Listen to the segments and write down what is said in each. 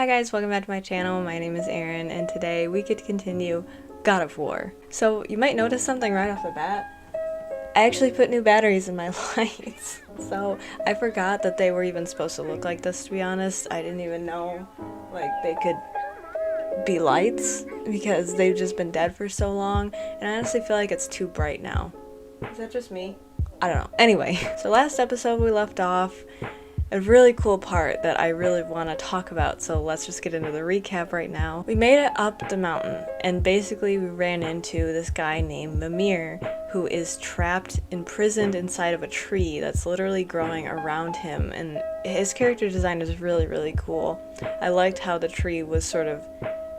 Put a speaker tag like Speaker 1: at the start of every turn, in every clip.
Speaker 1: guys, welcome back to my channel. My name is Erin and today we get to continue God of War. So you might notice something right off the bat. I actually put new batteries in my lights. So I forgot that they were even supposed to look like this, to be honest. I didn't even know like they could be lights because they've just been dead for so long, and I honestly feel like it's too bright now. Is that just me? I don't know. Anyway, so last episode we left off a really cool part that I really want to talk about, so let's just get into the recap right now. We made it up the mountain, and basically we ran into this guy named Mimir, who is trapped, imprisoned inside of a tree that's literally growing around him, and his character design is really, really cool. I liked how the tree was sort of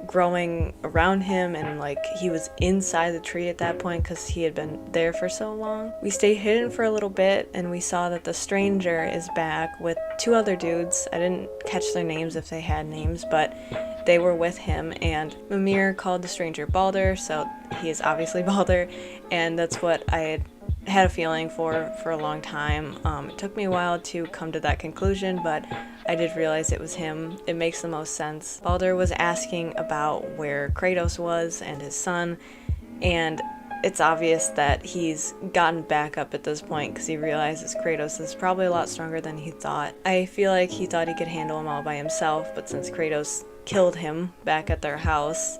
Speaker 1: growing around him and like he was inside the tree at that point because he had been there for so long. We stayed hidden for a little bit and we saw that the stranger is back with two other dudes. I didn't catch their names if they had names, but they were with him, and Mimir called the stranger Baldur, so he is obviously Baldur, and that's what I had a feeling for a long time. It took me a while to come to that conclusion, but I did realize it was him. It makes the most sense. Baldur was asking about where Kratos was and his son, and it's obvious that he's gotten back up at this point because he realizes Kratos is probably a lot stronger than he thought. I feel like he thought he could handle him all by himself, but since Kratos killed him back at their house,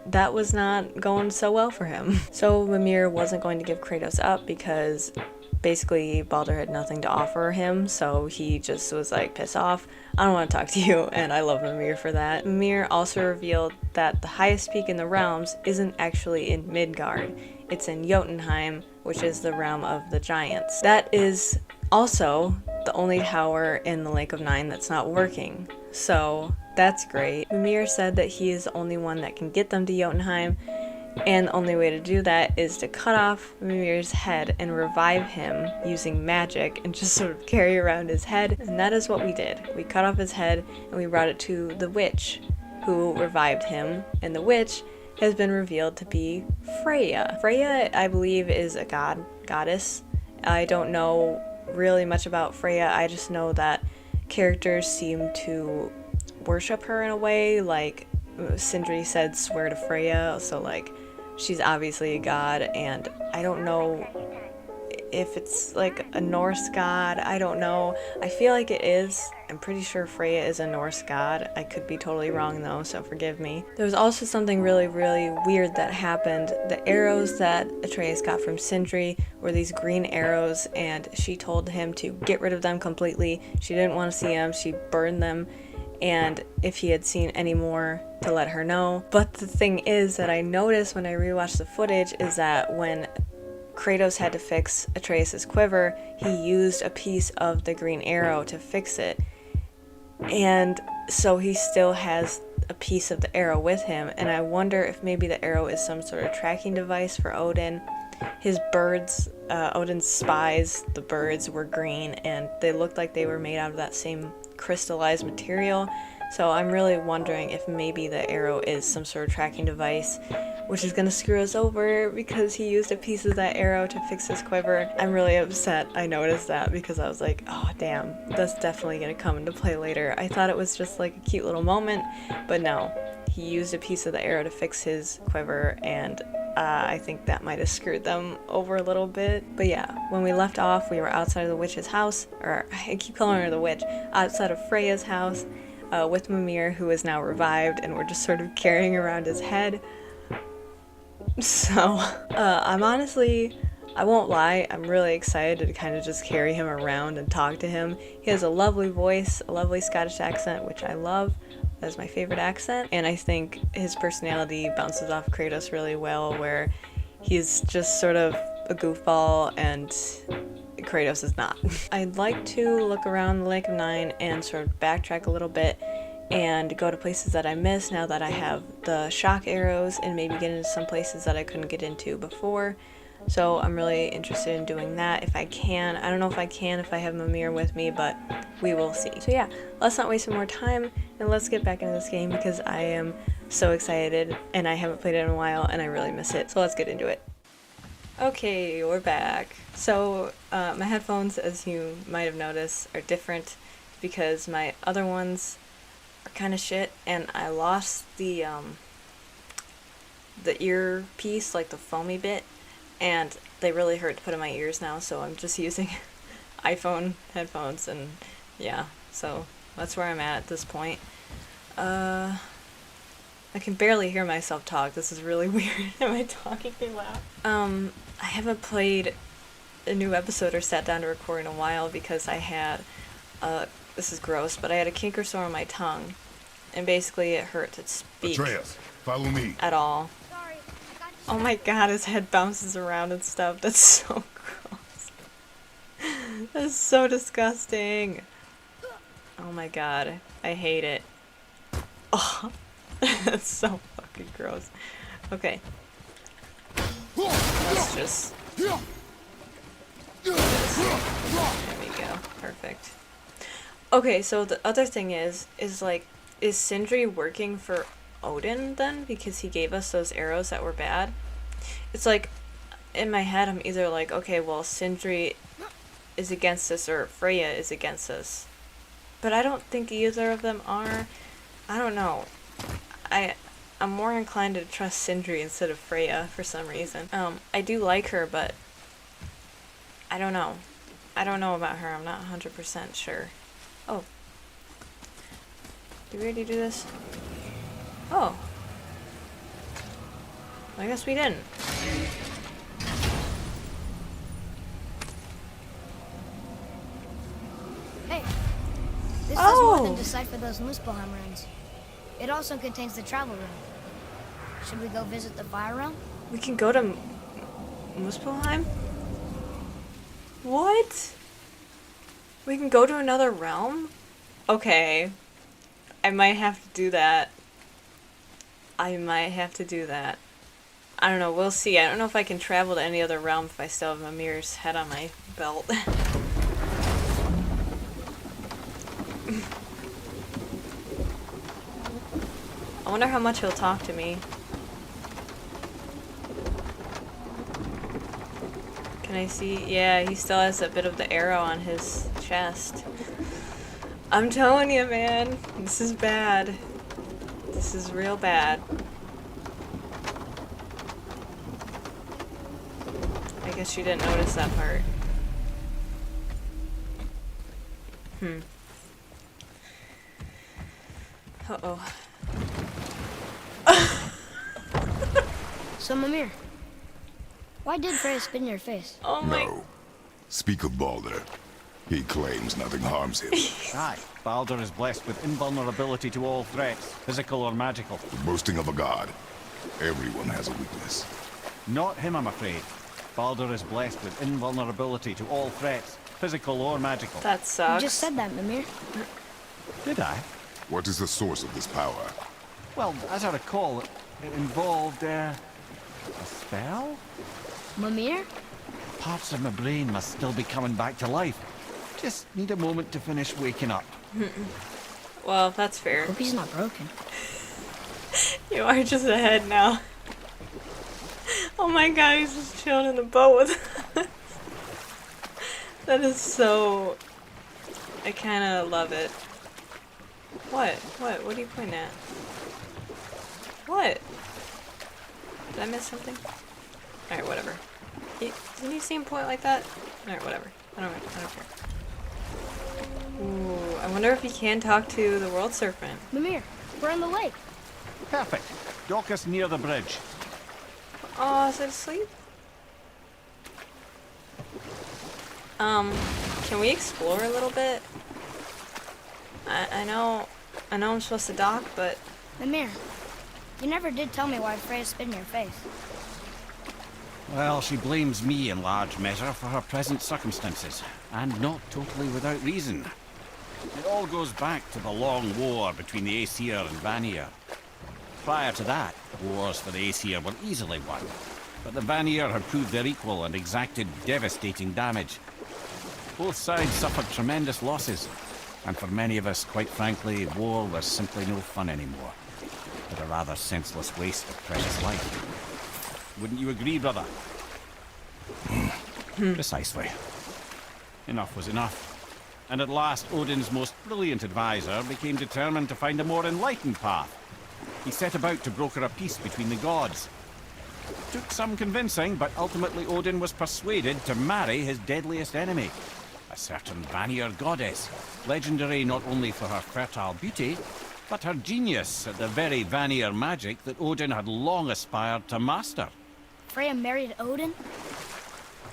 Speaker 1: that was not going so well for him. So Mimir wasn't going to give Kratos up because basically Baldur had nothing to offer him, so he just was like, piss off, I don't want to talk to you, and I love Mimir for that. Mimir also revealed that the highest peak in the realms isn't actually in Midgard, it's in Jotunheim, which is the realm of the giants. That is also the only tower in the Lake of Nine that's not working, so that's great. Mimir said that he is the only one that can get them to Jotunheim, and the only way to do that is to cut off Mimir's head and revive him using magic and just sort of carry around his head, and that is what we did. We cut off his head and we brought it to the witch who revived him, and the witch has been revealed to be Freya. Freya, I believe, is a goddess. I don't know really much about Freya, I just know that characters seem to worship her in a way, like Sindri said, swear to Freya, so like she's obviously a god, and I don't know if it's like a Norse god, I don't know. I feel like it is. I'm pretty sure Freya is a Norse god. I could be totally wrong though, so forgive me. There was also something really, really weird that happened. The arrows that Atreus got from Sindri were these green arrows, and she told him to get rid of them completely. She didn't want to see them, she burned them, and if he had seen any more, to let her know. But the thing is that I noticed when I rewatched the footage is that when Kratos had to fix Atreus' quiver, he used a piece of the green arrow to fix it. And so he still has a piece of the arrow with him, and I wonder if maybe the arrow is some sort of tracking device for Odin. His birds, Odin's spies, the birds were green, and they looked like they were made out of that same crystallized material. So I'm really wondering if maybe the arrow is some sort of tracking device, which is going to screw us over because he used a piece of that arrow to fix his quiver. I'm really upset I noticed that because I was like, oh damn, that's definitely going to come into play later. I thought it was just like a cute little moment, but no. He used a piece of the arrow to fix his quiver, and I think that might have screwed them over a little bit. But yeah, when we left off, we were outside of the witch's house, or I keep calling her the witch, outside of Freya's house, with Mimir, who is now revived, and we're just sort of carrying around his head. So, I'm honestly, I won't lie, I'm really excited to kind of just carry him around and talk to him. He has a lovely voice, a lovely Scottish accent, which I love. That's my favorite accent, and I think his personality bounces off Kratos really well, where he's just sort of a goofball and Kratos is not. I'd like to look around the Lake of Nine and sort of backtrack a little bit and go to places that I missed now that I have the shock arrows, and maybe get into some places that I couldn't get into before. So I'm really interested in doing that if I can. I don't know if I can if I have Mimir with me, but we will see. So yeah, let's not waste some more time and let's get back into this game because I am so excited and I haven't played it in a while and I really miss it. So let's get into it. Okay, we're back. So my headphones, as you might have noticed, are different because my other ones are kind of shit, and I lost the earpiece, like the foamy bit, and they really hurt to put in my ears now, so I'm just using iPhone headphones, and yeah, so that's where I'm at this point. I can barely hear myself talk. This is really weird. Am I talking too loud? I haven't played a new episode or sat down to record in a while because I had, this is gross, but I had a canker sore on my tongue, and basically it hurt to speak.
Speaker 2: Atreus, follow me.
Speaker 1: At all.
Speaker 3: Sorry,
Speaker 1: Oh my god, his head bounces around and stuff. That's so gross. That's so disgusting. Oh my god, I hate it. Oh, that's so fucking gross. Okay. Let's just... There we go. Perfect. Okay, so the other thing is like, is Sindri working for Odin then? Because he gave us those arrows that were bad? It's like, in my head, I'm either like, okay, well, Sindri is against us or Freya is against us. But I don't think either of them are. I don't know. I'm more inclined to trust Sindri instead of Freya for some reason. I do like her, but I don't know. I don't know about her. I'm not 100% sure. Oh. Did we already do this? Oh. I guess we didn't.
Speaker 3: Hey, this does more than decipher those Muspelheim runes. It also contains the travel rune. Should we go visit the fire realm?
Speaker 1: We can go to Muspelheim? What? We can go to another realm? Okay. I might have to do that. I might have to do that. I don't know, we'll see. I don't know if I can travel to any other realm if I still have Mimir's head on my belt. I wonder how much he'll talk to me. Can I see? Yeah, he still has a bit of the arrow on his chest. I'm telling you, man. This is bad. This is real bad. I guess you didn't notice that part. Uh-oh.
Speaker 3: So, Mimir, why did Freya spit in your face?
Speaker 1: Oh my...
Speaker 2: No. Speak of Baldur. He claims nothing harms him.
Speaker 4: Aye, Baldur is blessed with invulnerability to all threats, physical or magical.
Speaker 2: The boasting of a god. Everyone has a weakness.
Speaker 4: Not him, I'm afraid. Baldur is blessed with invulnerability to all threats, physical or magical.
Speaker 1: That
Speaker 3: You
Speaker 1: sucks.
Speaker 3: just said that, Mimir.
Speaker 4: Did I?
Speaker 2: What is the source of this power?
Speaker 4: Well, as I recall, it involved, a spell?
Speaker 3: Mimir?
Speaker 4: Parts of my brain must still be coming back to life. Just need a moment to finish waking up.
Speaker 1: Well, that's fair.
Speaker 3: Hope he's not broken.
Speaker 1: You are just ahead now. Oh my god, he's just chilling in the boat with us. That is so... I kinda love it. What? What? What are you pointing at? What? Did I miss something? Alright, whatever. Didn't you see him point like that? Alright, whatever. I don't care. Ooh, I wonder if he can talk to the world serpent.
Speaker 3: Mimir, we're on the lake.
Speaker 4: Perfect. Dock us near the bridge.
Speaker 1: Oh, is it asleep? Can we explore a little bit? I know I'm supposed to dock, but...
Speaker 3: Mimir, you never did tell me why Freya spit in your face.
Speaker 4: Well, she blames me in large measure for her present circumstances, and not totally without reason. It all goes back to the long war between the Aesir and Vanir. Prior to that, wars for the Aesir were easily won, but the Vanir had proved their equal and exacted devastating damage. Both sides suffered tremendous losses, and for many of us, quite frankly, war was simply no fun anymore, but a rather senseless waste of precious life. Wouldn't you agree, brother? Precisely. Enough was enough. and at last Odin's most brilliant advisor became determined to find a more enlightened path. He set about to broker a peace between the gods. Took some convincing, but ultimately Odin was persuaded to marry his deadliest enemy, a certain Vanir goddess, legendary not only for her fertile beauty, but her genius at the very Vanir magic that Odin had long aspired to master.
Speaker 3: Freya married Odin?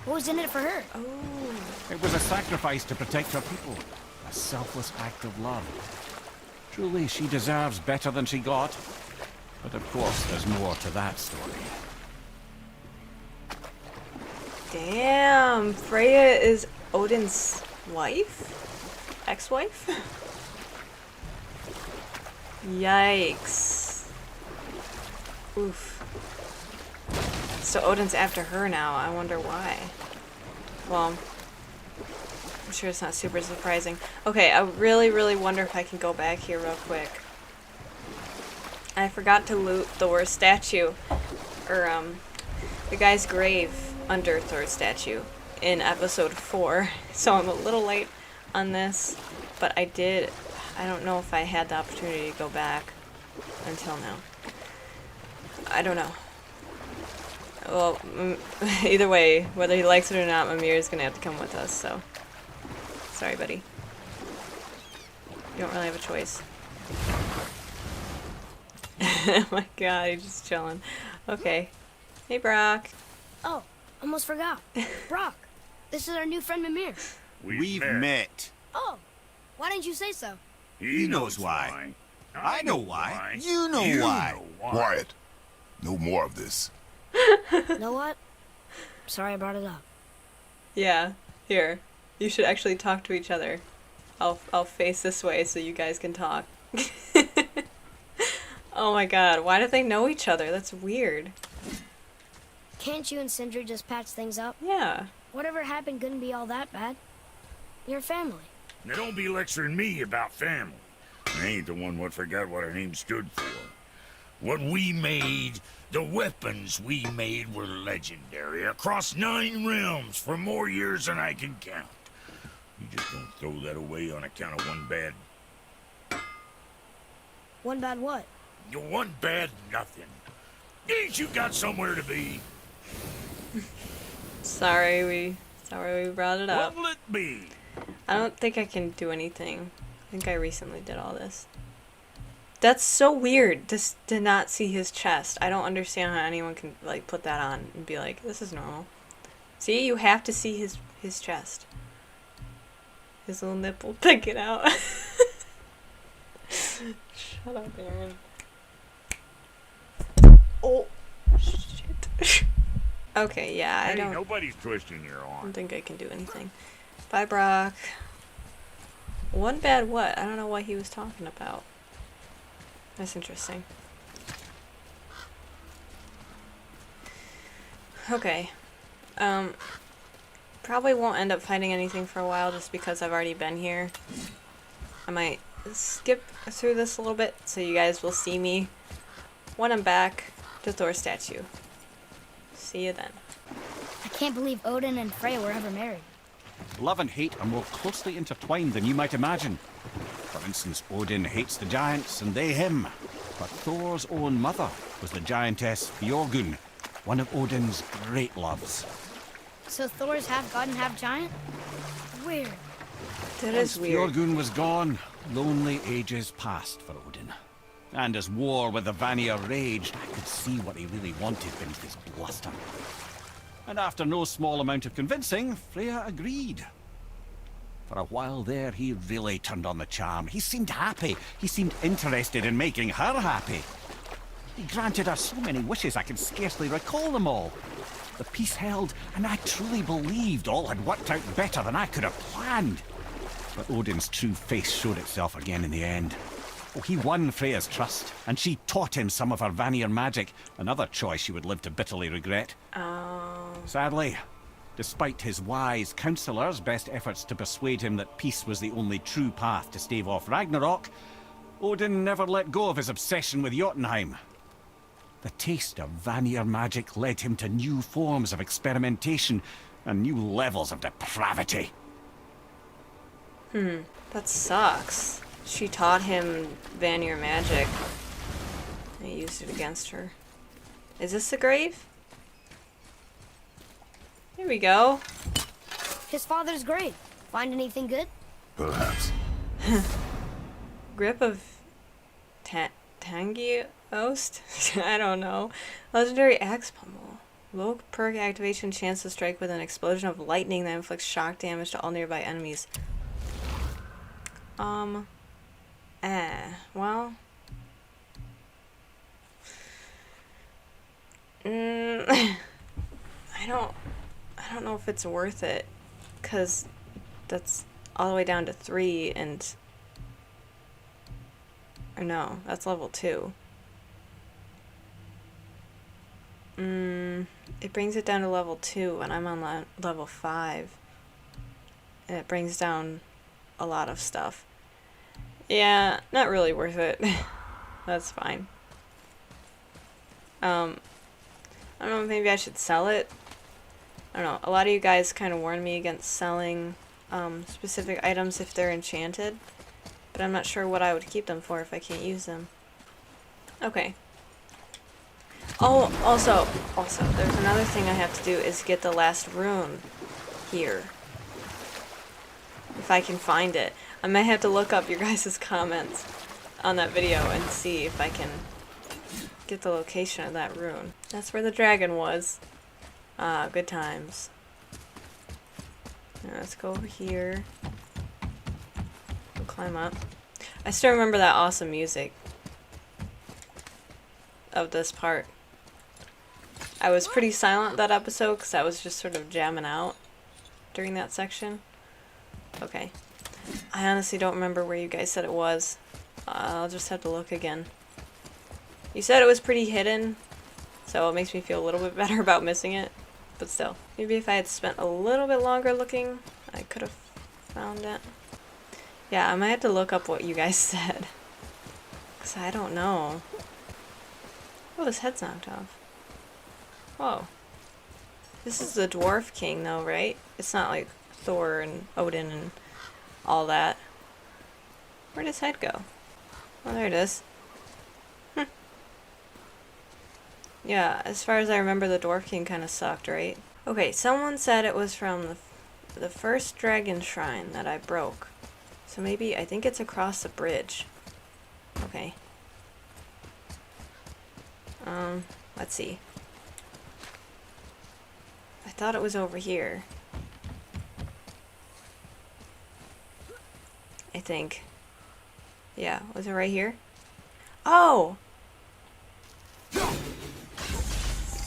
Speaker 3: What was in it for her?
Speaker 1: Oh.
Speaker 4: It was a sacrifice to protect her people, a selfless act of love. Truly, she deserves better than she got. But of course, there's more to that story.
Speaker 1: Damn, Freya is Odin's wife? Ex-wife? Yikes. Oof. So Odin's after her now. I wonder why. Well, I'm sure it's not super surprising. Okay, I really wonder if I can go back here real quick. I forgot to loot Thor's statue, or the guy's grave under Thor's statue in episode 4. So I'm a little late on this, but I don't know if I had the opportunity to go back until now. I don't know. Well, either way, whether he likes it or not, Mimir is gonna have to come with us, so. Sorry, buddy. You don't really have a choice. Oh my god, he's just chilling. Okay. Hey, Brock.
Speaker 3: Oh, almost forgot. Brock, this is our new friend Mimir.
Speaker 5: We've met.
Speaker 3: Oh, why didn't you say so?
Speaker 5: He knows why. I know why. You know why.
Speaker 2: Quiet. No more of this.
Speaker 3: You know what? Sorry I brought it up.
Speaker 1: Yeah, here. You should actually talk to each other. I'll face this way so you guys can talk. Oh my god, why do they know each other? That's weird.
Speaker 3: Can't you and Sindri just patch things up?
Speaker 1: Yeah.
Speaker 3: Whatever happened couldn't be all that bad. You're family.
Speaker 6: Now don't be lecturing me about family. I ain't the one what forgot what our name stood for. What we made, the weapons we made were legendary across 9 realms for more years than I can count. You just don't throw that away on account of one bad...
Speaker 3: One bad what?
Speaker 6: One bad nothing. Ain't you got somewhere to be?
Speaker 1: Sorry we brought it up.
Speaker 6: What'll it be?
Speaker 1: I don't think I can do anything. I think I recently did all this. That's so weird, just to not see his chest. I don't understand how anyone can, like, put that on and be like, this is normal. See, you have to see his chest. His little nipple picking out. Shut up, Aaron. Oh, shit. Okay, yeah, I
Speaker 6: Hey,
Speaker 1: don't
Speaker 6: nobody's twisting your arm.
Speaker 1: think I can do anything. Bye, Brock. One bad what? I don't know what he was talking about. That's interesting. Okay. Probably won't end up finding anything for a while just because I've already been here. I might skip through this a little bit so you guys will see me when I'm back to Thor's statue. See you then.
Speaker 3: I can't believe Odin and Freya were ever married.
Speaker 4: Love and hate are more closely intertwined than you might imagine. For instance, Odin hates the giants and they him. But Thor's own mother was the giantess Björgun, one of Odin's great loves.
Speaker 3: So Thor's half god and half giant? Weird.
Speaker 1: That is weird.
Speaker 4: Björgun was gone, lonely ages passed for Odin. And as war with the Vanir raged, I could see what he really wanted beneath his bluster. And after no small amount of convincing, Freya agreed. For a while there, he really turned on the charm. He seemed happy. He seemed interested in making her happy. He granted her so many wishes I can scarcely recall them all. The peace held, and I truly believed all had worked out better than I could have planned. But Odin's true face showed itself again in the end. Oh, he won Freya's trust, and she taught him some of her Vanir magic, another choice she would live to bitterly regret.
Speaker 1: Oh.
Speaker 4: Sadly, despite his wise counselors' best efforts to persuade him that peace was the only true path to stave off Ragnarok, Odin never let go of his obsession with Jotunheim. The taste of Vanir magic led him to new forms of experimentation and new levels of depravity.
Speaker 1: That sucks. She taught him Vanir magic. And he used it against her. Is this the grave? Here we go.
Speaker 3: His father's grave. Find anything good?
Speaker 2: Perhaps.
Speaker 1: Grip of Tangiost? I don't know. Legendary axe pummel. Low perk activation, chance to strike with an explosion of lightning that inflicts shock damage to all nearby enemies. Well. I don't know if it's worth it, cause that's all the way down to 3 and or no, that's level 2. It brings it down to level 2 and I'm on level 5. And it brings down a lot of stuff. Yeah, not really worth it. That's fine. I don't know, maybe I should sell it. I don't know, a lot of you guys kind of warned me against selling specific items if they're enchanted. But I'm not sure what I would keep them for if I can't use them. Okay. Oh, also, there's another thing I have to do is get the last rune here. If I can find it. I might have to look up your guys' comments on that video and see if I can get the location of that rune. That's where the dragon was. Ah, good times. Now let's go over here. We'll climb up. I still remember that awesome music of this part. I was pretty silent that episode because I was just sort of jamming out during that section. Okay. I honestly don't remember where you guys said it was. I'll just have to look again. You said it was pretty hidden, so it makes me feel a little bit better about missing it. But still, maybe if I had spent a little bit longer looking, I could have found it. Yeah, I might have to look up what you guys said. Because I don't know. Oh, his head's knocked off. Whoa. This is the Dwarf King, though, right? It's not like Thor and Odin and all that. Where'd his head go? Oh, there it is. Yeah, as far as I remember, the Dwarf King kind of sucked, right? Okay, someone said it was from the first dragon shrine that I broke. So maybe, I think it's across the bridge. Okay. Let's see. I thought it was over here. I think. Yeah, was it right here? Oh!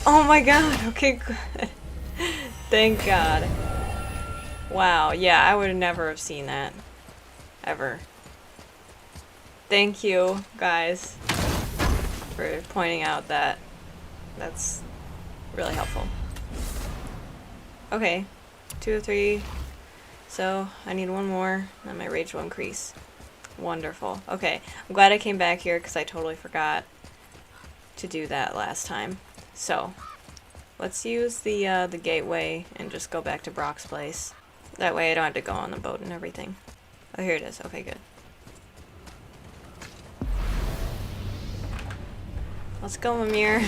Speaker 1: Oh my god, okay, good. Thank God. Wow, yeah, I would never have seen that. Ever. Thank you, guys, for pointing out that. That's really helpful. Okay, 2 or 3. So, I need one more, and my rage will increase. Wonderful. Okay, I'm glad I came back here because I totally forgot to do that last time. So, let's use the gateway and just go back to Brock's place. That way I don't have to go on the boat and everything. Oh, here it is. Okay, good. Let's go, Mimir.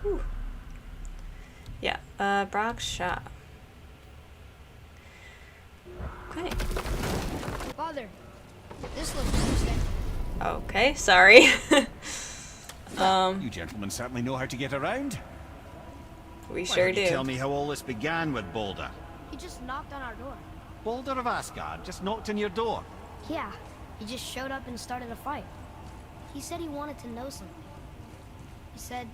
Speaker 1: Whew. Yeah, Brock's shop. Okay.
Speaker 3: Father, this looks interesting.
Speaker 1: Okay, sorry.
Speaker 4: You gentlemen certainly know how to get around.
Speaker 1: We
Speaker 4: Why
Speaker 1: sure
Speaker 4: don't you
Speaker 1: do.
Speaker 4: tell me how all this began with Balder.
Speaker 3: He just knocked on our door.
Speaker 4: Balder of Asgard just knocked on your door.
Speaker 3: Yeah, he just showed up and started a fight. He said he wanted to know something. He said,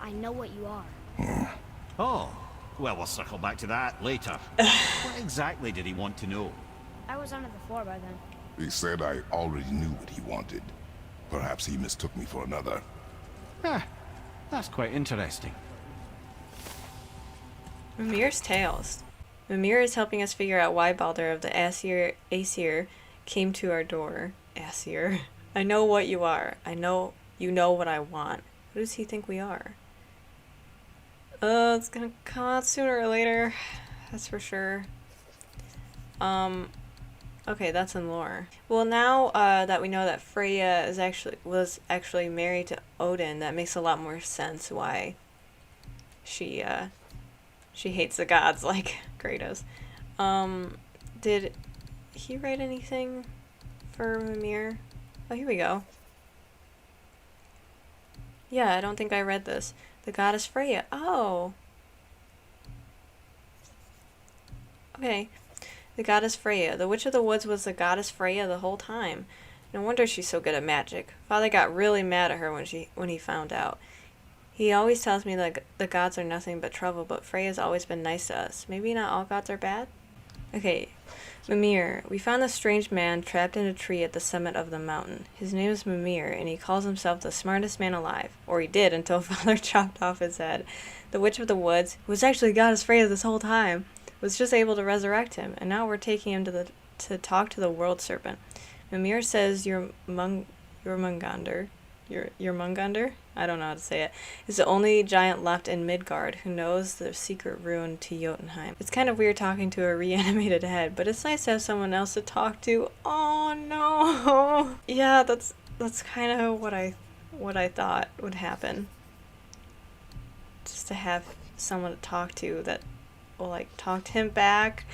Speaker 3: I know what you are.
Speaker 4: Oh, well, we'll circle back to that later. What exactly did he want to know?
Speaker 3: I was under the floor by then.
Speaker 2: He said I already knew what he wanted. Perhaps he mistook me for another.
Speaker 4: That's quite interesting.
Speaker 1: Mimir's tales. Mimir is helping us figure out why Balder of the Aesir came to our door. Aesir. I know what you are. I know you know what I want. Who does he think we are? It's gonna come out sooner or later. That's for sure. Okay, that's in lore. Well, now that we know that Freya was actually married to Odin, that makes a lot more sense why she hates the gods like Kratos. Did he write anything for Mimir? Oh, here we go. Yeah, I don't think I read this. The goddess Freya. Oh. Okay. The goddess Freya. The Witch of the Woods was the goddess Freya the whole time. No wonder she's so good at magic. Father got really mad at her when he found out. He always tells me that the gods are nothing but trouble, but Freya's always been nice to us. Maybe not all gods are bad? Okay. Mimir. We found a strange man trapped in a tree at the summit of the mountain. His name is Mimir, and he calls himself the smartest man alive. Or he did, until Father chopped off his head. The Witch of the Woods, who was actually goddess Freya this whole time, was just able to resurrect him, and now we're taking him to talk to the World Serpent. Mimir says your Mungander, I don't know how to say it, is the only giant left in Midgard who knows the secret rune to Jotunheim. It's kind of weird talking to a reanimated head, but it's nice to have someone else to talk to. Oh no! Yeah, that's kind of what I thought would happen. Just to have someone to talk to that will like talk to him back.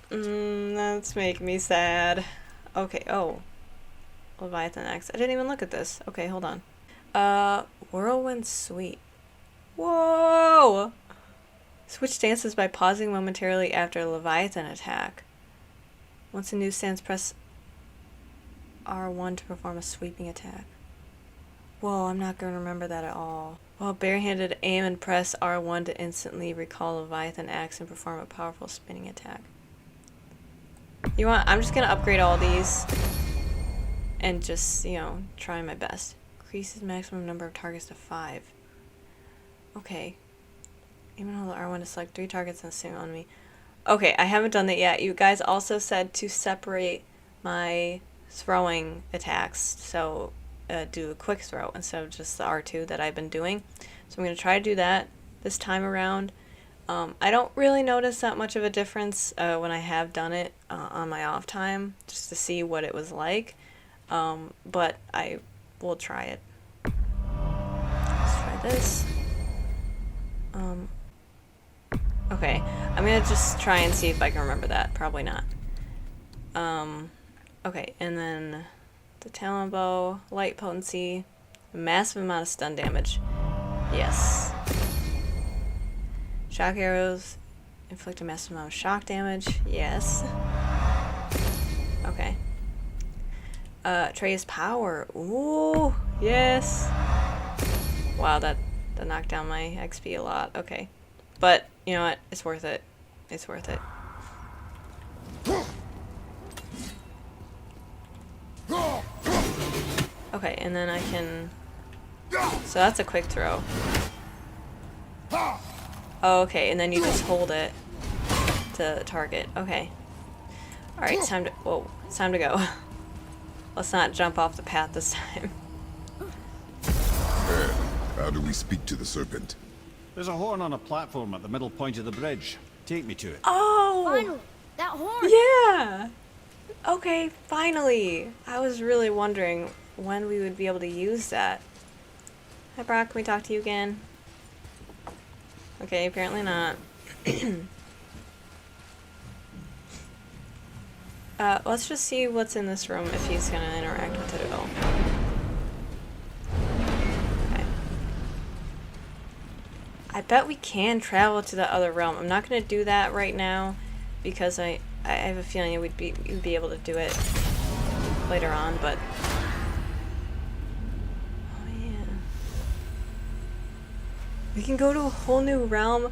Speaker 1: That's making me sad. Okay, oh. Leviathan X. I didn't even look at this. Okay, hold on. Whirlwind Sweep. Whoa! Switch dances by pausing momentarily after a Leviathan attack. Once a new stance, press R1 to perform a sweeping attack. Whoa, I'm not going to remember that at all. While barehanded, aim and press R1 to instantly recall Leviathan Axe and perform a powerful spinning attack. You want? I'm just going to upgrade all these and just, try my best. Increases maximum number of targets to 5. Okay. Even hold R1 to select 3 targets and assume on me. Okay, I haven't done that yet. You guys also said to separate my throwing attacks. So do a quick throw instead of just the R2 that I've been doing. So I'm going to try to do that this time around. I don't really notice that much of a difference when I have done it on my off time, just to see what it was like. But I will try it. Let's try this. Okay, I'm gonna just try and see if I can remember that. Probably not. Okay, and then the Talon Bow, light potency, massive amount of stun damage. Yes. Shock arrows inflict a massive amount of shock damage. Yes. Okay. Trey's power. Ooh, yes. Wow, that knocked down my XP a lot. Okay. But, you know what? It's worth it. It's worth it. Okay, and then I can... So that's a quick throw. Oh, okay, and then you just hold it to target. Okay. Alright, it's time to... Whoa, it's time to go. Let's not jump off the path this time.
Speaker 2: How do we speak to the serpent?
Speaker 4: There's a horn on a platform at the middle point of the bridge. Take me to it.
Speaker 1: Oh!
Speaker 3: Finally! That horn!
Speaker 1: Yeah! Okay, finally! I was really wondering when we would be able to use that. Hi, Brock, can we talk to you again? Okay, apparently not. Let's just see what's in this room if he's gonna interact with it at all. Okay. I bet we can travel to the other realm. I'm not gonna do that right now because I have a feeling we'd be able to do it later on, but oh yeah. We can go to a whole new realm.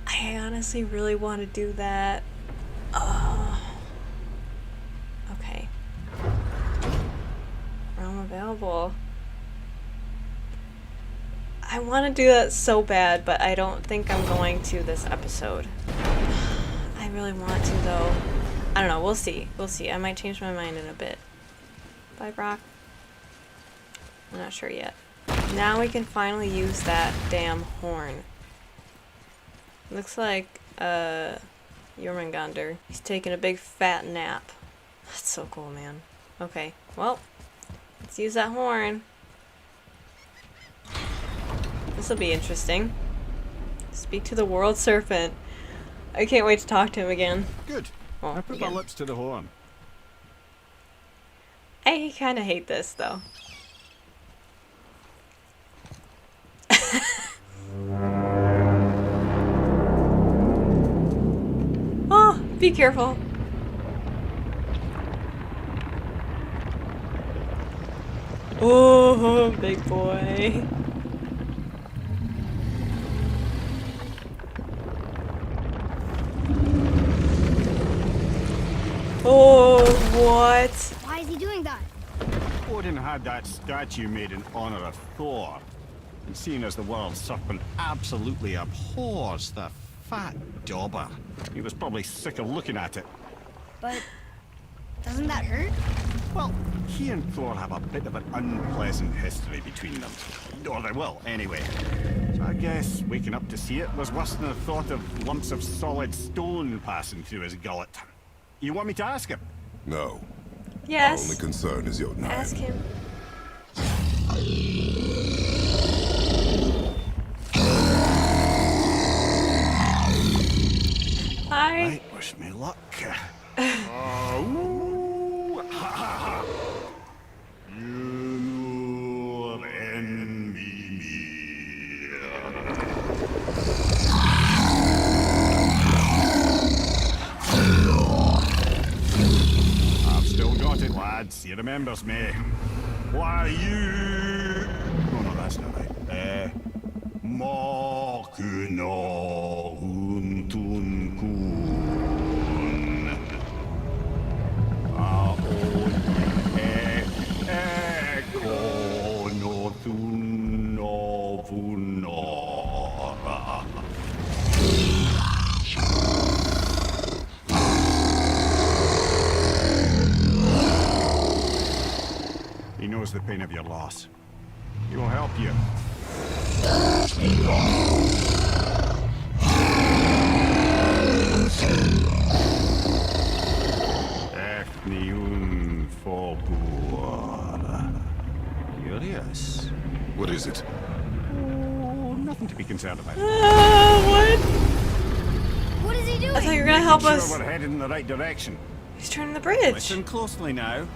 Speaker 1: I honestly really want to do that. Okay. Realm available. I want to do that so bad, but I don't think I'm going to this episode. I really want to, though. I don't know. We'll see. We'll see. I might change my mind in a bit. Bye, Brock. I'm not sure yet. Now we can finally use that damn horn. Looks like, Jormungandr. He's taking a big fat nap. That's so cool, man. Okay, well, let's use that horn. This'll be interesting. Speak to the world serpent. I can't wait to talk to him again.
Speaker 4: Good.
Speaker 1: Well,
Speaker 4: I put
Speaker 1: again.
Speaker 4: my lips to the horn.
Speaker 1: I kind of hate this, though. Oh, be careful. Oh, big boy. Oh, what?
Speaker 3: Why is he doing that?
Speaker 4: Odin had that statue made in honor of Thor. And seeing as the world serpent absolutely abhors the fat dauber, he was probably sick of looking at it.
Speaker 3: But doesn't that hurt?
Speaker 4: Well, he and Thor have a bit of an unpleasant history between them. Or they will, anyway. So I guess waking up to see it was worse than the thought of lumps of solid stone passing through his gullet. You want me to ask him?
Speaker 2: No.
Speaker 1: Yes.
Speaker 2: Our only concern is Jotunheim.
Speaker 1: Ask him. Hi.
Speaker 4: Right, wish me luck. Ooh, ha, ha, ha. You're in Mimir. I've still got it, lads. He remembers me. Why you? Oh no, that's not right. Makuna huntun kun. Aon ekonothun novunora. He knows the pain of your loss. He will help you. Ethnium Forbur. Curious.
Speaker 2: What is it?
Speaker 4: Oh, nothing to be concerned about.
Speaker 1: What?
Speaker 3: What is he doing?
Speaker 1: I thought you were gonna help
Speaker 4: Sure
Speaker 1: us.
Speaker 4: we're headed in the right direction.
Speaker 1: He's turning the bridge.
Speaker 4: Listen closely now.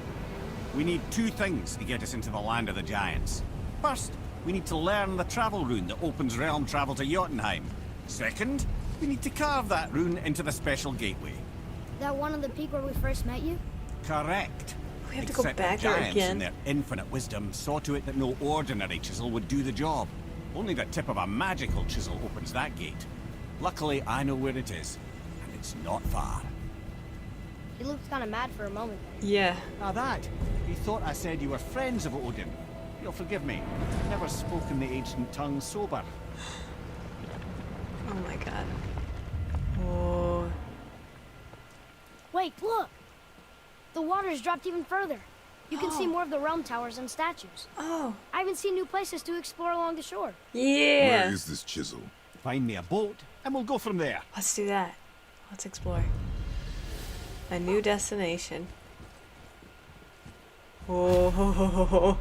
Speaker 4: We need two things to get us into the land of the giants. First, we need to learn the travel rune that opens realm travel to Jotunheim. Second, we need to carve that rune into the special gateway.
Speaker 3: That one on the peak where we first met you?
Speaker 4: Correct.
Speaker 1: We have to go
Speaker 4: Except
Speaker 1: back
Speaker 4: the
Speaker 1: there
Speaker 4: giants
Speaker 1: again.
Speaker 4: in their infinite wisdom saw to it that no ordinary chisel would do the job. Only the tip of a magical chisel opens that gate. Luckily, I know where it is, and it's not far.
Speaker 3: He looked kind of mad for a moment there.
Speaker 1: Yeah.
Speaker 4: Ah, that. He thought I said you were friends of Odin. You'll forgive me. I've never spoken the ancient tongue sober.
Speaker 1: Oh my god. Oh.
Speaker 3: Wait, look! The water's dropped even further. You can see more of the realm towers and statues.
Speaker 1: Oh.
Speaker 3: I even see new places to explore along the shore.
Speaker 1: Yeah.
Speaker 2: Where is this chisel?
Speaker 4: Find me a boat, and we'll go from there.
Speaker 1: Let's do that. Let's explore. A new destination. Oh.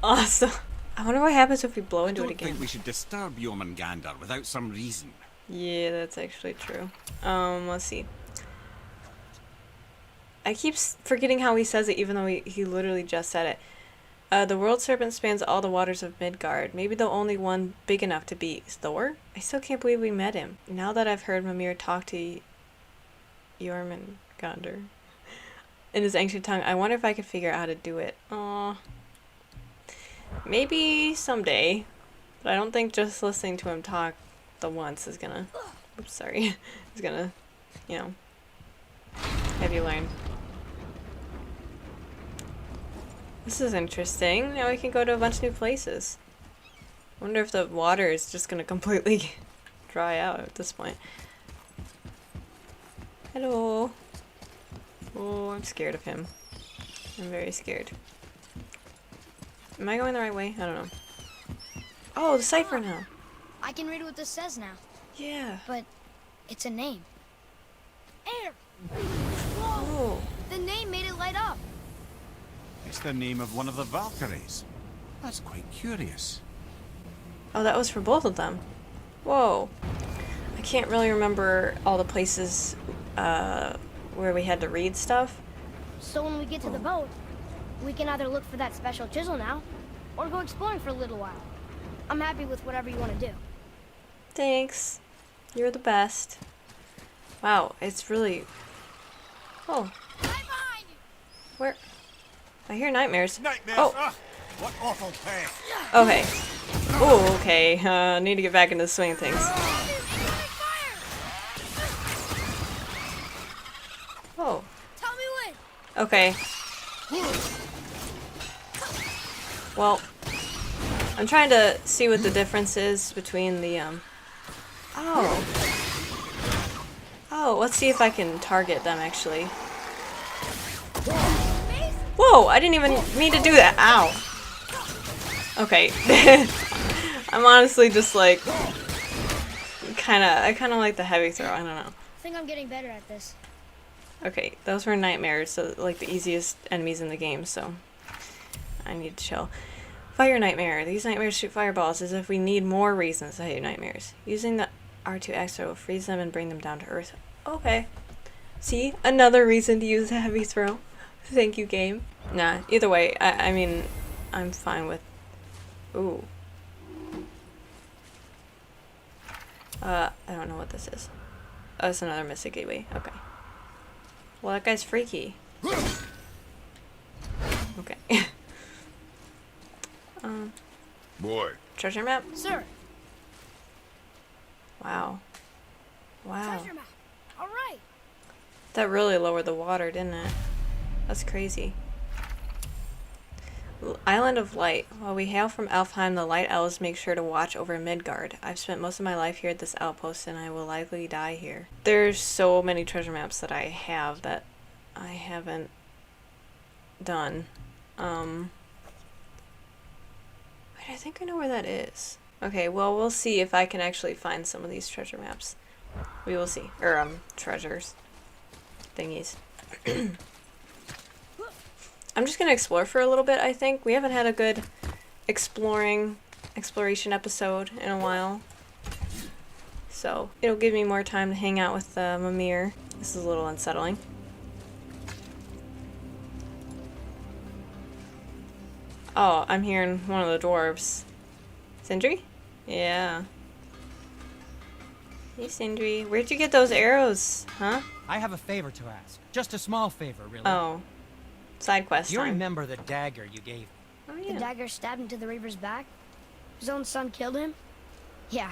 Speaker 1: Awesome. I wonder what happens if we blow
Speaker 4: I
Speaker 1: into
Speaker 4: don't
Speaker 1: it again.
Speaker 4: think we should disturb Jormungandr without some reason.
Speaker 1: Yeah, that's actually true. Let's see. I keep forgetting how he says it, even though he literally just said it. The world serpent spans all the waters of Midgard. Maybe the only one big enough to beat is Thor? I still can't believe we met him. Now that I've heard Mimir talk to Jormungandr in his ancient tongue, I wonder if I could figure out how to do it. Aww. Maybe someday. But I don't think just listening to him talk the once is gonna... Oops, sorry. is gonna, you know, have you learn. This is interesting. Now we can go to a bunch of new places. I wonder if the water is just gonna completely dry out at this point. Hello. Oh, I'm scared of him. I'm very scared. Am I going the right way? I don't know. Oh, the cipher now.
Speaker 3: I can read what this says now.
Speaker 1: Yeah.
Speaker 3: But it's a name. Air!
Speaker 1: Oh.
Speaker 3: The name made it light up.
Speaker 5: It's the name of one of the Valkyries. That's quite curious.
Speaker 1: Oh, that was for both of them. Whoa. I can't really remember all the places where we had to read stuff.
Speaker 3: So when we get to the boat, we can either look for that special chisel now, or go exploring for a little while. I'm happy with whatever you want to do.
Speaker 1: Thanks. You're the best. Wow, it's really... Oh. Where? I hear nightmares.
Speaker 5: Nightmares!
Speaker 1: Oh.
Speaker 5: Ugh, what awful pain!
Speaker 1: Okay. Oh, okay. Need to get back into the swing of things. Oh.
Speaker 3: Tell me when.
Speaker 1: Okay. Well, I'm trying to see what the difference is between the, Oh. Oh, let's see if I can target them, actually. Whoa, I didn't even mean to do that. Ow. Okay. I'm honestly just like, I kinda like the heavy throw, I don't know.
Speaker 3: I think I'm getting better at this.
Speaker 1: Okay, those were nightmares, so like the easiest enemies in the game, so I need to chill. Fire nightmare. These nightmares shoot fireballs as if we need more reasons to hate nightmares. Using the R2 extra will freeze them and bring them down to earth. Okay. See? Another reason to use a heavy throw. Thank you, game. Nah, either way, I mean, I'm fine with... Ooh. I don't know what this is. Oh, it's another Mystic Gateway. Okay. Well, that guy's freaky. Okay.
Speaker 2: Boy,
Speaker 1: Treasure map?
Speaker 3: Sir,
Speaker 1: Wow. Wow.
Speaker 3: treasure map. All right.
Speaker 1: That really lowered the water, didn't it? That's crazy. Island of Light. While we hail from Elfheim, the Light Elves make sure to watch over Midgard. I've spent most of my life here at this outpost, and I will likely die here. There's so many treasure maps that I have that I haven't done. Wait, I think I know where that is. Okay, well, we'll see if I can actually find some of these treasure maps. We will see. Or, treasures. Thingies. I'm just gonna explore for a little bit, I think. We haven't had a good exploration episode in a while. So, it'll give me more time to hang out with Mimir. This is a little unsettling. Oh, I'm hearing one of the dwarves. Sindri? Yeah. Hey, Sindri. Where'd you get those arrows, huh?
Speaker 7: I have a favor to ask. Just a small favor, really.
Speaker 1: Oh. Side quest
Speaker 7: You
Speaker 1: time.
Speaker 7: remember the dagger you gave me?
Speaker 1: Oh,
Speaker 3: The
Speaker 1: yeah.
Speaker 3: dagger stabbed into the Reaver's back? His own son killed him? Yeah,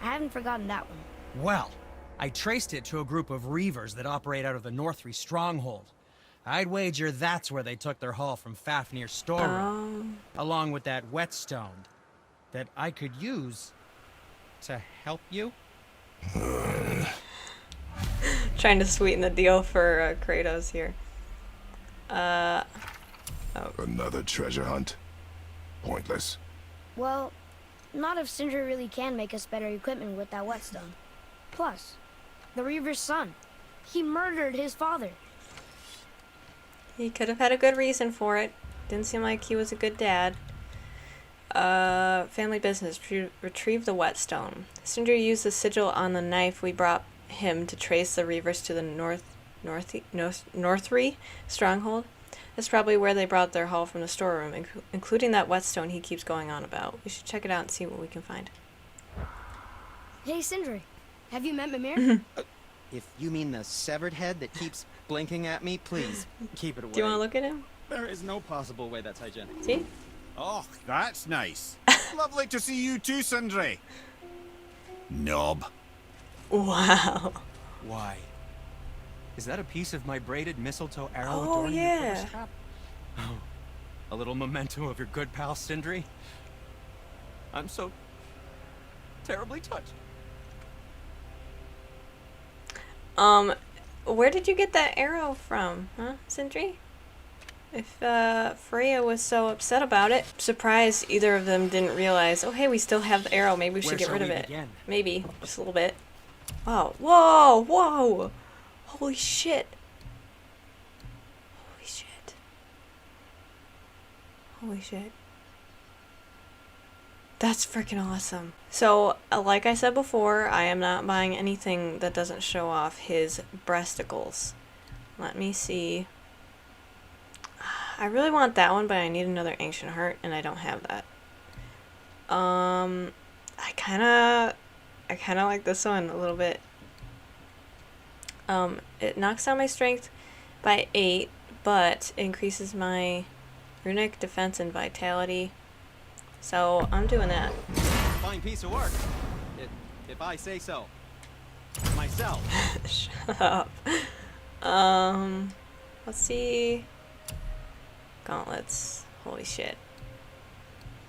Speaker 3: I haven't forgotten that one.
Speaker 7: Well, I traced it to a group of Reavers that operate out of the Northree stronghold. I'd wager that's where they took their haul from Fafnir's storeroom, along with that whetstone that I could use to help you.
Speaker 1: Trying to sweeten the deal for Kratos here.
Speaker 2: another treasure hunt. Pointless.
Speaker 3: Well, not if Sindri really can make us better equipment with that whetstone. Plus, the Reaver's son. He murdered his father.
Speaker 1: He could have had a good reason for it. Didn't seem like he was a good dad. Family business. Retrieve the whetstone. Sindri used the sigil on the knife we brought him to trace the Reavers to the Northree stronghold. That's probably where they brought their haul from the storeroom, including that whetstone he keeps going on about. We should check it out and see what we can find.
Speaker 3: Hey, Sindri, have you met Mimir?
Speaker 8: If you mean the severed head that keeps blinking at me, please keep it away.
Speaker 1: Do you want to look at him?
Speaker 8: There is no possible way that's hygienic.
Speaker 1: See?
Speaker 5: Oh, that's nice. Lovely to see you too, Sindri.
Speaker 6: Knob.
Speaker 1: Wow.
Speaker 8: Why? Is that a piece of my braided mistletoe arrow
Speaker 1: Oh,
Speaker 8: adorning your
Speaker 1: yeah.
Speaker 8: quiver strap? Oh, a little memento of your good pal Sindri. I'm so terribly touched.
Speaker 1: Where did you get that arrow from, huh, Sindri? if Freya was so upset about it. Surprised either of them didn't realize, oh hey, we still have the arrow, maybe we should get rid of it. Maybe, just a little bit. Wow, whoa, whoa! Holy shit. Holy shit. Holy shit. That's freaking awesome. So, like I said before, I am not buying anything that doesn't show off his breasticles. Let me see. I really want that one, but I need another ancient heart, and I don't have that. I kinda like this one a little bit. It knocks down my strength by 8, but increases my runic defense and vitality. So I'm doing that.
Speaker 8: Fine piece of work, if I say so myself.
Speaker 1: Shut up. Let's see. Gauntlets. Holy shit.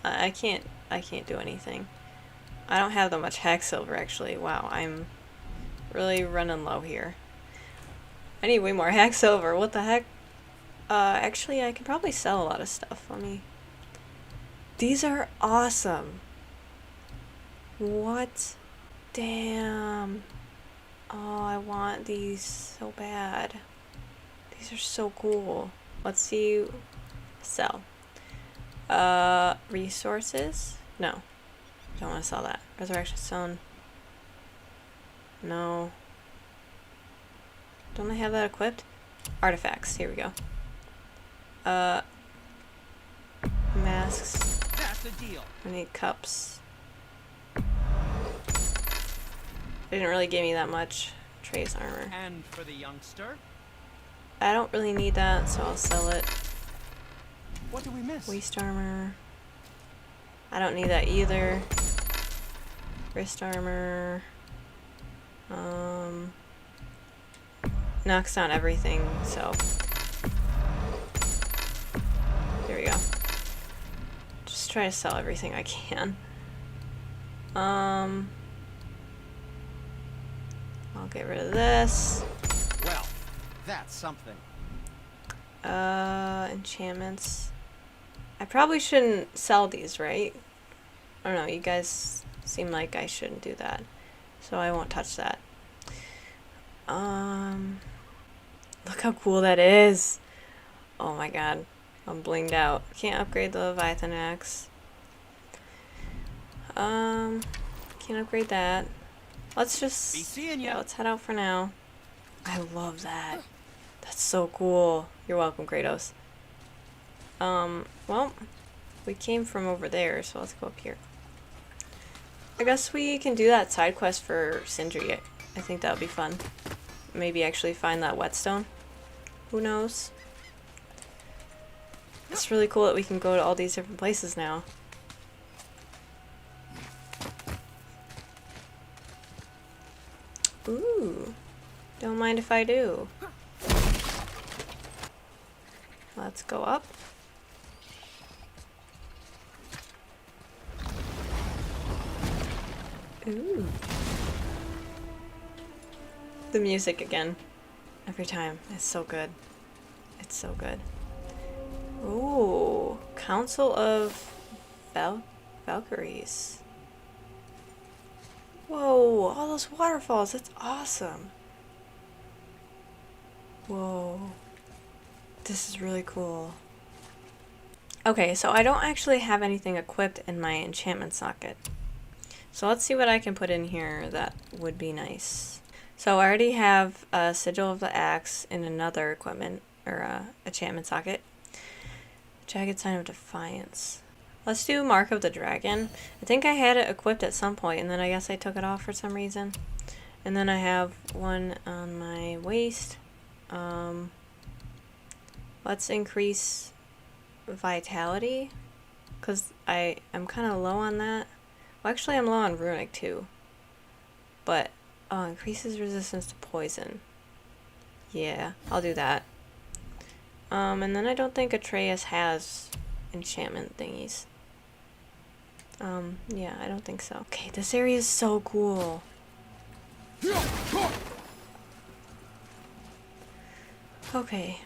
Speaker 1: I can't do anything. I don't have that much hack silver actually. Wow, I'm really running low here. I need way more hack silver. What the heck? Actually I can probably sell a lot of stuff. Let me. These are awesome. What? Damn. Oh, I want these so bad. These are so cool. Let's see. Sell. Resources? No. Don't want to sell that. Resurrection Stone. No. Don't I have that equipped? Artifacts. Here we go. Masks.
Speaker 8: That's the deal.
Speaker 1: I need cups. They didn't really give me that much. Trace armor.
Speaker 8: And for the youngster,
Speaker 1: I don't really need that, so I'll sell it.
Speaker 8: what do we miss?
Speaker 1: Waist armor. I don't need that either. Wrist armor. Knocks down everything, so. There we go. Just try to sell everything I can. I'll get rid of this.
Speaker 8: Well, that's something.
Speaker 1: Enchantments. I probably shouldn't sell these, right? I don't know, you guys seem like I shouldn't do that. So I won't touch that. Look how cool that is. Oh my god. I'm blinged out. Can't upgrade the Leviathan axe. Can't upgrade that. Let's just...
Speaker 8: Be seeing ya.
Speaker 1: Yeah, let's head out for now. I love that. That's so cool. You're welcome, Kratos. Well, we came from over there, so let's go up here. I guess we can do that side quest for Sindri. I think that would be fun. Maybe actually find that whetstone. Who knows? It's really cool that we can go to all these different places now. Ooh. Don't mind if I do. Let's go up. Ooh. The music again. Every time. It's so good. It's so good. Ooh. Council of Valkyries. Whoa, all those waterfalls. That's awesome. Whoa. This is really cool. Okay, so I don't actually have anything equipped in my enchantment socket. So let's see what I can put in here that would be nice. So I already have a Sigil of the Axe in another equipment, or enchantment socket. Jagged Sign of Defiance. Let's do Mark of the Dragon. I think I had it equipped at some point, and then I guess I took it off for some reason. And then I have one on my waist. Let's increase vitality, because I'm kind of low on that. Well, actually I'm low on runic too. But, increases resistance to poison. Yeah, I'll do that. And then I don't think Atreus has enchantment thingies. Yeah, I don't think so. Okay, this area is so cool. Okay.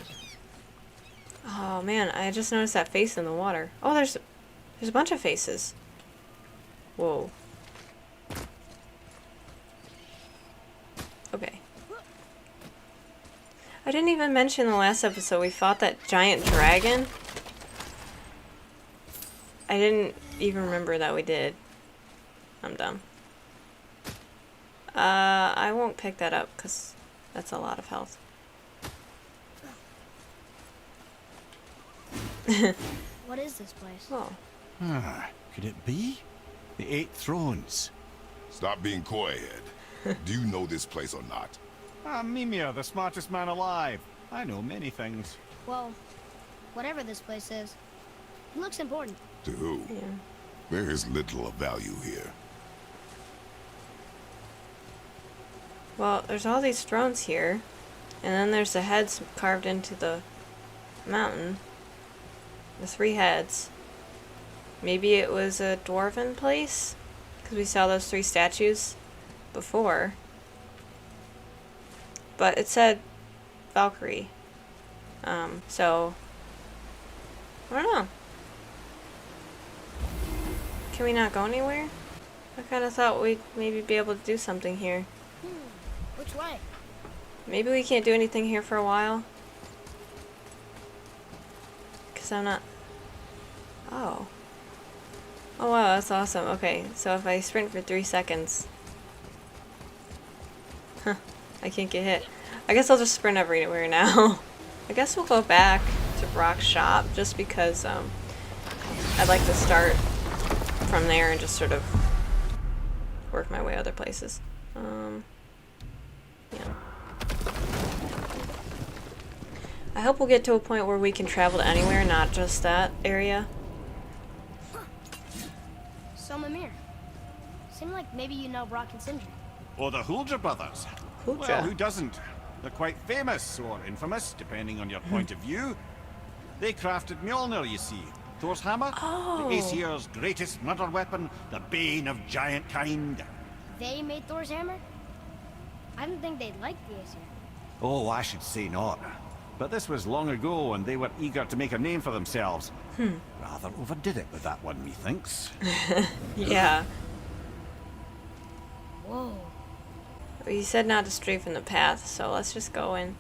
Speaker 1: Oh man, I just noticed that face in the water. Oh, there's a bunch of faces. Whoa. Okay. I didn't even mention in the last episode we fought that giant dragon. I didn't even remember that we did. I'm dumb. I won't pick that up because that's a lot of health.
Speaker 3: What is this place?
Speaker 1: Oh.
Speaker 5: Ah, could it be? The 8 Thrones.
Speaker 2: Stop being coy, Ed. Do you know this place or not?
Speaker 4: I'm Mimir, the smartest man alive. I know many things.
Speaker 3: Well, whatever this place is, it looks important.
Speaker 2: To who?
Speaker 1: Yeah.
Speaker 2: There is little of value here.
Speaker 1: Well, there's all these thrones here, and then there's the heads carved into the mountain. The 3 heads. Maybe it was a dwarven place? Because we saw those 3 statues before. But it said Valkyrie. So, I don't know. Can we not go anywhere? I kind of thought we'd maybe be able to do something here.
Speaker 3: Which way?
Speaker 1: Maybe we can't do anything here for a while. Because I'm not... Oh. Oh wow, that's awesome. Okay, so if I sprint for 3 seconds... Huh, I can't get hit. I guess I'll just sprint everywhere now. I guess we'll go back to Brock's shop, just because I'd like to start from there and just sort of work my way other places. Yeah. I hope we'll get to a point where we can travel to anywhere, not just that area.
Speaker 3: So, Mimir, seemed like maybe you know Brock and Sindri.
Speaker 4: Or the Huldra brothers.
Speaker 1: Huldra.
Speaker 4: Well, who doesn't? They're quite famous, or infamous, depending on your point of view. They crafted Mjolnir, you see. Thor's hammer,
Speaker 1: Oh.
Speaker 4: the Aesir's greatest murder weapon, the bane of giant kind.
Speaker 3: They made Thor's hammer? I didn't think they'd like the Aesir.
Speaker 4: Oh, I should say not. But this was long ago, and they were eager to make a name for themselves. Rather overdid it with that one, methinks.
Speaker 1: Yeah.
Speaker 3: Whoa.
Speaker 1: He said not to stray from the path, so let's just go in.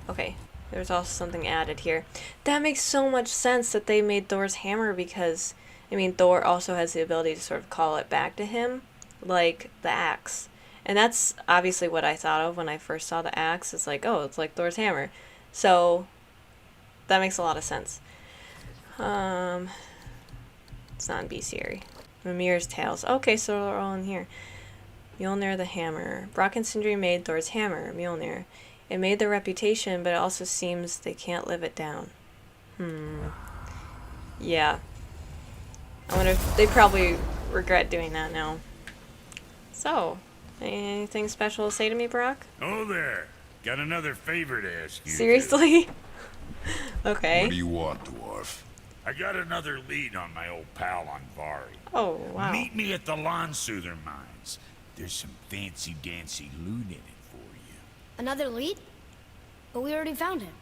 Speaker 1: Okay, there's also something added here. That makes so much sense that they made Thor's hammer because, I mean, Thor also has the ability to sort of call it back to him, like the axe. And that's obviously what I thought of when I first saw the axe. It's like, oh, it's like Thor's hammer. So, that makes a lot of sense. It's not in bestiary. Mimir's tales. Okay, so they're all in here. Mjolnir the hammer. Brock and Sindri made Thor's hammer, Mjolnir. It made their reputation, but it also seems they can't live it down. Yeah. I wonder if they probably regret doing that now. So, anything special to say to me, Brock?
Speaker 6: Oh there. Got another favor to ask you.
Speaker 1: Seriously? Okay.
Speaker 2: What do you want, dwarf?
Speaker 6: I got another lead on my old pal on Vari.
Speaker 1: Oh, wow.
Speaker 6: Meet me at the Lawnsoother mines. There's some fancy-dancy loot in it for you.
Speaker 3: Another lead? But we already found him.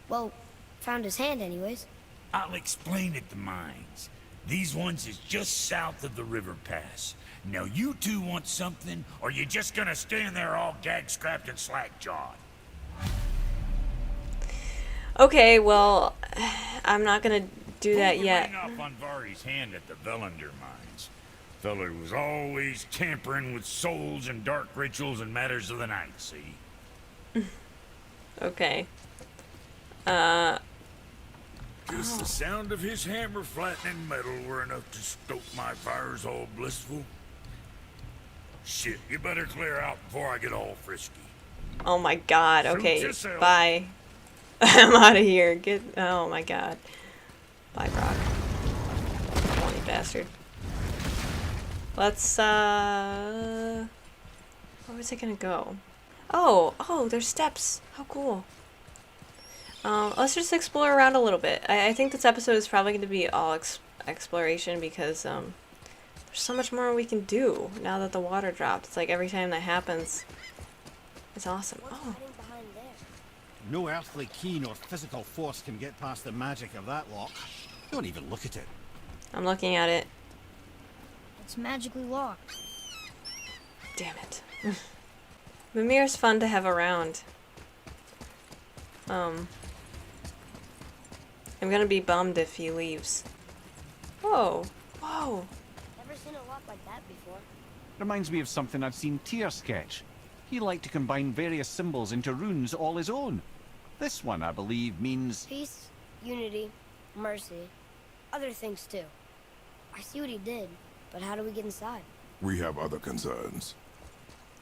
Speaker 3: Well, found his hand anyways.
Speaker 6: I'll explain at the mines. These ones is just south of the river pass. Now you two want something, or you just gonna stand there all gag-scrapped and slack-jawed?
Speaker 1: Okay, well, I'm not gonna do that yet.
Speaker 6: Ring up on Vari's hand at the Velander mines. Feller was always tampering with souls and dark rituals and matters of the night, see?
Speaker 1: Okay.
Speaker 6: Just the sound of his hammer flattening metal were enough to stoke my fires all blissful. Shit, you better clear out before I get all frisky.
Speaker 1: Oh my god,
Speaker 6: Suit
Speaker 1: okay,
Speaker 6: yourself.
Speaker 1: bye. I'm out of here. Get, oh my god. Bye, Brock. Horny bastard. Let's, where was it gonna go? Oh, there's steps. How cool. Let's just explore around a little bit. I think this episode is probably going to be all exploration because, there's so much more we can do now that the water dropped. It's like every time that happens, it's awesome.
Speaker 3: What's
Speaker 1: Oh,
Speaker 3: hiding behind there?
Speaker 5: No earthly key nor physical force can get past the magic of that lock. Don't even look at it.
Speaker 1: I'm looking at it.
Speaker 3: It's magically locked.
Speaker 1: Damn it. Mimir's fun to have around. I'm gonna be bummed if he leaves. Whoa. Whoa.
Speaker 3: Never seen a lock like that before.
Speaker 4: Reminds me of something I've seen Tyr sketch. He liked to combine various symbols into runes all his own. This one, I believe, means...
Speaker 3: Peace, unity, mercy, other things too. I see what he did, but how do we get inside?
Speaker 2: We have other concerns.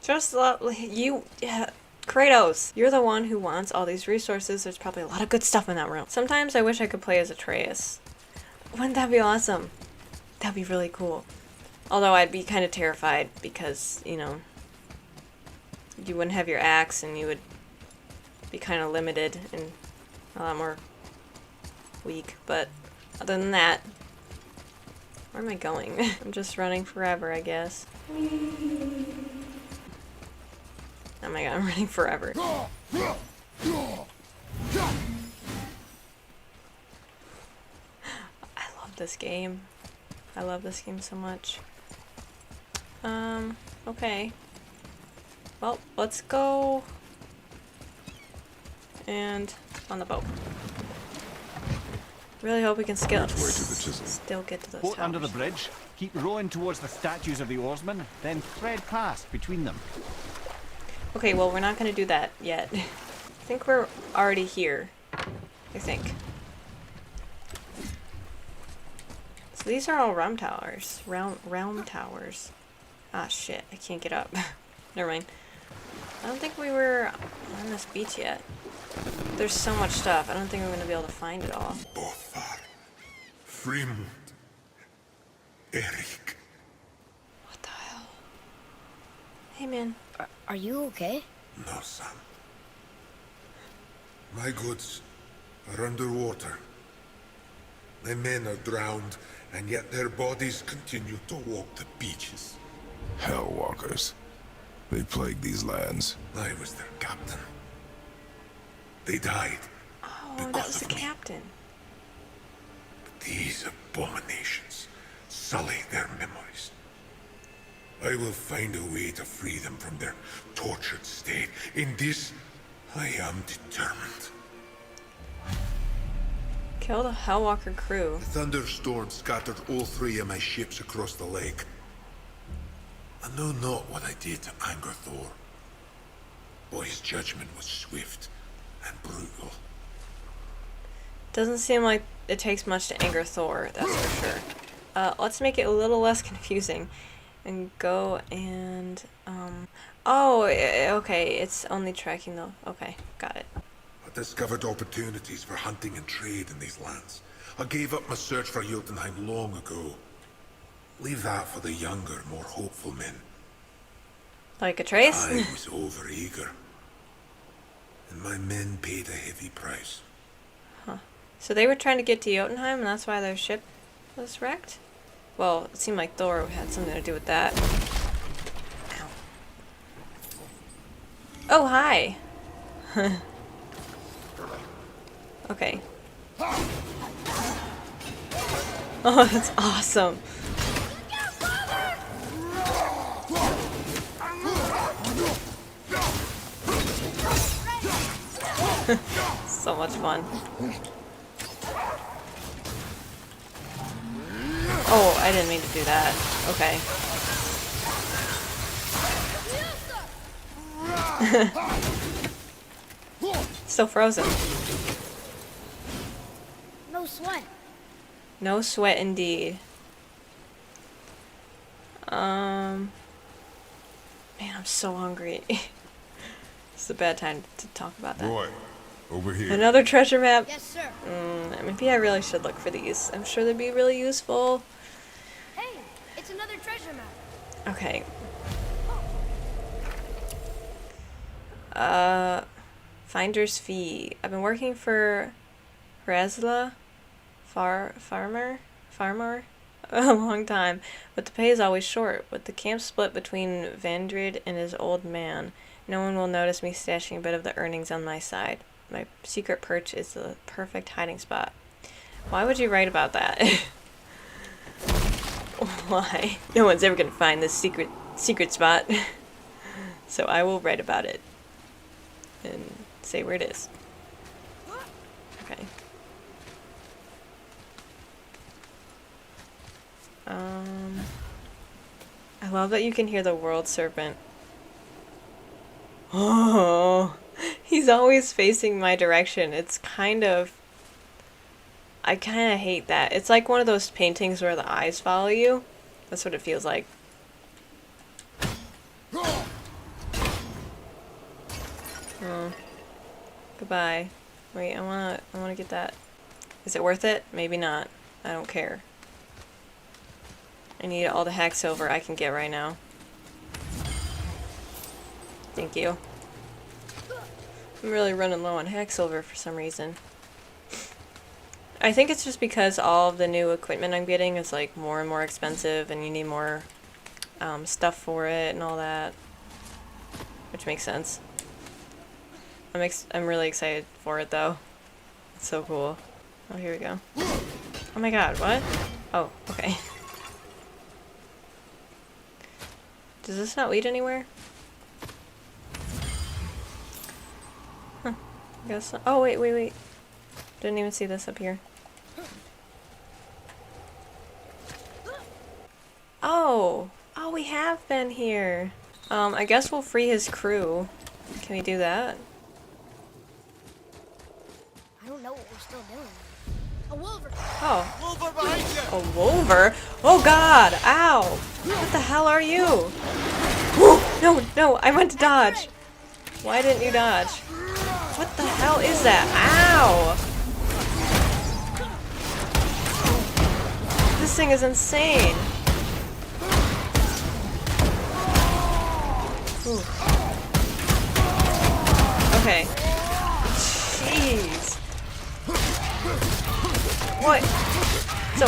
Speaker 1: Just you... Yeah, Kratos, you're the one who wants all these resources. There's probably a lot of good stuff in that room. Sometimes I wish I could play as Atreus. Wouldn't that be awesome? That'd be really cool. Although I'd be kind of terrified because, you know, you wouldn't have your axe and you would be kind of limited and a lot more weak. But other than that, where am I going? I'm just running forever, I guess. Oh my god, I'm running forever. I love this game. I love this game so much. Okay. Well, let's go and on the boat. Really hope we can still get to those
Speaker 4: Boat
Speaker 1: towers.
Speaker 4: under the bridge, keep rowing towards the statues of the oarsmen, then thread past between them.
Speaker 1: Okay, well, we're not going to do that yet. I think we're already here. I think. So these are all realm towers. Realm towers. Ah, shit. I can't get up. Never mind. I don't think we were on this beach yet. There's so much stuff. I don't think we're going to be able to find it all.
Speaker 9: Bothar, Frimund, Erik.
Speaker 1: What the hell? Hey, man.
Speaker 3: Are you okay?
Speaker 9: No, son. My goods are underwater. My men are drowned, and yet their bodies continue to walk the beaches.
Speaker 2: Hellwalkers. They plague these lands.
Speaker 9: I was their captain. They died.
Speaker 1: Oh,
Speaker 9: because
Speaker 1: that was the
Speaker 9: of me.
Speaker 1: captain.
Speaker 9: But these abominations sully their memories. I will find a way to free them from their tortured state. In this, I am determined.
Speaker 1: Kill the Hellwalker crew.
Speaker 9: The thunderstorm scattered all 3 of my ships across the lake. I know not what I did to anger Thor. But his judgment was swift and brutal.
Speaker 1: Doesn't seem like it takes much to anger Thor, that's for sure. Let's make it a little less confusing. And go and, oh, okay, it's only tracking the, okay, got it.
Speaker 9: I discovered opportunities for hunting and trade in these lands. I gave up my search for Jotunheim long ago. Leave that for the younger, more hopeful men.
Speaker 1: Like a trace?
Speaker 9: I was overeager. And my men paid a heavy price.
Speaker 1: Huh. So they were trying to get to Jotunheim and that's why their ship was wrecked? Well, it seemed like Thor had something to do with that. Ow. Oh, hi! Okay. Oh, that's awesome. So much fun. Oh, I didn't mean to do that. Okay. Still frozen.
Speaker 3: No sweat.
Speaker 1: No sweat indeed. Man, I'm so hungry. It's a bad time to talk about that.
Speaker 2: Roy, over here.
Speaker 1: Another treasure map?
Speaker 3: Yes, sir.
Speaker 1: Maybe I really should look for these. I'm sure they'd be really useful.
Speaker 3: Hey, it's another treasure map.
Speaker 1: Okay. Finder's fee. I've been working for Hrazla farmer a long time, but the pay is always short. With the camp split between Vandrid and his old man, no one will notice me stashing a bit of the earnings on my side. My secret perch is the perfect hiding spot. Why would you write about that? Why? No one's ever gonna find this secret spot. So I will write about it and say where it is. Okay. I love that you can hear the world serpent. Oh, he's always facing my direction. It's kind of... I kind of hate that. It's like one of those paintings where the eyes follow you. That's what it feels like. Oh. Goodbye. Wait, I wanna get that. Is it worth it? Maybe not. I don't care. I need all the hack silver I can get right now. Thank you. I'm really running low on hack silver for some reason. I think it's just because all of the new equipment I'm getting is like more and more expensive and you need more stuff for it and all that. Which makes sense. I'm really excited for it though. It's so cool. Oh, here we go. Oh my god, what? Oh, okay. Does this not lead anywhere? Huh. I guess so. Oh, wait. Didn't even see this up here. Oh! Oh, we have been here. I guess we'll free his crew. Can we do that?
Speaker 3: I don't know what we're still doing. A wolver!
Speaker 1: Oh.
Speaker 5: Wolver behind you!
Speaker 1: A wolver? Oh god! Ow! What the hell are you? Whoa! No! I went to dodge! Why didn't you dodge? What the hell is that? Ow! This thing is insane! Ooh. Okay. Jeez. What? So...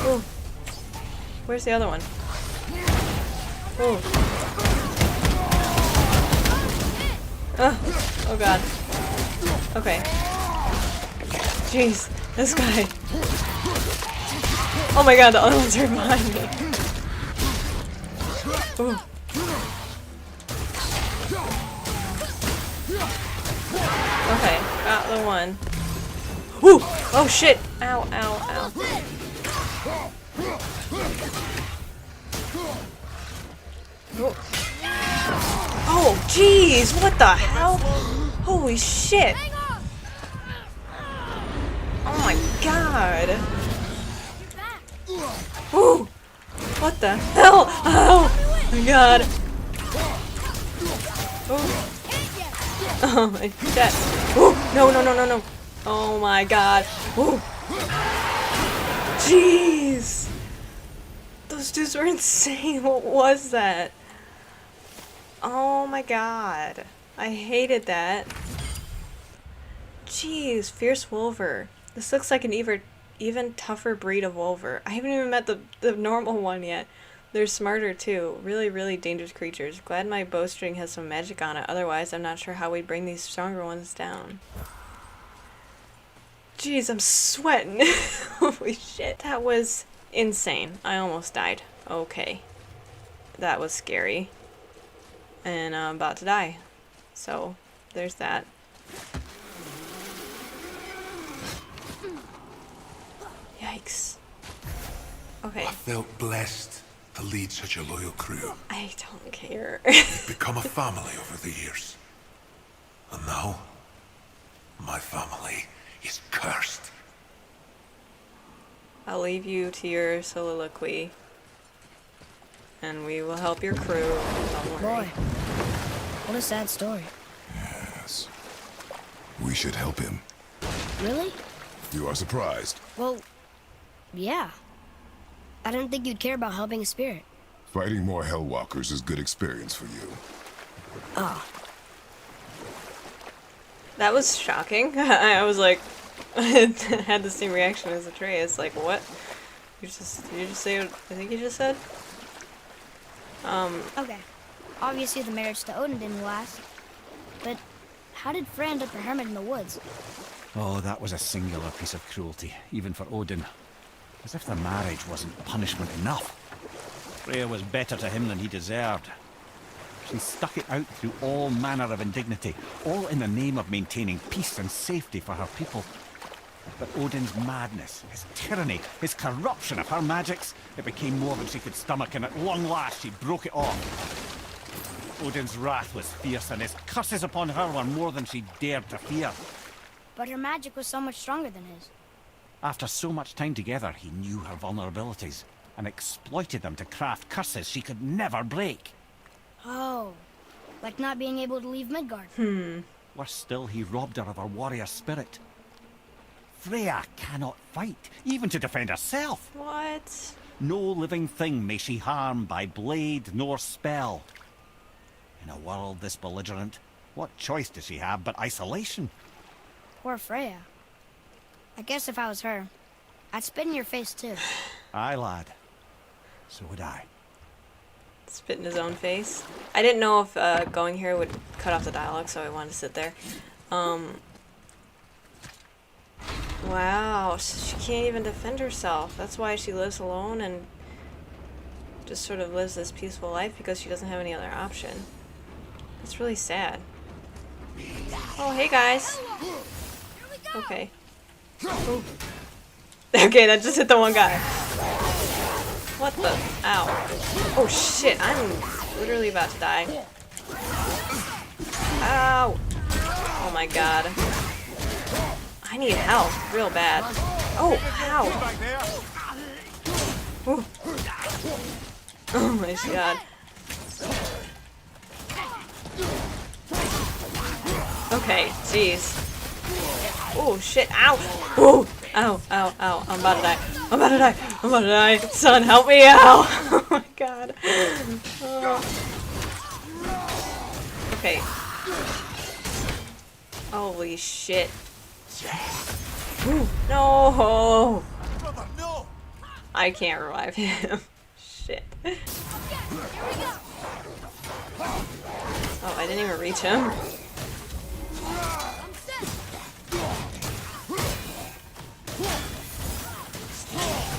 Speaker 1: Ooh. Where's the other one? Ooh. Oh god. Okay. Jeez, this guy. Oh my god, the other ones are behind me. Ooh. Okay, got the one. Woo! Oh shit! Ow. Oh, jeez! What the hell? Holy shit! Oh my god! Woo! What the hell? Oh my god! Oh my chest! Ooh, no! Oh my god! Ooh. Jeez! Those dudes were insane. What was that? Oh my god. I hated that. Jeez, Fierce Wolver. This looks like an even tougher breed of Wolver. I haven't even met the normal one yet. They're smarter too. Really dangerous creatures. Glad my bowstring has some magic on it. Otherwise, I'm not sure how we'd bring these stronger ones down. Jeez, I'm sweating. Holy shit. That was insane. I almost died. Okay. That was scary. And I'm about to die. So, there's that. Yikes. Okay.
Speaker 9: I felt blessed to lead such a loyal crew.
Speaker 1: I don't care.
Speaker 9: We've become a family over the years. And now, my family is cursed.
Speaker 1: I'll leave you to your soliloquy. And we will help your crew. Don't worry.
Speaker 3: Boy, what a sad story.
Speaker 2: Yes. We should help him.
Speaker 3: Really?
Speaker 2: You are surprised.
Speaker 3: Well, yeah. I didn't think you'd care about helping a spirit.
Speaker 2: Fighting more Hellwalkers is good experience for you.
Speaker 3: Oh.
Speaker 1: That was shocking. I was like, I had the same reaction as Atreus. Like, what? You just say what I think you just said?
Speaker 3: Okay. Obviously, the marriage to Odin didn't last. But how did Frey end up a hermit in the woods?
Speaker 4: Oh, that was a singular piece of cruelty, even for Odin. As if the marriage wasn't punishment enough. Freya was better to him than he deserved. She stuck it out through all manner of indignity, all in the name of maintaining peace and safety for her people. But Odin's madness, his tyranny, his corruption of her magics, it became more than she could stomach, and at long last she broke it off. Odin's wrath was fierce, and his curses upon her were more than she dared to fear.
Speaker 3: But her magic was so much stronger than his.
Speaker 4: After so much time together, he knew her vulnerabilities, and exploited them to craft curses she could never break.
Speaker 3: Oh, like not being able to leave Midgard.
Speaker 4: Worse still, he robbed her of her warrior spirit. Freya cannot fight, even to defend herself.
Speaker 1: What?
Speaker 4: No living thing may she harm by blade nor spell. In a world this belligerent, what choice does she have but isolation?
Speaker 3: Poor Freya. I guess if I was her, I'd spit in your face too.
Speaker 4: Aye, lad. So would I.
Speaker 1: Spit in his own face. I didn't know if going here would cut off the dialogue, so I wanted to sit there. Wow, she can't even defend herself. That's why she lives alone and just sort of lives this peaceful life, because she doesn't have any other option. That's really sad. Oh, hey guys. Okay. Ooh. Okay, that just hit the one guy. What the? Ow. Oh shit, I'm literally about to die. Ow. Oh my god. I need help real bad. Oh, ow. Ooh. Oh my god. Okay, jeez. Oh shit, ow! Ooh! Ow, ow, ow, I'm about to die. I'm about to die. I'm about to die. Son, help me out! Oh my god. Okay. Holy shit. Ooh, no! I can't revive him. Shit. Oh, I didn't even reach him.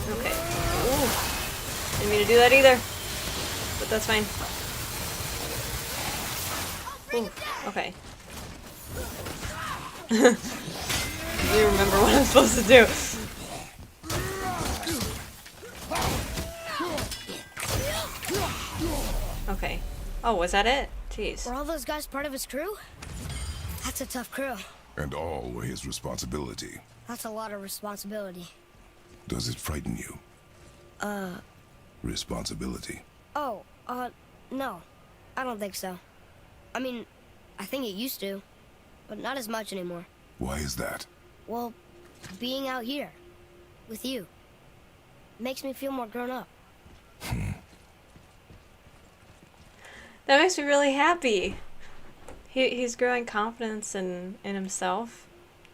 Speaker 1: Okay. Ooh. Didn't mean to do that either. But that's fine. Ooh. Okay. Do you remember what I'm supposed to do? Okay. Oh, was that it? Jeez.
Speaker 3: Were all those guys part of his crew? That's a tough crew.
Speaker 2: And all were his responsibility.
Speaker 3: That's a lot of responsibility.
Speaker 2: Does it frighten you? Responsibility.
Speaker 3: Oh, no. I don't think so. I mean, I think it used to, but not as much anymore.
Speaker 2: Why is that?
Speaker 3: Well, being out here, with you, makes me feel more grown up.
Speaker 1: That makes me really happy. He's growing confidence in himself.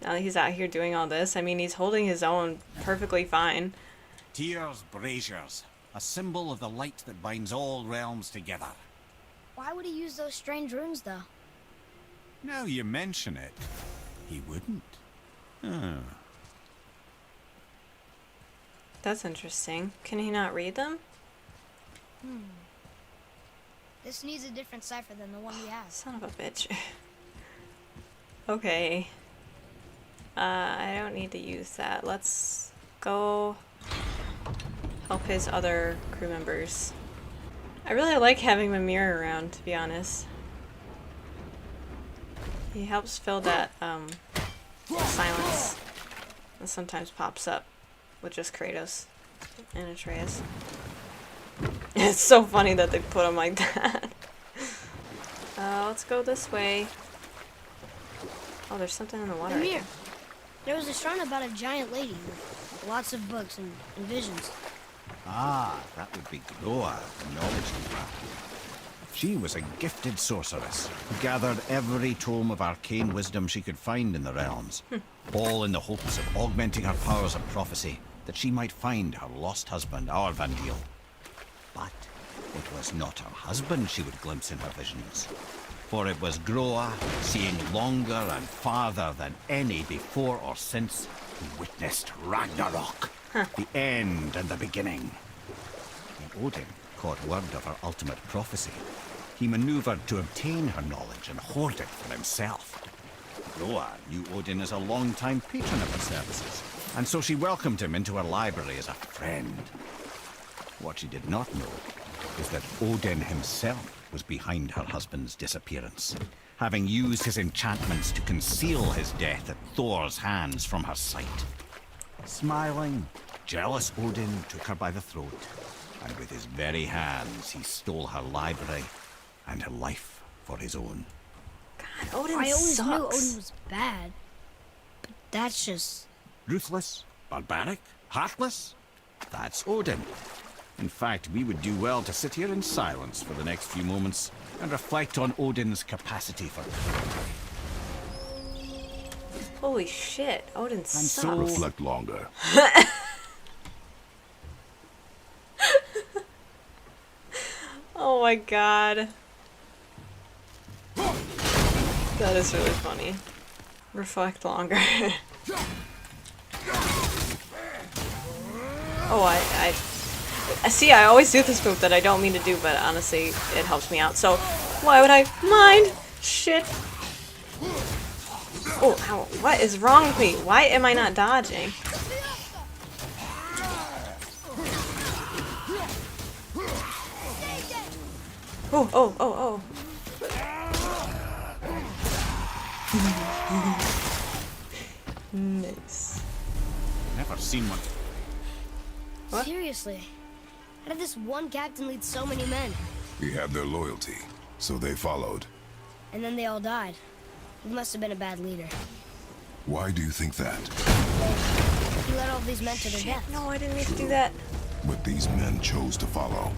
Speaker 1: Now that he's out here doing all this, I mean, he's holding his own perfectly fine.
Speaker 4: Tyr's braziers, a symbol of the light that binds all realms together.
Speaker 3: Why would he use those strange runes, though?
Speaker 4: Now you mention it, he wouldn't. Huh.
Speaker 1: That's interesting. Can he not read them?
Speaker 3: This needs a different cipher than the one he has.
Speaker 1: Son of a bitch. Okay. I don't need to use that. Let's go help his other crew members. I really like having Mimir around, to be honest. He helps fill that silence that sometimes pops up with just Kratos and Atreus. It's so funny that they put him like that. Let's go this way. Oh, there's something in the water.
Speaker 3: Mimir, there was a shrine about a giant lady with lots of books and visions.
Speaker 4: Ah, that would be Groa, the knowledge keeper. She was a gifted sorceress who gathered every tome of arcane wisdom she could find in the realms, all in the hopes of augmenting her powers of prophecy, that she might find her lost husband, Aurvandil. But It was not her husband she would glimpse in her visions, for it was Groa, seeing longer and farther than any before or since, who witnessed Ragnarok, the end and the beginning. When Odin caught word of her ultimate prophecy, he maneuvered to obtain her knowledge and hoard it for himself. Groa knew Odin as a long-time patron of her services, and so she welcomed him into her library as a friend. What she did not know is that Odin himself was behind her husband's disappearance, having used his enchantments to conceal his death at Thor's hands from her sight. Smiling, jealous Odin took her by the throat, and with his very hands he stole her library and her life for his own.
Speaker 1: God, Odin
Speaker 3: I always
Speaker 1: sucks.
Speaker 3: knew Odin was bad. But that's just...
Speaker 4: Ruthless, barbaric, heartless? That's Odin. In fact, we would do well to sit here in silence for the next few moments and reflect on Odin's capacity for cruelty.
Speaker 1: Holy shit, Odin sucks.
Speaker 4: so-
Speaker 2: Reflect longer.
Speaker 1: Oh my god. That is really funny. Reflect longer. Oh, I see, I always do this move that I don't mean to do, but honestly, it helps me out. So, why would I mind? Shit. Oh, ow. What is wrong with me? Why am I not dodging? Oh, oh, oh, oh. Nice.
Speaker 4: Never seen one.
Speaker 1: What?
Speaker 3: Seriously. How did this one captain lead so many men?
Speaker 2: He had their loyalty, so they followed.
Speaker 3: And then they all died. He must have been a bad leader.
Speaker 2: Why do you think that?
Speaker 3: He led all these men to their death.
Speaker 1: No, I didn't mean to do that.
Speaker 2: But these men chose to follow.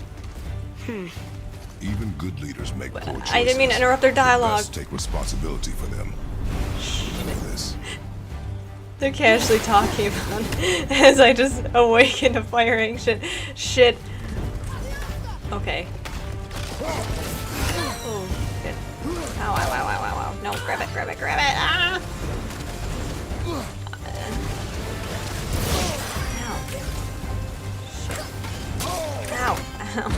Speaker 2: Even good leaders make poor choices.
Speaker 1: I didn't mean to interrupt their dialogue.
Speaker 2: Best take responsibility for them. You know this.
Speaker 1: They're casually talking about as I just awaken to fire ancient shit. Okay. Oh, shit. Ow, ow, ow, ow, ow, ow. No, grab it, grab it, grab it. Ah! Ow. Ow, ow.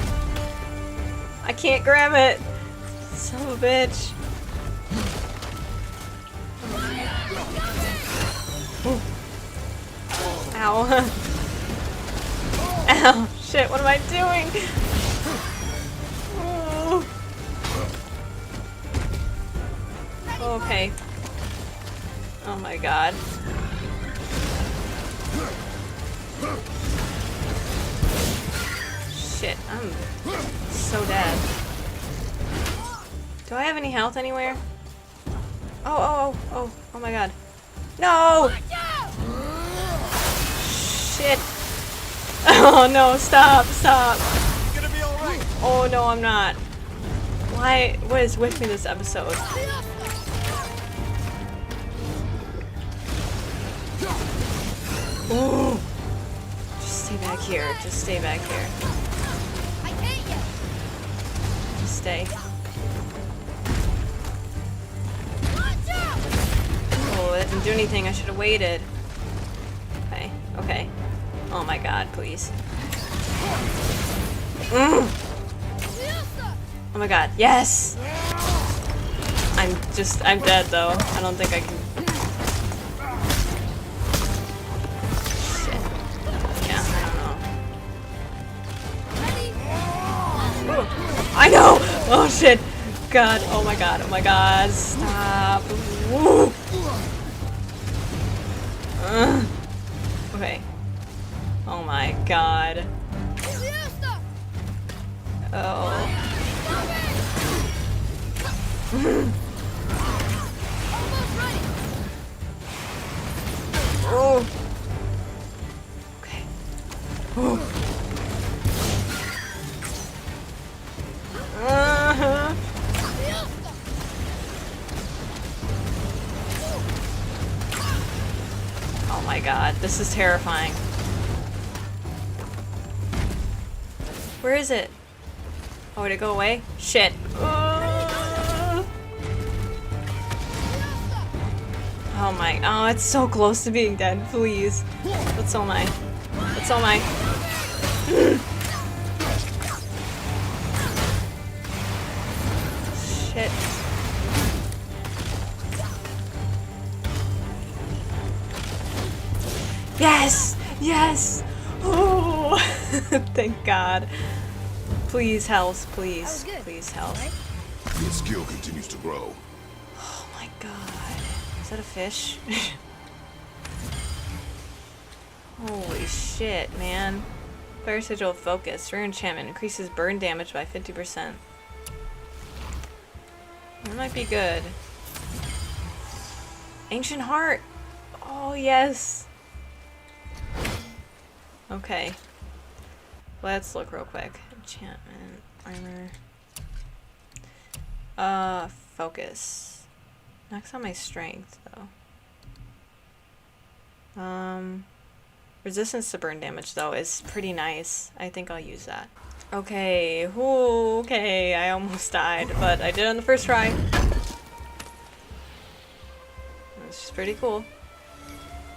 Speaker 1: I can't grab it. Son of a bitch. Ow. Ow. Shit, what am I doing? Oh. Okay. Oh my god. Shit, I'm so dead. Do I have any health anywhere? Oh my god. No! Shit. Oh no, stop. Oh no, I'm not. Why? What is with me this episode? Ooh. Just stay back here. Just stay back here. Just stay. Oh, that didn't do anything. I should have waited. Okay. Okay. Oh my god, please. Oh my god, yes! I'm dead though. I don't think I can. Shit. Yeah, I don't know. Ooh. I know! Oh shit! God, oh my god, stop. Woo. Okay. Oh my god. Oh. Oh. Okay. Oh. Oh my god, this is terrifying. Where is it? Oh, did it go away? Shit. Oh my, oh, it's so close to being dead, please. But so am I. But so am I. Shit. Yes! Yes! Oh! Thank God. Please, health, please. Please, health.
Speaker 2: Your skill continues to grow.
Speaker 1: Oh my God. Is that a fish? Holy shit, man. Fire Sigil Focus. Rare enchantment. Increases burn damage by 50%. That might be good. Ancient Heart! Oh, yes! Okay. Let's look real quick. Enchantment. Armor. Focus. Knocks on my strength, though. Resistance to burn damage, though, is pretty nice. I think I'll use that. Okay. Ooh, okay. I almost died, but I did on the first try. It's just pretty cool.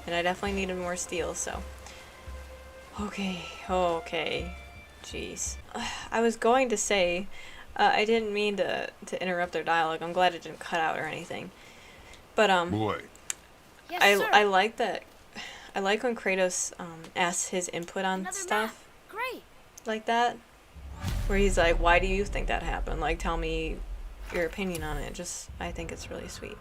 Speaker 1: And I definitely needed more steel, so. Okay. Okay. Jeez. I was going to say, I didn't mean to interrupt their dialogue. I'm glad it didn't cut out or anything. But,
Speaker 2: Boy.
Speaker 3: Yes,
Speaker 1: I like that. I like when Kratos asks his input on
Speaker 3: Another
Speaker 1: stuff
Speaker 3: map. Great.
Speaker 1: like that, where he's like, "Why do you think that happened? Like, tell me your opinion on it." Just, I think it's really sweet.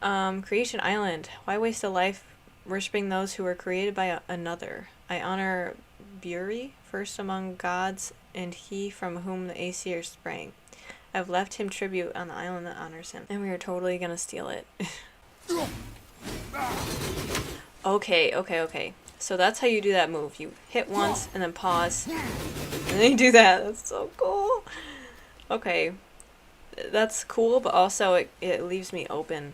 Speaker 1: Creation Island. Why waste a life worshipping those who were created by another? I honor Buri, first among gods, and he from whom the Aesir sprang. I've left him tribute on the island that honors him, and we are totally gonna steal it. Okay. So that's how you do that move. You hit once and then pause. And then you do that. That's so cool. Okay. That's cool, but also it leaves me open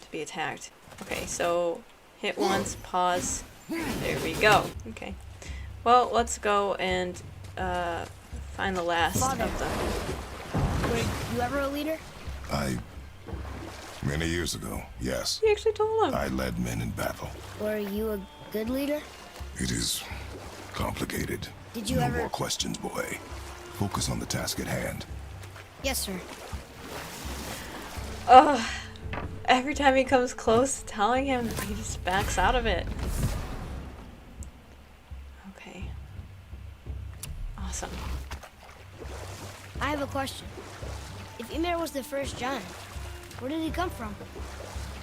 Speaker 1: to be attacked. Okay, so hit once, pause. There we go. Okay. Well, let's go and find the last
Speaker 3: Father.
Speaker 1: of them.
Speaker 3: Were you ever a leader?
Speaker 2: Many years ago, yes.
Speaker 1: He actually told him.
Speaker 2: I led men in battle.
Speaker 3: Were you a good leader?
Speaker 2: It is complicated.
Speaker 3: Did you
Speaker 2: no
Speaker 3: ever...
Speaker 2: more questions, boy. Focus on the task at hand.
Speaker 3: Yes, sir.
Speaker 1: Ugh. Every time he comes close to telling him, he just backs out of it. Okay. Awesome.
Speaker 3: I have a question. If Mimir was the first giant, where did he come from?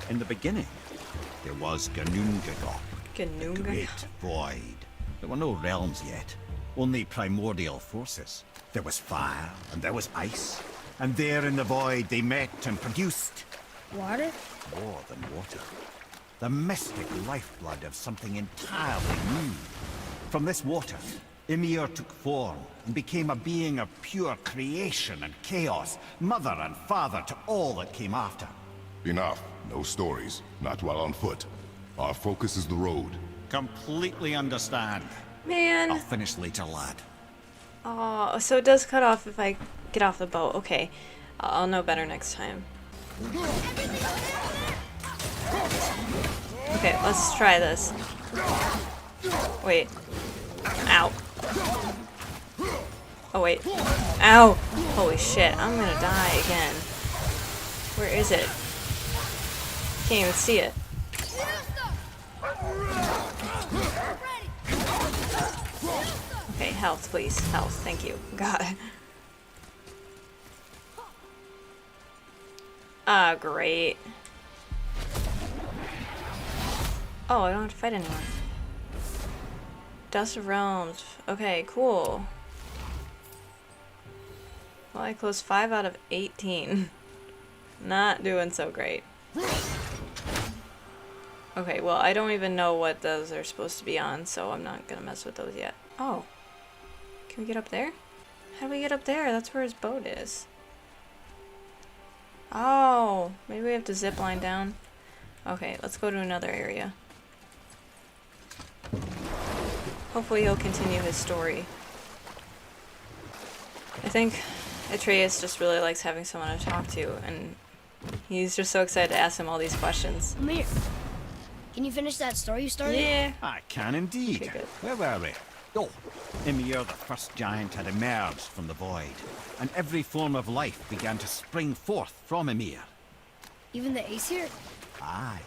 Speaker 4: In the beginning, there was Ganungagok, the
Speaker 1: Ganunga.
Speaker 4: great void. There were no realms yet, only primordial forces. There was fire, and there was ice. And there in the void they met and produced
Speaker 3: Water?
Speaker 4: more than water. The mystic lifeblood of something entirely new. From this water, Mimir took form and became a being of pure creation and chaos, mother and father to all that came after.
Speaker 2: Enough. No stories. Not while on foot. Our focus is the road.
Speaker 4: Completely understand. I'll
Speaker 1: Man.
Speaker 4: finish later, lad.
Speaker 1: Oh, so it does cut off if I get off the boat. Okay. I'll know better next time. Okay, let's try this. Wait. Ow. Oh, wait. Ow! Holy shit, I'm gonna die again. Where is it? Can't even see it. Okay, health, please. Health, thank you. God. Ah, great. Oh, I don't have to fight anyone. Dust of Realms. Okay, cool. Well, I closed 5 out of 18. Not doing so great. Okay, well, I don't even know what those are supposed to be on, so I'm not gonna mess with those yet. Oh. Can we get up there? How do we get up there? That's where his boat is. Oh, maybe we have to zip line down. Okay, let's go to another area. Hopefully he'll continue his story. I think Atreus just really likes having someone to talk to, and he's just so excited to ask him all these questions.
Speaker 3: Mimir, can you finish that story you started?
Speaker 1: Yeah.
Speaker 4: I can indeed.
Speaker 1: Okay, good.
Speaker 4: Where were we? Oh, Mimir, the first giant, had emerged from the void, and every form of life began to spring forth from Mimir.
Speaker 3: Even the Aesir?
Speaker 4: Aye.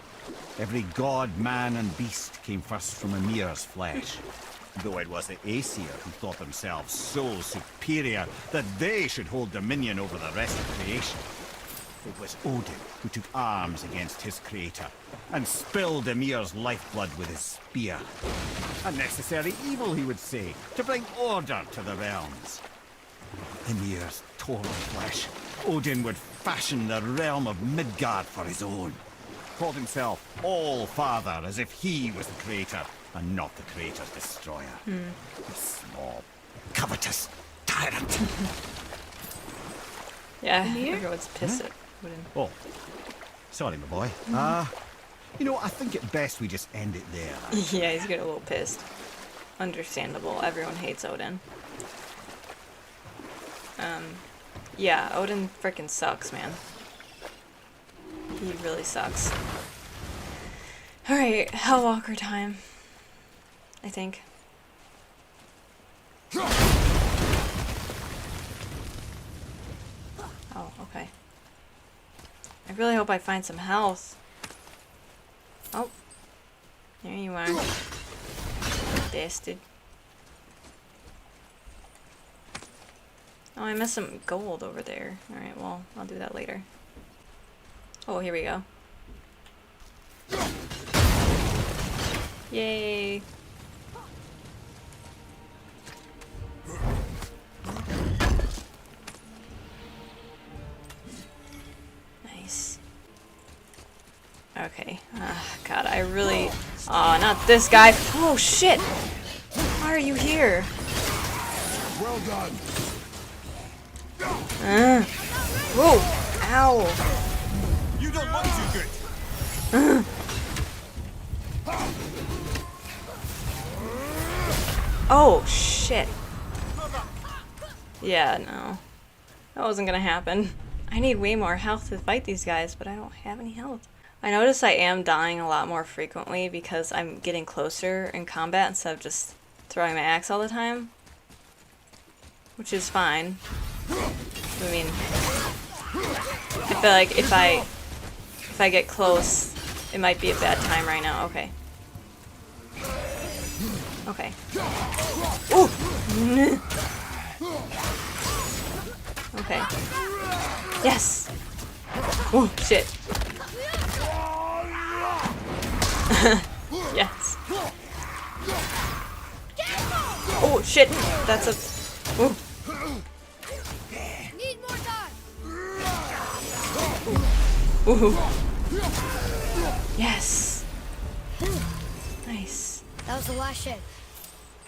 Speaker 4: Every god, man, and beast came first from Mimir's flesh. Though it was the Aesir who thought themselves so superior that they should hold dominion over the rest of creation. It was Odin who took arms against his creator and spilled Mimir's lifeblood with his spear. A necessary evil, he would say, to bring order to the realms. Mimir's torn flesh, Odin would fashion the realm of Midgard for his own. Called himself All-Father, as if he was the creator and not the creator's destroyer. A small, covetous tyrant.
Speaker 1: Yeah,
Speaker 3: Mimir?
Speaker 1: everyone's pissed at Odin.
Speaker 4: Oh, sorry, my boy. You know, I think it best we just end it there.
Speaker 1: Yeah, he's getting a little pissed. Understandable. Everyone hates Odin. Yeah, Odin frickin' sucks, man. He really sucks. Alright, Hellwalker time. I think. Oh, okay. I really hope I find some health. Oh. There you are. Bastard. Oh, I missed some gold over there. Alright, well, I'll do that later. Oh, here we go. Yay! Nice. Okay. God, I really... Oh, not this guy! Oh, shit! Why are you here?
Speaker 2: Well done.
Speaker 1: Whoa! Ow!
Speaker 5: You don't look too good.
Speaker 1: Oh, shit. Yeah, no. That wasn't gonna happen. I need way more health to fight these guys, but I don't have any health. I notice I am dying a lot more frequently because I'm getting closer in combat instead of just throwing my axe all the time. Which is fine. I mean, I feel like if I get close, it might be a bad time right now. Okay. Okay. Ooh! Okay. Yes! Oh, shit. Yes. Oh, shit! That's a... Ooh.
Speaker 3: Need more time.
Speaker 1: Ooh. Yes! Nice.
Speaker 3: That was the last ship.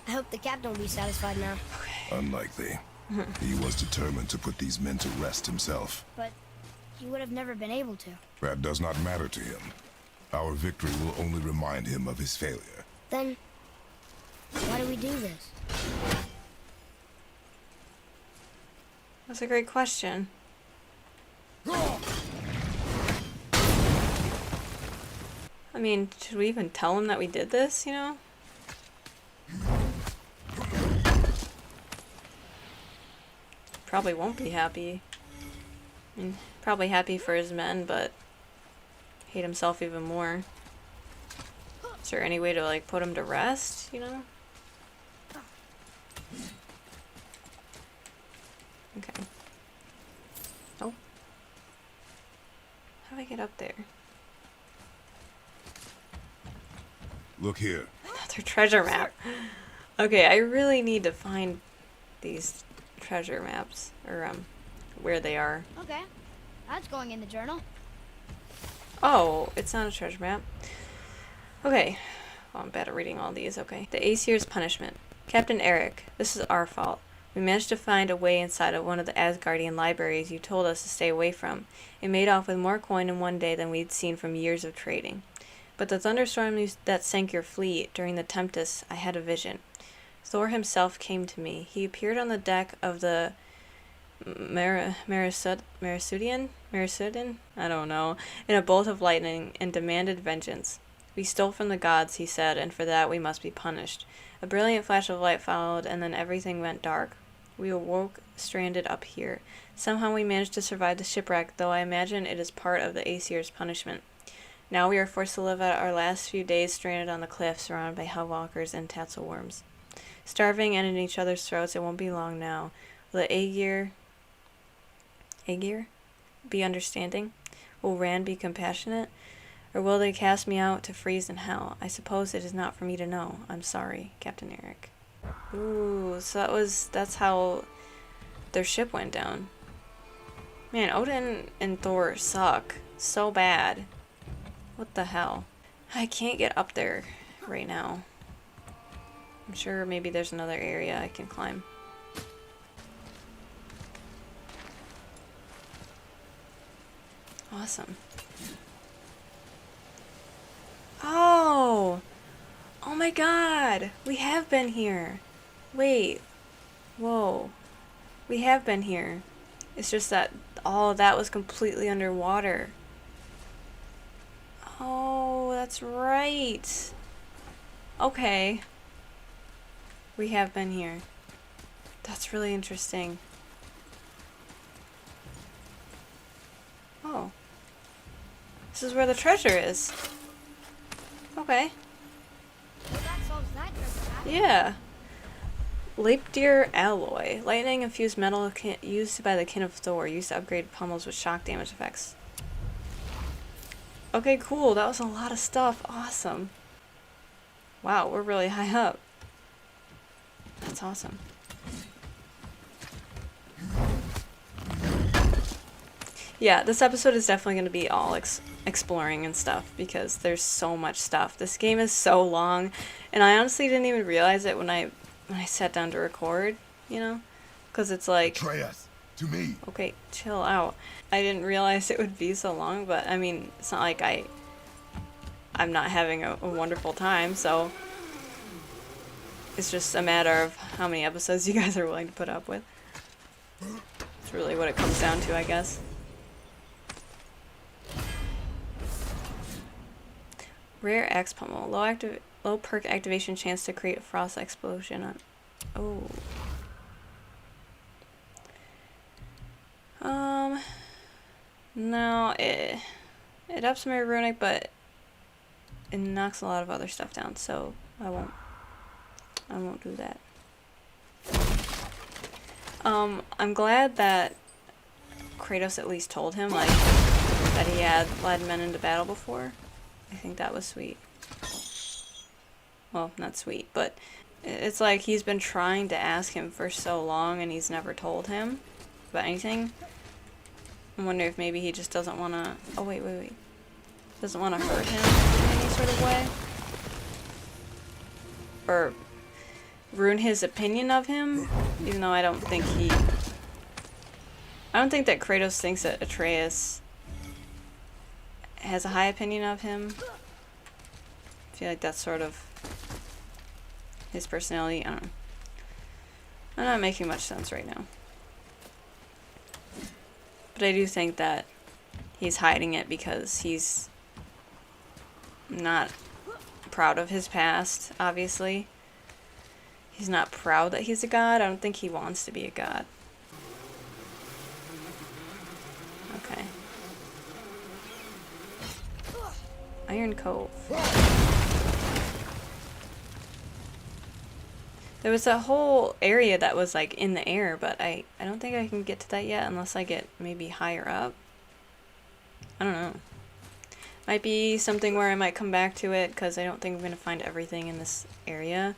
Speaker 3: I hope the captain will be satisfied now.
Speaker 2: Unlikely. He was determined to put these men to rest himself.
Speaker 3: But he would have never been able to.
Speaker 2: That does not matter to him. Our victory will only remind him of his failure.
Speaker 3: Then, why do we do this?
Speaker 1: That's a great question. I mean, should we even tell him that we did this, you know? Probably won't be happy. I mean, probably happy for his men, but hate himself even more. Is there any way to, like, put him to rest, you know? Okay. Oh. How do I get up there?
Speaker 2: Look here.
Speaker 1: Another treasure map. Okay, I really need to find these treasure maps, or where they are.
Speaker 3: Okay, that's going in the journal.
Speaker 1: Oh, it's not a treasure map. Okay. Oh, I'm bad at reading all these. Okay. The Aesir's punishment. Captain Eric, this is our fault. We managed to find a way inside of one of the Asgardian libraries you told us to stay away from. It made off with more coin in one day than we'd seen from years of trading. But the thunderstorm that sank your fleet during the Tempest, I had a vision. Thor himself came to me. He appeared on the deck of the Marisudian? I don't know. In a bolt of lightning and demanded vengeance. We stole from the gods, he said, and for that we must be punished. A brilliant flash of light followed, and then everything went dark. We awoke stranded up here. Somehow we managed to survive the shipwreck, though I imagine it is part of the Aesir's punishment. Now we are forced to live out our last few days stranded on the cliff, surrounded by hellwalkers and tatzelworms. Starving and in each other's throats, it won't be long now. Will the Aegir be understanding? Will Rand be compassionate? Or will they cast me out to freeze in hell? I suppose it is not for me to know. I'm sorry, Captain Eric. Ooh, so that's how their ship went down. Man, Odin and Thor suck so bad. What the hell? I can't get up there right now. I'm sure maybe there's another area I can climb. Awesome. Oh! Oh my god! We have been here. Wait. Whoa. We have been here. It's just that all of that was completely underwater. Oh, that's right. Okay. We have been here. That's really interesting. Oh. This is where the treasure is. Okay.
Speaker 3: Well, that solves that treasure map.
Speaker 1: Yeah. Leipdir alloy. Lightning infused metal used by the kin of Thor. Used to upgrade pummels with shock damage effects. Okay, cool. That was a lot of stuff. Awesome. Wow, we're really high up. That's awesome. Yeah, this episode is definitely going to be all exploring and stuff because there's so much stuff. This game is so long, and I honestly didn't even realize it when I sat down to record, you know? Because it's like...
Speaker 2: Atreus, to me.
Speaker 1: Okay, chill out. I didn't realize it would be so long, but I mean, it's not like I'm not having a wonderful time, so... It's just a matter of how many episodes you guys are willing to put up with. It's really what it comes down to, I guess. Rare axe pummel. Low perk activation chance to create a frost explosion on... Oh. No, it ups my runic, but it knocks a lot of other stuff down, so I won't do that. I'm glad that Kratos at least told him, like, that he had led men into battle before. I think that was sweet. Well, not sweet, but it's like he's been trying to ask him for so long and he's never told him about anything. I wonder if maybe he just doesn't want to... Oh, wait. Doesn't want to hurt him in any sort of way. Or ruin his opinion of him, even though I don't think that Kratos thinks that Atreus has a high opinion of him. I feel like that's sort of his personality. I don't know. I'm not making much sense right now. But I do think that he's hiding it because he's not proud of his past, obviously. He's not proud that he's a god. I don't think he wants to be a god. Okay. Iron Cove. There was a whole area that was like in the air, but I don't think I can get to that yet unless I get maybe higher up. I don't know. Might be something where I might come back to it because I don't think I'm going to find everything in this area.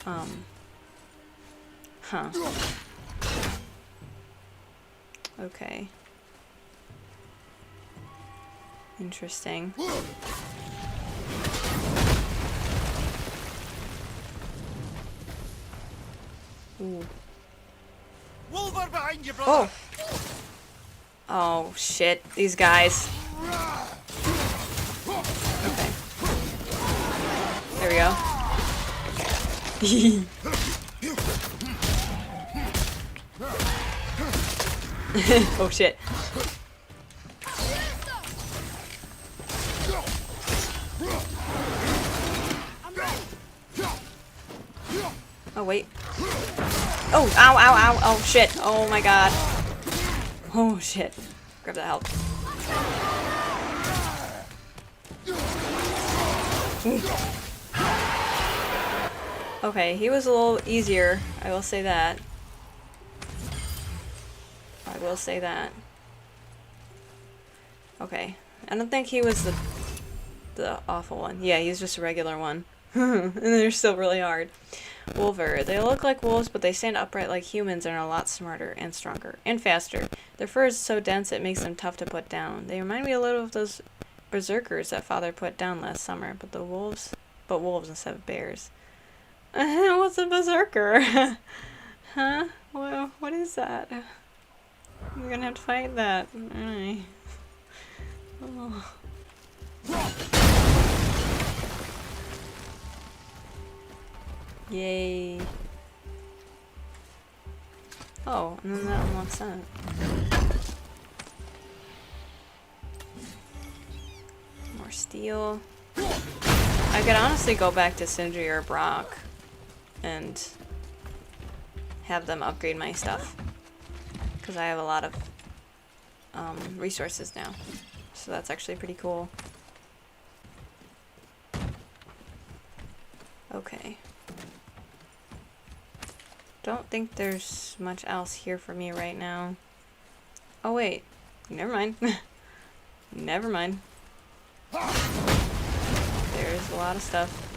Speaker 1: Huh. Okay. Interesting. Ooh.
Speaker 5: Wolver behind you, brother.
Speaker 1: Oh! Oh, shit. These guys. Okay. There we go. Oh shit. Oh wait. Oh, ow, ow, ow, oh shit. Oh my god. Oh shit. Grab the help. Okay, he was a little easier, I will say that. I will say that. Okay. I don't think he was the awful one. Yeah, he's just a regular one. And they're still really hard. Wolver. They look like wolves, but they stand upright like humans and are a lot smarter and stronger and faster. Their fur is so dense it makes them tough to put down. They remind me a little of those berserkers that Father put down last summer, but wolves instead of bears. What's a berserker? Huh? Well, what is that? We're gonna have to fight that. Alright. Oh. Yay. Oh, and then that unlocks that. More steel. I could honestly go back to Sindri or Brock and have them upgrade my stuff. Because I have a lot of resources now. So that's actually pretty cool. Okay. Don't think there's much else here for me right now. Oh wait. Never mind. Never mind. There's a lot of stuff.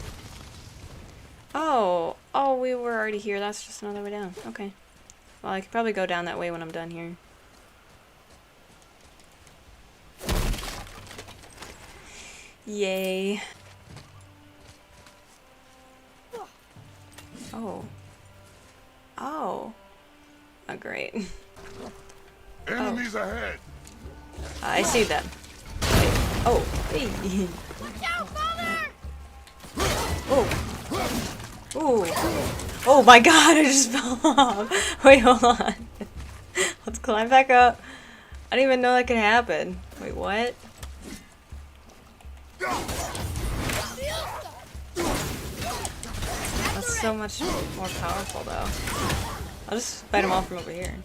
Speaker 1: Oh! Oh, we were already here. That's just another way down. Okay. Well, I could probably go down that way when I'm done here. Yay. Oh. Oh. Oh, great.
Speaker 2: Enemies ahead.
Speaker 1: I see them. Wait. Oh, hey.
Speaker 3: Watch out, Father!
Speaker 1: Oh. Ooh. Oh my god, I just fell off. Wait, hold on. Let's climb back up. I didn't even know that could happen. Wait, what? That's so much more powerful, though. I'll just fight them all from over here.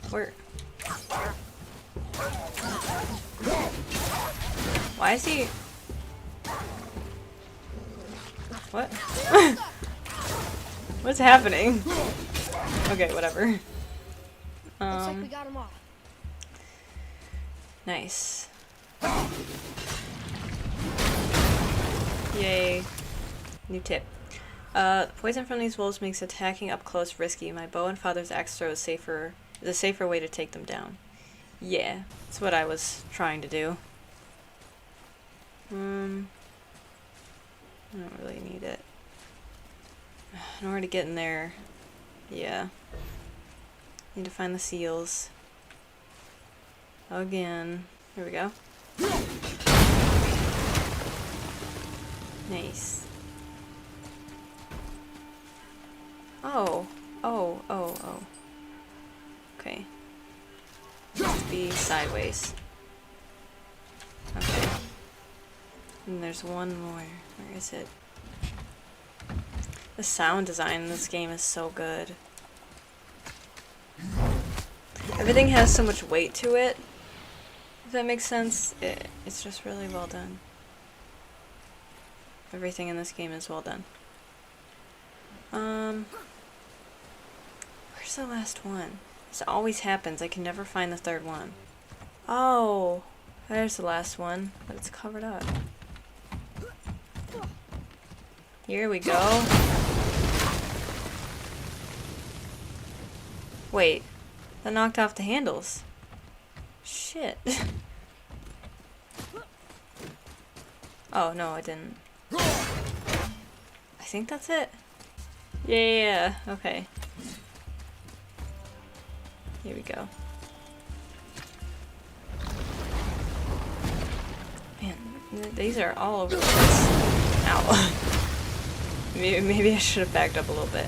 Speaker 1: Where? Why is he... What? What's happening? Okay, whatever.
Speaker 3: Looks like we got them all.
Speaker 1: Nice. Yay. New tip. Poison from these wolves makes attacking up close risky. My bow and Father's axe throw is a safer way to take them down. Yeah, that's what I was trying to do. I don't really need it. In order to get in there, yeah. Need to find the seals. Again. Here we go. Nice. Oh. Oh, oh, oh. Okay. Needs to be sideways. Okay. And there's one more. Where is it? The sound design in this game is so good. Everything has so much weight to it. If that makes sense, it's just really well done. Everything in this game is well done. Where's the last one? This always happens. I can never find the third one. Oh, there's the last one, but it's covered up. Here we go. Wait, that knocked off the handles. Shit. Oh, no, I didn't. I think that's it. Yeah, okay. Here we go. Man, these are all over the place. Ow. Maybe I should have backed up a little bit.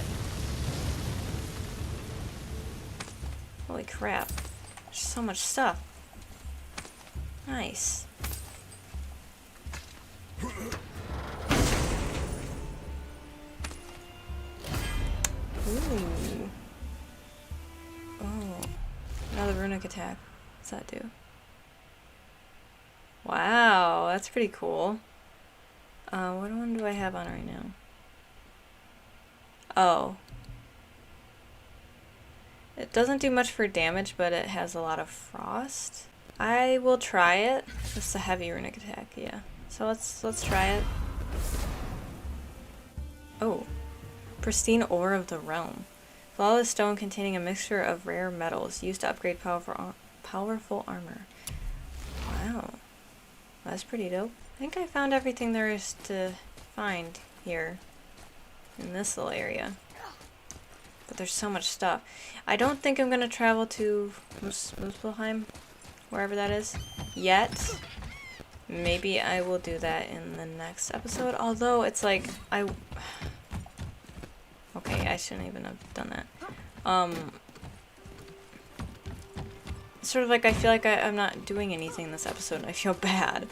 Speaker 1: Holy crap. There's so much stuff. Nice. Ooh. Oh. Another runic attack. What's that do? Wow, that's pretty cool. What one do I have on right now? Oh. It doesn't do much for damage, but it has a lot of frost. I will try it. It's a heavy runic attack, yeah. So let's try it. Oh. Pristine ore of the realm. Flawless stone containing a mixture of rare metals used to upgrade powerful armor. Wow. That's pretty dope. I think I found everything there is to find here in this little area. But there's so much stuff. I don't think I'm gonna travel to Muspelheim, wherever that is, yet. Maybe I will do that in the next episode. Although it's like okay, I shouldn't even have done that. Sort of like I feel like I'm not doing anything in this episode and I feel bad.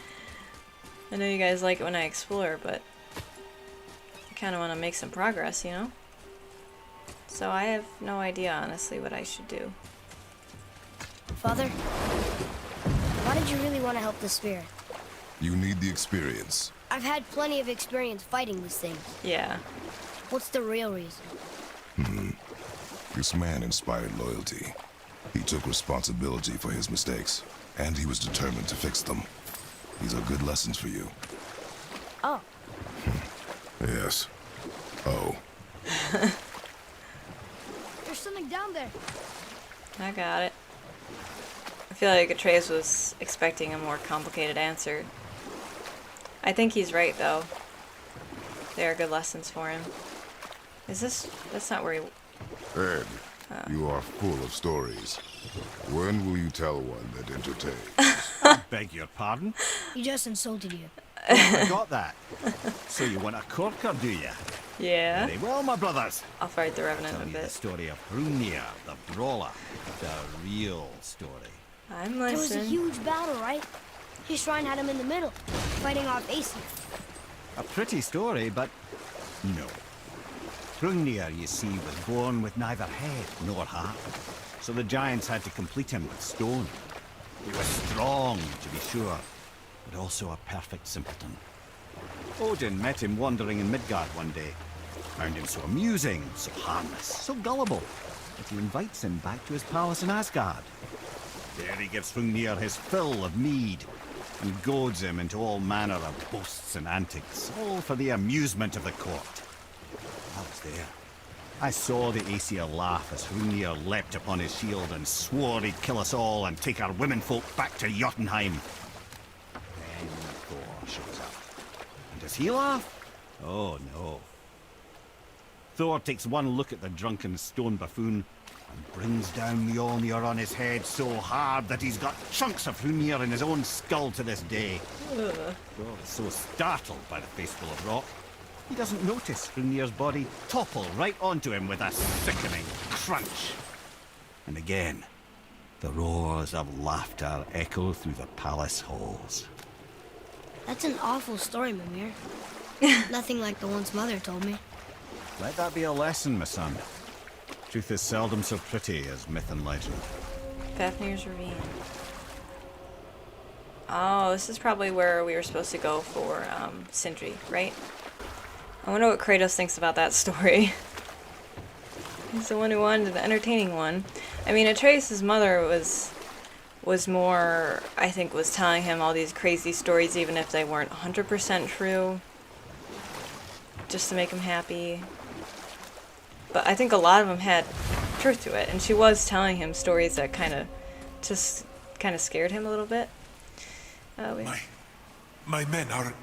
Speaker 1: I know you guys like it when I explore, but I kind of want to make some progress, you know? So I have no idea, honestly, what I should do.
Speaker 3: Father, why did you really want to help the spirit?
Speaker 2: You need the experience.
Speaker 3: I've had plenty of experience fighting these things.
Speaker 1: Yeah.
Speaker 3: What's the real reason?
Speaker 2: This man inspired loyalty. He took responsibility for his mistakes, and he was determined to fix them. These are good lessons for you.
Speaker 3: Oh.
Speaker 2: Yes. Oh.
Speaker 3: There's something down there.
Speaker 1: I got it. I feel like Atreus was expecting a more complicated answer. I think he's right, though. They are good lessons for him. Is this... That's not where he...
Speaker 2: Ed, you are full of stories. When will you tell one that entertains?
Speaker 5: I beg your pardon?
Speaker 3: He just insulted you.
Speaker 5: I got that. So you want a corker, do you?
Speaker 1: Yeah.
Speaker 5: Very well, my brothers.
Speaker 1: I'll fight the Revenant
Speaker 5: Tell
Speaker 1: a
Speaker 5: you the
Speaker 1: bit.
Speaker 5: story of Hrungnir, the brawler. The real story.
Speaker 1: I'm
Speaker 3: There was a
Speaker 1: listening.
Speaker 3: huge battle, right? His shrine had him in the middle, fighting off Aesir.
Speaker 5: A pretty story, but no. Hrungnir, you see, was born with neither head nor heart. So the giants had to complete him with stone. He was strong, to be sure, but also a perfect simpleton. Odin met him wandering in Midgard one day. Found him so amusing, so harmless, so gullible, that he invites him back to his palace in Asgard. There he gives Hrungnir his fill of mead, and goads him into all manner of boasts and antics, all for the amusement of the court. I was there. I saw the Aesir laugh as Hrungnir leapt upon his shield and swore he'd kill us all and take our womenfolk back to Jotunheim. Then Thor shows up. And does he laugh? Oh no. Thor takes one look at the drunken stone buffoon and brings down Mjolnir on his head so hard that he's got chunks of Hrungnir in his own skull to this day. Thor is so startled by the face full of rock, he doesn't notice Hrungnir's body topple right onto him with a sickening crunch. And again, the roars of laughter echo through the palace halls.
Speaker 3: That's an awful story, Mimir. Nothing like the ones Mother told me.
Speaker 5: Let that be a lesson, my son. Truth is seldom so pretty as myth and legend.
Speaker 1: Fafnir's Ravine. Oh, this is probably where we were supposed to go for Sindri, right? I wonder what Kratos thinks about that story. He's the one who wanted the entertaining one. I mean, Atreus' mother was more, I think, was telling him all these crazy stories even if they weren't 100% true. Just to make him happy. But I think a lot of them had truth to it. And she was telling him stories that kind of scared him a little bit.
Speaker 9: My men are...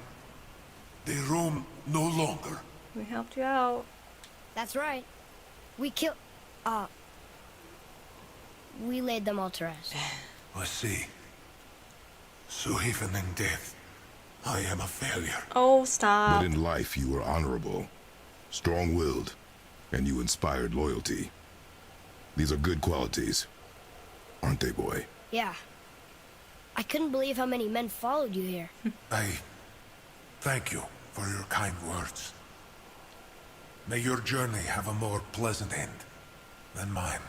Speaker 9: They roam no longer.
Speaker 1: We helped you out.
Speaker 3: That's right. We laid them all to rest.
Speaker 9: I see. So even in death, I am a failure.
Speaker 1: Oh, stop.
Speaker 2: But in life you were honorable, strong-willed, and you inspired loyalty. These are good qualities. aren't they, boy?
Speaker 3: Yeah. I couldn't believe how many men followed you here.
Speaker 9: I thank you for your kind words. May your journey have a more pleasant end than mine.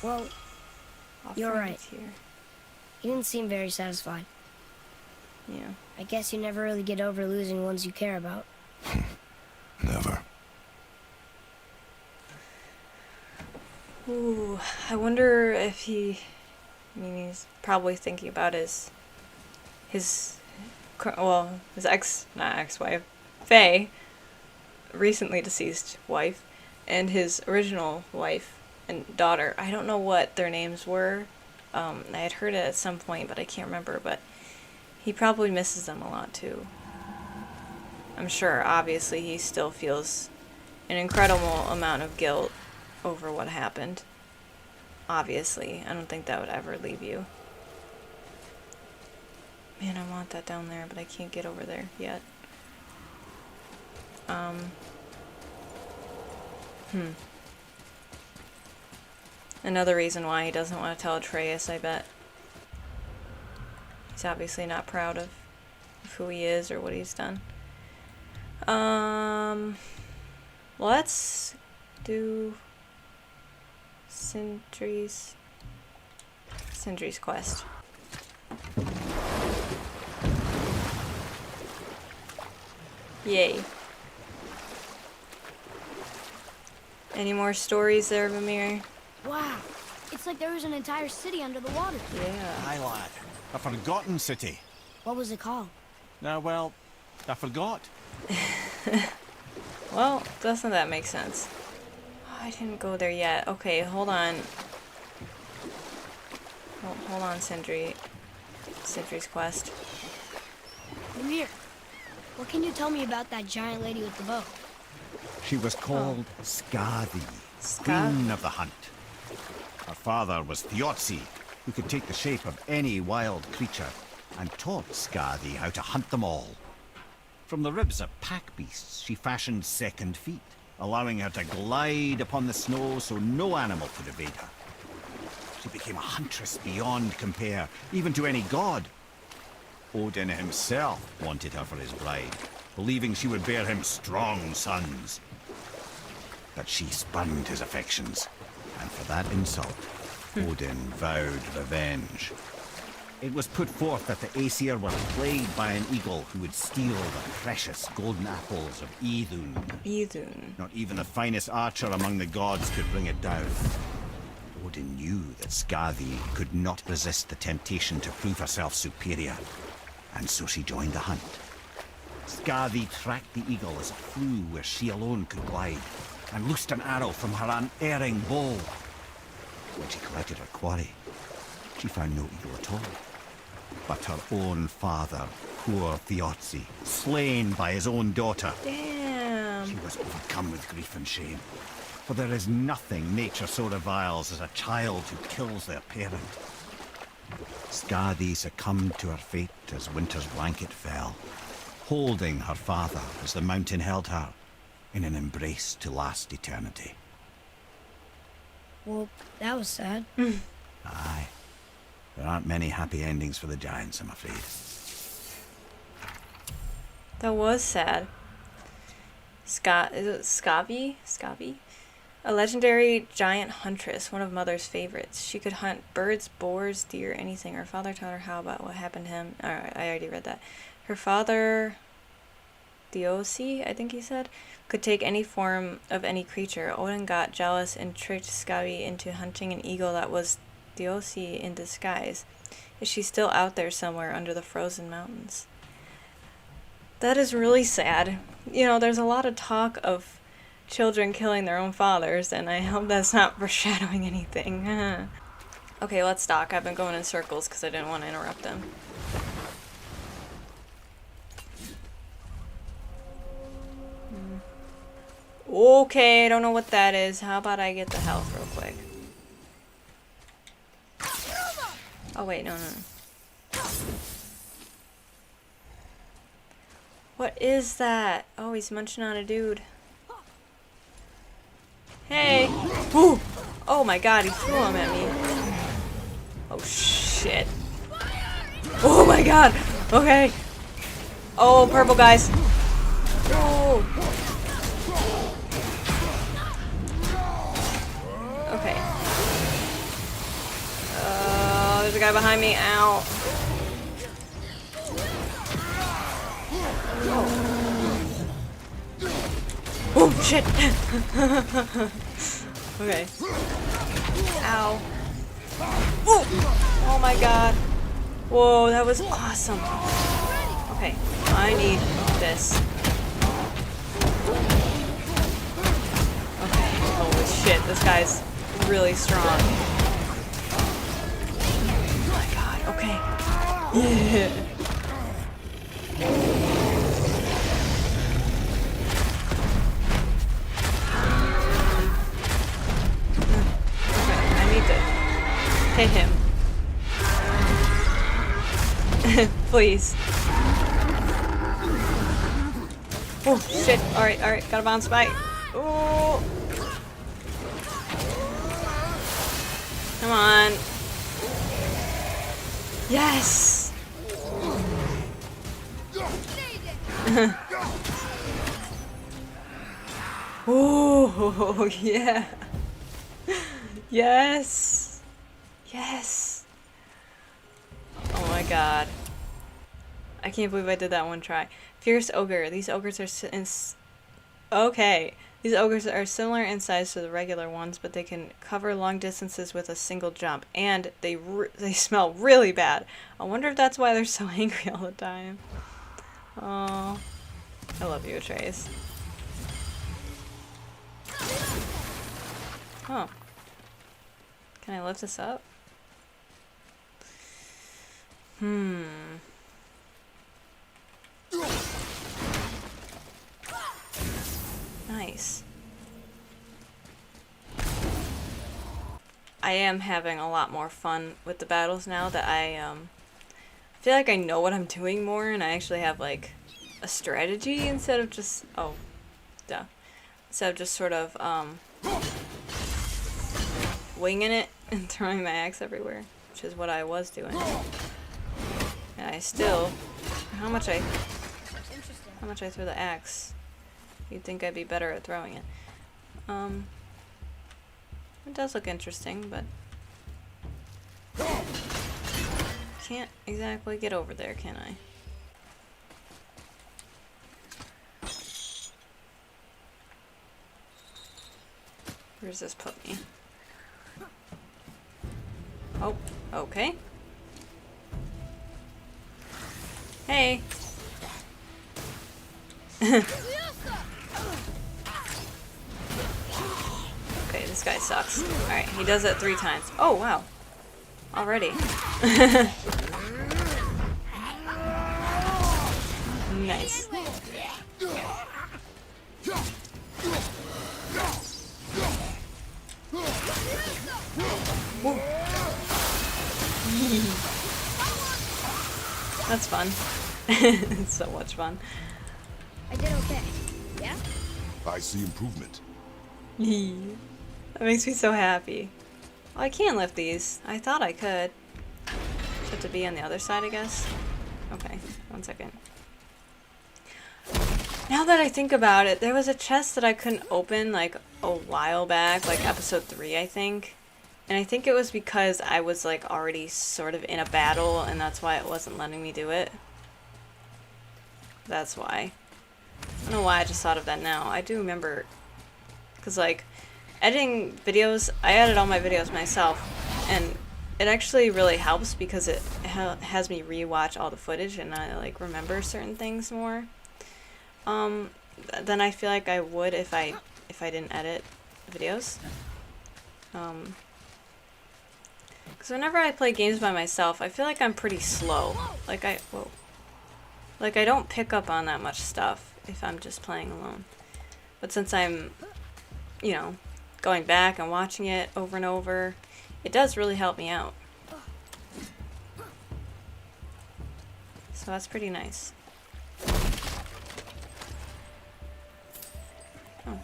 Speaker 3: Well, you're right.
Speaker 1: Here.
Speaker 3: You didn't seem very satisfied.
Speaker 1: Yeah.
Speaker 3: I guess you never really get over losing ones you care about.
Speaker 2: Never.
Speaker 1: Ooh, I wonder if he... I mean, he's probably thinking about his not ex-wife, Faye, recently deceased wife, and his original wife and daughter. I don't know what their names were. I had heard it at some point, but I can't remember, but he probably misses them a lot, too. I'm sure, obviously, he still feels an incredible amount of guilt over what happened. Obviously, I don't think that would ever leave you. Man, I want that down there, but I can't get over there yet. Another reason why he doesn't want to tell Atreus, I bet. He's obviously not proud of who he is or what he's done. Let's do Sindri's quest. Yay. Any more stories there, Mimir?
Speaker 3: Wow. It's like there was an entire city under the water.
Speaker 1: Yeah.
Speaker 5: Aye, lad. A forgotten city.
Speaker 3: What was it called?
Speaker 5: Well, I forgot.
Speaker 1: Well, doesn't that make sense? Oh, I didn't go there yet. Okay, hold on. Hold on, Sindri's quest.
Speaker 3: Mimir, what can you tell me about that giant lady with the bow?
Speaker 5: She was called Skadi, Queen of the Hunt. Her father was Thiotzi, who could take the shape of any wild creature, and taught Skadi how to hunt them all. From the ribs of pack beasts, she fashioned second feet, allowing her to glide upon the snow so no animal could evade her. She became a huntress beyond compare, even to any god. Odin himself wanted her for his bride, believing she would bear him strong sons. But she spurned his affections, and for that insult, Odin vowed revenge. It was put forth that the Aesir were plagued by an eagle who would steal the precious golden apples of Idun.
Speaker 1: Idun.
Speaker 5: Not even the finest archer among the gods could bring it down. Odin knew that Skadi could not resist the temptation to prove herself superior, and so she joined the hunt. Skadi tracked the eagle as it flew where she alone could glide, and loosed an arrow from her unerring bow. When she collected her quarry, she found no eagle at all, but her own father, poor Thiotzi, slain by his own daughter.
Speaker 1: Damn.
Speaker 5: She was overcome with grief and shame, for there is nothing nature so reviles as a child who kills their parent. Skadi succumbed to her fate as winter's blanket fell, holding her father as the mountain held her in an embrace to last eternity.
Speaker 3: Well, that was sad.
Speaker 5: Aye. There aren't many happy endings for the giants, I'm afraid.
Speaker 1: That was sad. Is it Skavi? Skavi? A legendary giant huntress, one of Mother's favorites. She could hunt birds, boars, deer, anything. Her father taught her how about what happened to him. Alright, I already read that. Her father, Thiotzi, I think he said, could take any form of any creature. Odin got jealous and tricked Skavi into hunting an eagle that was Thiotzi in disguise. Is she still out there somewhere under the frozen mountains? That is really sad. You know, there's a lot of talk of children killing their own fathers, and I hope that's not foreshadowing anything. Okay, let's talk. I've been going in circles because I didn't want to interrupt them. Okay, I don't know what that is. How about I get the health real quick? Oh wait, no. What is that? Oh, he's munching on a dude. Hey! Ooh! Oh my god, he threw him at me. Oh shit. Oh my god! Okay. Oh, purple guys. Oh. Okay. There's a guy behind me. Ow. Oh shit! Okay. Ow. Oh! Oh my god. Whoa, that was awesome. Okay, I need this. Okay, holy shit, this guy's really strong. Oh my god, okay. Yeah. Hit him. Please. Oh, shit. Alright, gotta bounce back. Oh. Come on. Yes! Oh, yeah. Yes. Yes. Oh my god. I can't believe I did that one try. Fierce ogre. These ogres are okay. These ogres are similar in size to the regular ones, but they can cover long distances with a single jump, and they smell really bad. I wonder if that's why they're so angry all the time. Oh, I love you, Trace. Oh, can I lift this up? Nice. I am having a lot more fun with the battles now that I feel like I know what I'm doing more, and I actually have like a strategy instead of just instead of just sort of winging it and throwing my axe everywhere, which is what I was doing. And I still, how much I throw the axe, you'd think I'd be better at throwing it. It does look interesting, but can't exactly get over there, can I? Where's this put me? Oh, okay. Hey. Okay, this guy sucks. Alright, he does it 3 times. Oh, wow. Already. Nice. That's fun. It's so much fun.
Speaker 3: I did okay. Yeah?
Speaker 2: I see improvement.
Speaker 1: That makes me so happy. Oh, I can't lift these. I thought I could. Just have to be on the other side, I guess. Okay, 1 second. Now that I think about it, there was a chest that I couldn't open like a while back, like episode 3, I think. And I think it was because I was like already sort of in a battle, and that's why it wasn't letting me do it. That's why. I don't know why I just thought of that now. I do remember, because like editing videos, I edit all my videos myself, and it actually really helps because it has me rewatch all the footage and I like remember certain things more than I feel like I would if I didn't edit videos. Because whenever I play games by myself, I feel like I'm pretty slow. Like I don't pick up on that much stuff if I'm just playing alone. But since I'm, you know, going back and watching it over and over, it does really help me out. So that's pretty nice. Oh.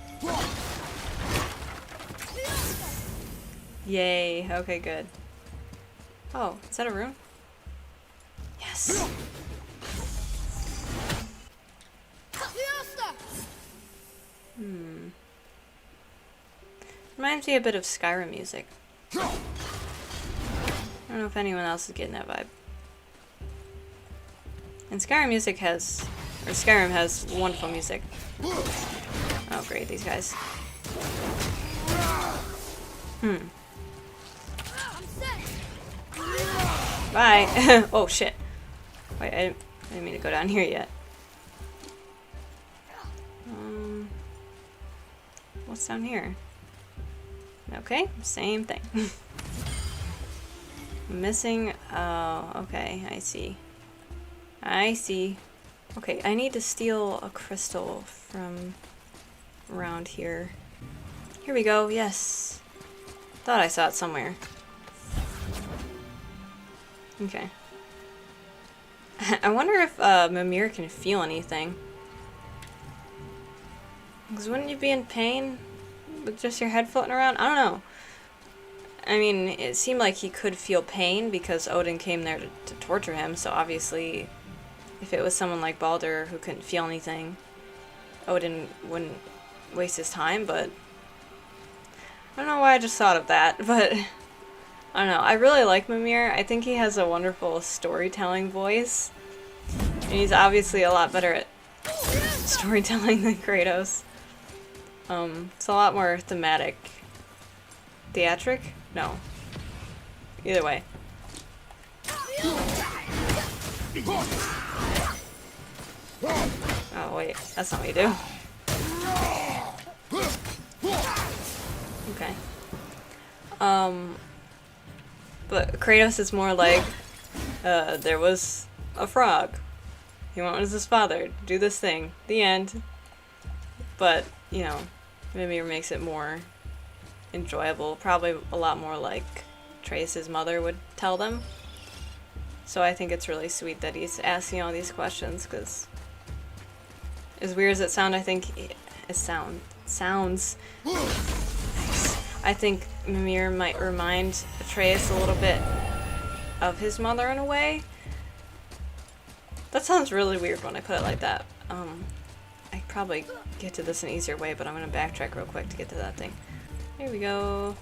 Speaker 1: Yay. Okay, good. Oh, is that a room? Yes. Reminds me a bit of Skyrim music. I don't know if anyone else is getting that vibe. And Skyrim has wonderful music. Oh great, these guys. Bye! Oh shit. Wait, I didn't mean to go down here yet. What's down here? Okay, same thing. Missing. Oh, okay, I see. I see. Okay, I need to steal a crystal from around here. Here we go, yes. Thought I saw it somewhere. Okay. I wonder if Mimir can feel anything. Because wouldn't you be in pain with just your head floating around? I don't know. I mean, it seemed like he could feel pain because Odin came there to torture him, so obviously if it was someone like Baldur who couldn't feel anything, Odin wouldn't waste his time, but I don't know why I just thought of that, but I don't know. I really like Mimir. I think he has a wonderful storytelling voice, and he's obviously a lot better at storytelling than Kratos. It's a lot more thematic. Theatric? No. Either way. Oh wait, that's not what you do. Okay. But Kratos is more like, there was a frog. He went with his father to do this thing. The end. But, you know, Mimir makes it more enjoyable. Probably a lot more like Trace's mother would tell them. So I think it's really sweet that he's asking all these questions, because as weird as it sounds, I think it sounds. I think Mimir might remind Atreus a little bit of his mother in a way. That sounds really weird when I put it like that. I could probably get to this in an easier way, but I'm gonna backtrack real quick to get to that thing. Here we go.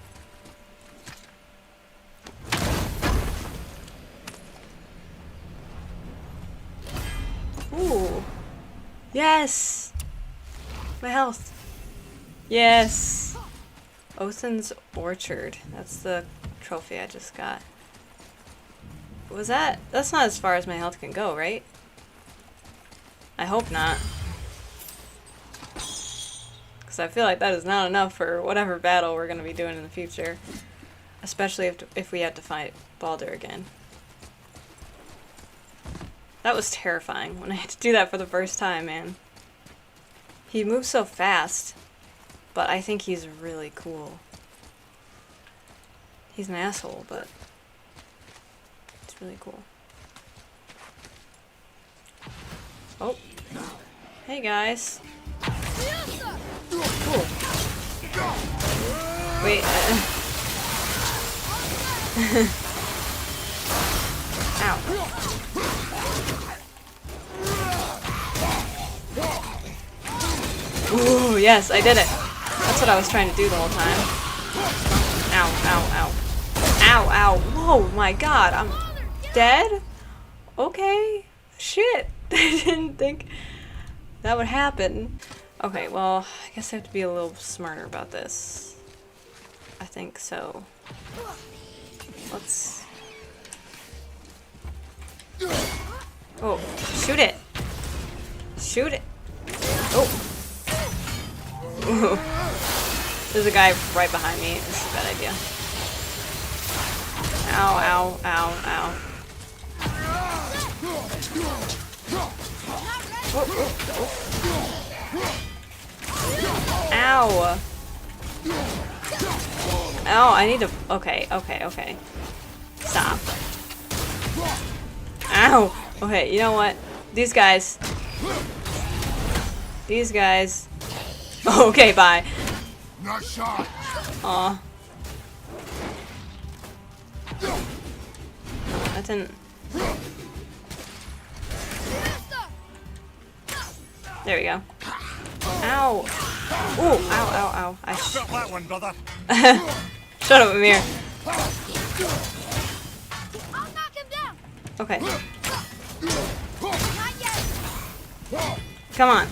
Speaker 1: Ooh. Yes! My health. Yes! Othin's Orchard. That's the trophy I just got. Was that? That's not as far as my health can go, right? I hope not. Because I feel like that is not enough for whatever battle we're going to be doing in the future. Especially if we have to fight Baldur again. That was terrifying when I had to do that for the first time, man. He moves so fast, but I think he's really cool. He's an asshole, but it's really cool. Oh. Hey, guys. Cool. Wait. Ow. Ooh, yes, I did it. That's what I was trying to do the whole time. Ow, ow, ow. Ow, ow. Whoa, my god, I'm dead? Okay. Shit. I didn't think that would happen. Okay, well, I guess I have to be a little smarter about this. I think so. Let's... Oh, shoot it! Shoot it! Oh! Ooh. There's a guy right behind me. This is a bad idea. Ow, ow, ow, ow. Oh, oh, oh. Ow! Oh, I need to... Okay, okay, okay. Stop. Ow! Okay, you know what? These guys... These guys... Okay, bye.
Speaker 9: Not shot.
Speaker 1: Aw. That didn't... There we go. Ow! Ooh, ow, ow, ow. I
Speaker 5: Got that one, brother.
Speaker 1: Shut up, Mimir.
Speaker 3: I'll knock him down.
Speaker 1: Okay.
Speaker 3: Not yet.
Speaker 1: Come on.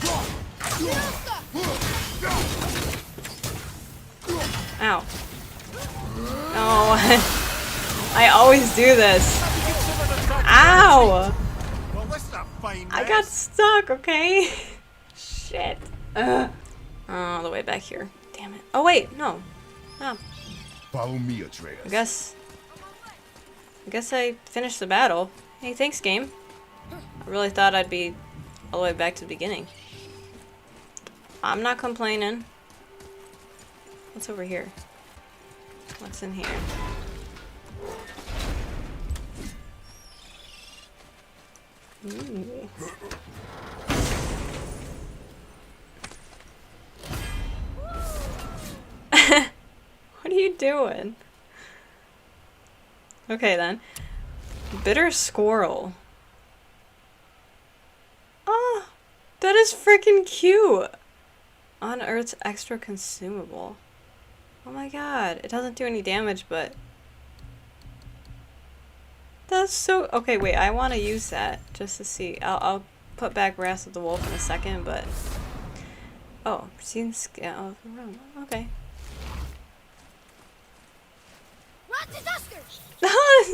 Speaker 1: Ow. No. I always do this. Ow!
Speaker 5: Well, this is a fine
Speaker 1: I got stuck, okay? Shit. Oh, all the way back here. Damn it. Oh, wait. No. No.
Speaker 2: Follow me, Atreus.
Speaker 1: I guess I finished the battle. Hey, thanks, game. I really thought I'd be all the way back to the beginning. I'm not complaining. What's over here? What's in here? Ooh. What are you doing? Okay then. Bitter squirrel. Oh, that is freaking cute. Unearth's extra consumable. Oh my god. It doesn't do any damage, but... That's so... Okay, wait. I want to use that just to see. I'll put back Wrath of the Wolf in a second, but... Oh, seen scale of the room. Okay.
Speaker 3: Run to Duskers.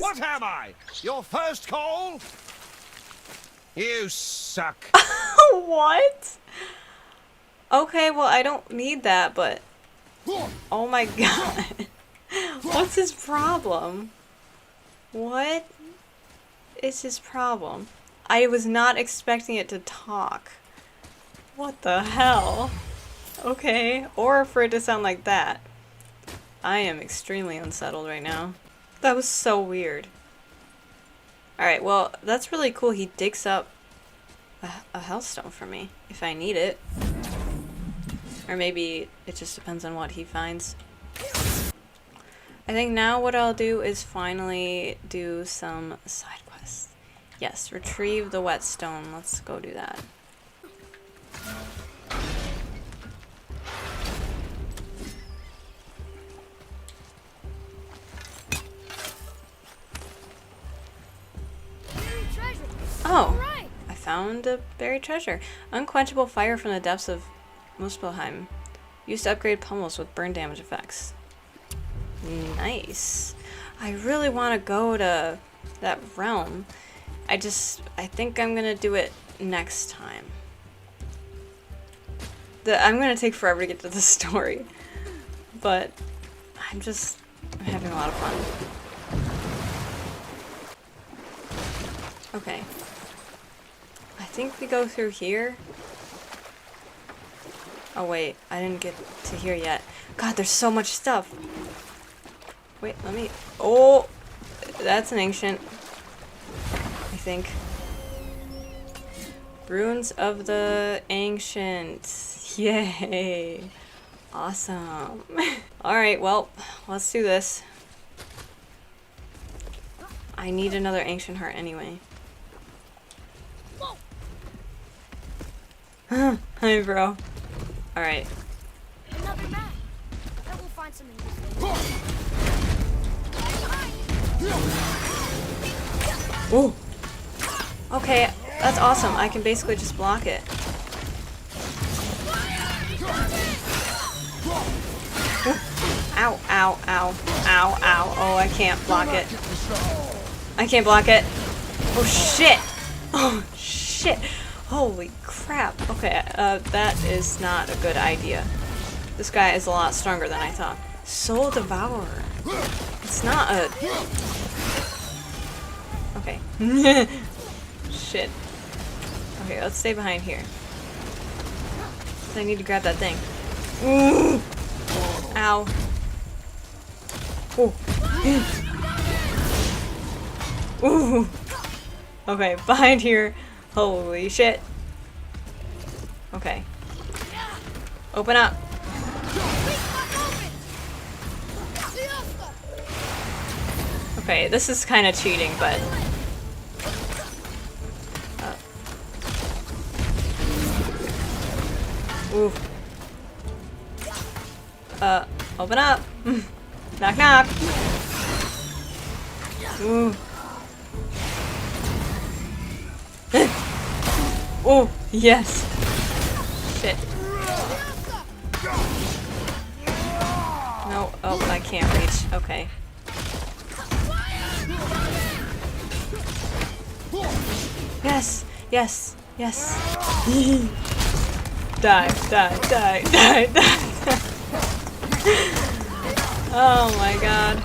Speaker 5: What am I? Your first call? You suck.
Speaker 1: What? Okay, well, I don't need that, but... Oh my god. What's his problem? What is his problem? I was not expecting it to talk. What the hell? Okay, or for it to sound like that. I am extremely unsettled right now. That was so weird. Alright, well, that's really cool. He digs up a hellstone for me, if I need it. Or maybe it just depends on what he finds. I think now what I'll do is finally do some side quests. Yes, retrieve the whetstone. Let's go do that. Oh, I found a buried treasure. Unquenchable fire from the depths of Muspelheim. Used to upgrade pummels with burn damage effects. Nice. I really want to go to that realm. I think I'm gonna do it next time. I'm gonna take forever to get to the story. But I'm having a lot of fun. Okay. I think we go through here. Oh wait, I didn't get to here yet. God, there's so much stuff. Wait, let me... Oh! That's an ancient. I think. Ruins of the Ancient. Yay! Awesome. Alright, well, let's do this. I need another ancient heart anyway. Hi, bro. Alright.
Speaker 3: Another map. Bet we'll find something useful.
Speaker 1: Ooh. Okay, that's awesome. I can basically just block it. Ow, ow, ow, ow, ow. Oh, I can't block it. I can't block it. Oh, shit. Oh, shit. Holy crap. Okay, that is not a good idea. This guy is a lot stronger than I thought. Soul Devourer. It's not a... Okay. Shit. Okay, let's stay behind here. I need to grab that thing. Ooh. Ow. Ooh. Ooh. Okay, behind here. Holy shit. Okay. Open up. Okay, this is kind of cheating, but... Ooh. Open up! Knock knock! Ooh. Oh, yes! Shit. No, oh, I can't reach. Okay. Yes! Yes! Yes! Die, die, die, die, die! Oh my god.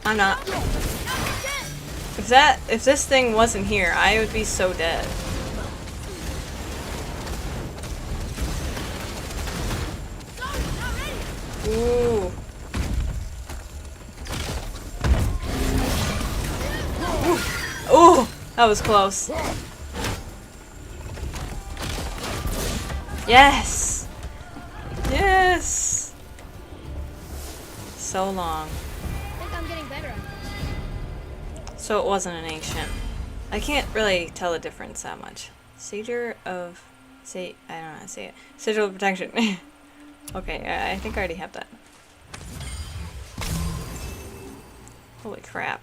Speaker 1: I'm not. If this thing wasn't here, I would be so dead. Ooh. Ooh, that was close. Yes. Yes. So long.
Speaker 3: I think I'm getting better at this.
Speaker 1: So it wasn't an ancient. I can't really tell the difference that much. Sager of... I don't know how to say it. Sigil of Protection. Okay, I think I already have that. Holy crap.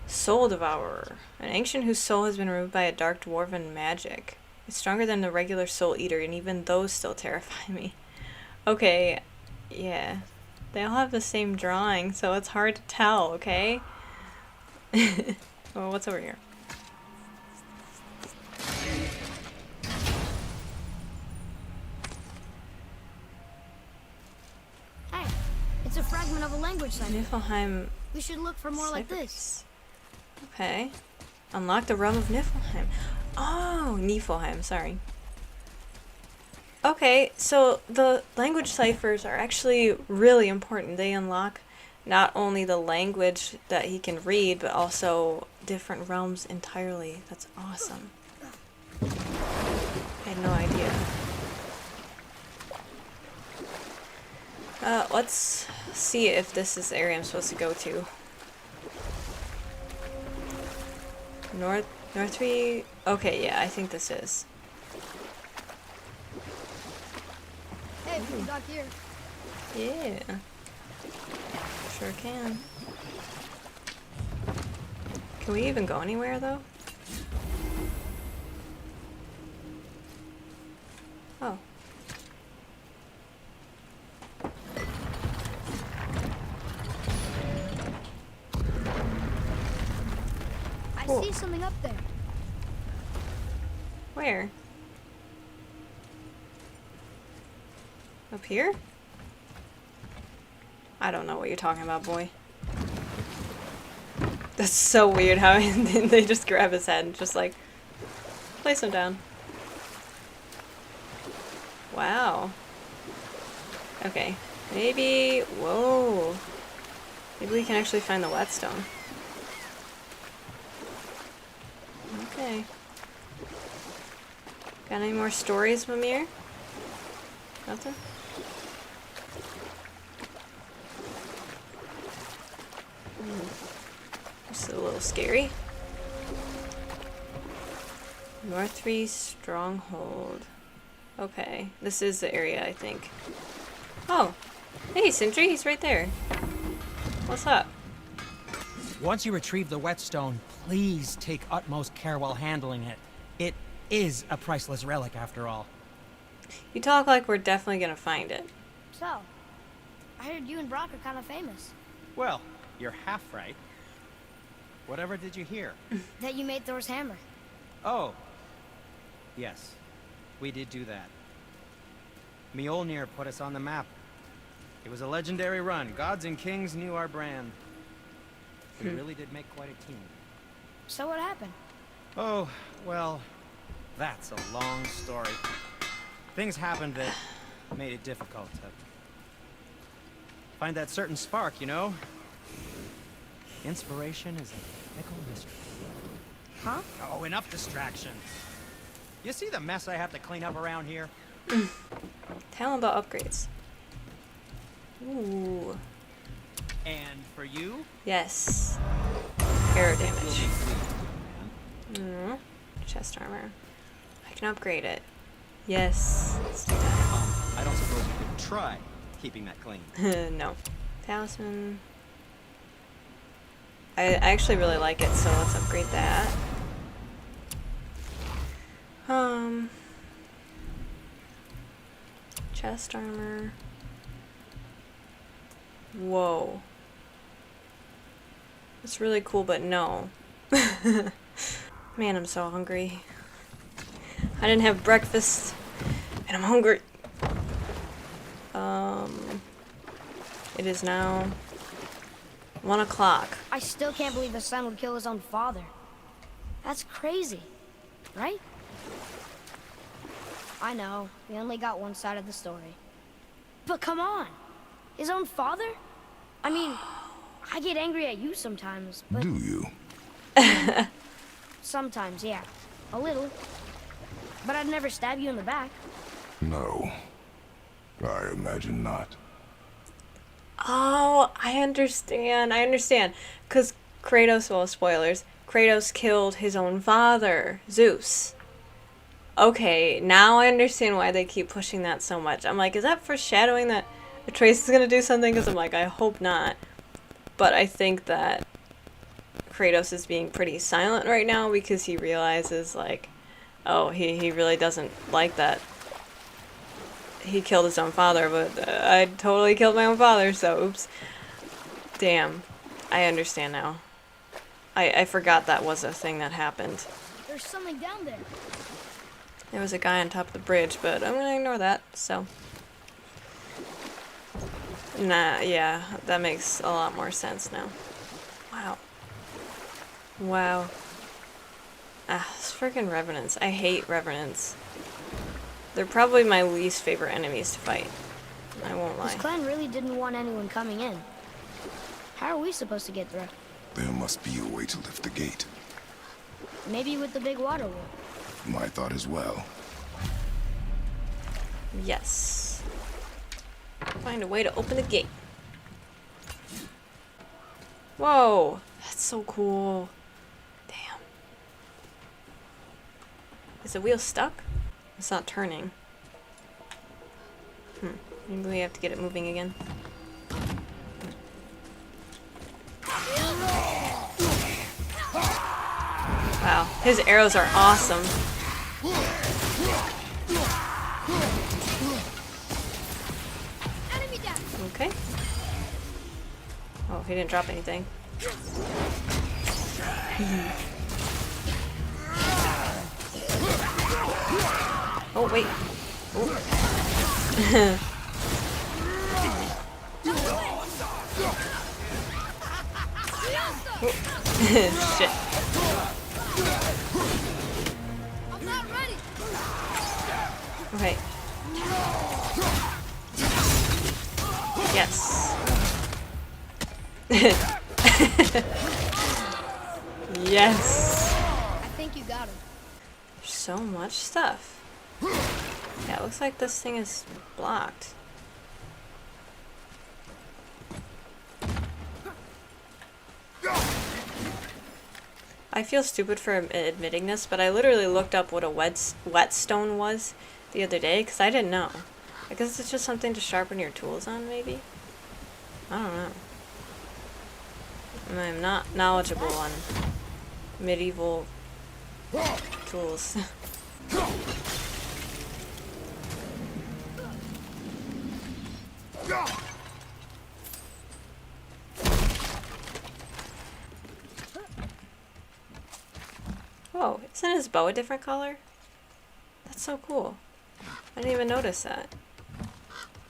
Speaker 1: Soul Devourer. An ancient whose soul has been removed by a dark dwarven magic. It's stronger than the regular Soul Eater, and even those still terrify me. Okay, yeah. They all have the same drawing, so it's hard to tell, okay? Well, what's over here?
Speaker 3: Hey, it's a fragment of a language cipher.
Speaker 1: Niflheim.
Speaker 3: We should look for more like this.
Speaker 1: Okay. Unlock the realm of Niflheim. Oh, Niflheim, sorry. Okay, so the language ciphers are actually really important. They unlock not only the language that he can read, but also different realms entirely. That's awesome. I had no idea. Let's see if this is the area I'm supposed to go to. Northry? Okay, yeah, I think this is.
Speaker 3: Hey, we can dock here.
Speaker 1: Yeah. Sure can. Can we even go anywhere, though? Oh.
Speaker 3: I see something up there.
Speaker 1: Where? Up here? I don't know what you're talking about, boy. That's so weird how they just grab his head and just like place him down. Wow. Okay. Maybe... Whoa. Maybe we can actually find the whetstone. Okay. Got any more stories, Mimir? Nothing? Just a little scary. Northry Stronghold. Okay, this is the area, I think. Oh! Hey, Sentry, he's right there. What's up?
Speaker 7: Once you retrieve the whetstone, please take utmost care while handling it. It is a priceless relic, after all.
Speaker 1: You talk like we're definitely gonna find it.
Speaker 3: So, I heard you and Brock are kind of famous.
Speaker 7: Well, you're half right. Whatever did you hear?
Speaker 3: That you made Thor's hammer.
Speaker 7: Oh. Yes, we did do that. Mjolnir put us on the map. It was a legendary run. Gods and kings knew our brand. We really did make quite a team.
Speaker 3: So what happened?
Speaker 7: Oh, well, that's a long story. Things happened that made it difficult to find that certain spark, you know? Inspiration is a fickle mystery.
Speaker 3: Huh?
Speaker 7: Oh, enough distractions. You see the mess I have to clean up around here?
Speaker 1: Tell him about upgrades. Ooh.
Speaker 7: And for you?
Speaker 1: Yes. Arrow damage. Chest armor. I can upgrade it. Yes. Let's do that.
Speaker 8: I don't suppose you could try keeping that clean.
Speaker 1: No. Talisman. I actually really like it, so let's upgrade that. Chest armor. Whoa. It's really cool, but no. Man, I'm so hungry. I didn't have breakfast, and I'm hungry. It is now 1 o'clock.
Speaker 3: I still can't believe the son would kill his own father. That's crazy, right? I know, we only got one side of the story. But come on! His own father? I mean, I get angry at you sometimes, but...
Speaker 2: Do you?
Speaker 3: Sometimes, yeah. A little. But I'd never stab you in the back.
Speaker 2: No. I imagine not.
Speaker 1: Oh, I understand. I understand. Because Kratos, well, spoilers, Kratos killed his own father, Zeus. Okay, now I understand why they keep pushing that so much. I'm like, is that foreshadowing that Atreus is going to do something? Because I'm like, I hope not. But I think that Kratos is being pretty silent right now because he realizes, like, oh, he really doesn't like that. He killed his own father, but I totally killed my own father, so oops. Damn. I understand now. I forgot that was a thing that happened.
Speaker 3: There's something down there.
Speaker 1: There was a guy on top of the bridge, but I'm gonna ignore that, so. Nah, yeah, that makes a lot more sense now. Wow. Wow. Ah, these freaking revenants. I hate revenants. They're probably my least favorite enemies to fight. I won't lie.
Speaker 3: This clan really didn't want anyone coming in. How are we supposed to get through?
Speaker 2: There must be a way to lift the gate.
Speaker 3: Maybe with the big water wheel.
Speaker 2: My thought as well.
Speaker 1: Yes. Find a way to open the gate. Whoa, that's so cool. Damn. Is the wheel stuck? It's not turning. Maybe we have to get it moving again. Wow, his arrows are awesome. Okay. Oh, he didn't drop anything. Oh, wait. Oh. Shit.
Speaker 3: I'm not ready.
Speaker 1: Okay. Yes. Yes.
Speaker 3: I think you got him.
Speaker 1: So much stuff. Yeah, it looks like this thing is blocked. I feel stupid for admitting this, but I literally looked up what a whetstone was the other day because I didn't know. I guess it's just something to sharpen your tools on, maybe? I don't know. I'm not knowledgeable on medieval tools. Whoa, isn't his bow a different color? That's so cool. I didn't even notice that.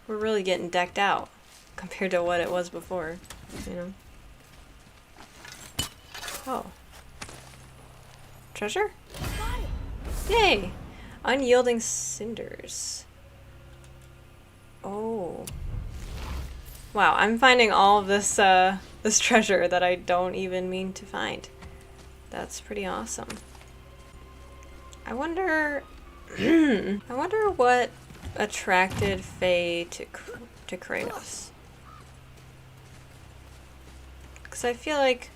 Speaker 1: We're really getting decked out compared to what it was before, you know? Oh. Treasure? Yay! Unyielding cinders. Oh. Wow, I'm finding all of this, this treasure that I don't even mean to find. That's pretty awesome. I wonder... I wonder what attracted Faye to Kratos. Because I feel like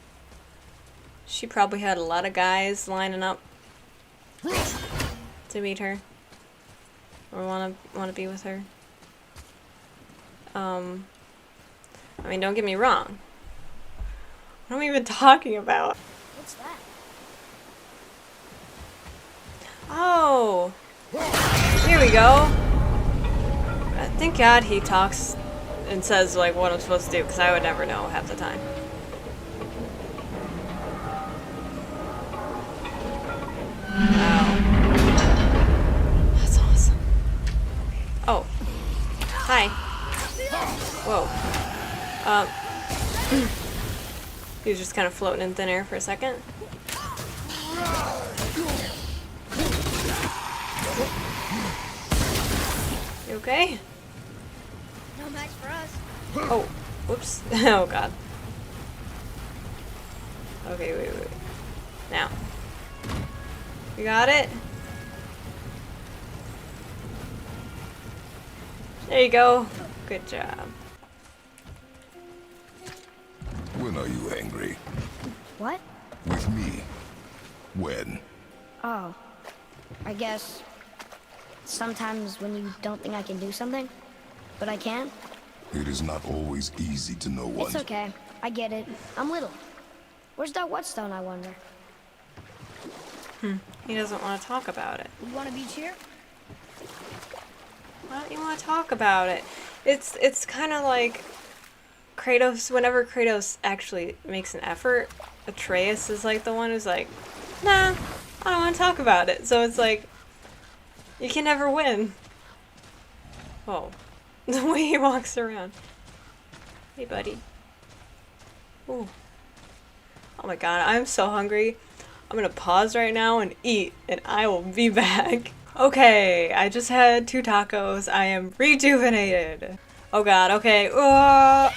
Speaker 1: she probably had a lot of guys lining up to meet her. Or wanna be with her. I mean, don't get me wrong. What am I even talking about?
Speaker 3: What's that?
Speaker 1: Oh! Here we go! Thank God he talks and says, like, what I'm supposed to do, because I would never know half the time. Wow. That's awesome. Oh. Hi. Whoa. He was just kind of floating in thin air for a second. You okay?
Speaker 3: No match for us.
Speaker 1: Oh, whoops. Oh god. Okay, wait. Now. You got it? There you go. Good job.
Speaker 2: When are you angry?
Speaker 3: What?
Speaker 2: With me. When?
Speaker 3: Oh. I guess sometimes when you don't think I can do something, but I can.
Speaker 2: It is not always easy to know one.
Speaker 3: It's okay. I get it. I'm little. Where's that whetstone, I wonder?
Speaker 1: He doesn't want to talk about it.
Speaker 3: You want to be cheer?
Speaker 1: Why don't you want to talk about it? It's kind of like Kratos, whenever Kratos actually makes an effort, Atreus is like the one who's like, nah, I don't want to talk about it. So it's like, you can never win. Whoa. The way he walks around. Hey, buddy. Ooh. Oh my god, I'm so hungry. I'm gonna pause right now and eat, and I will be back. Okay, I just had 2 tacos. I am rejuvenated. Oh god, okay. I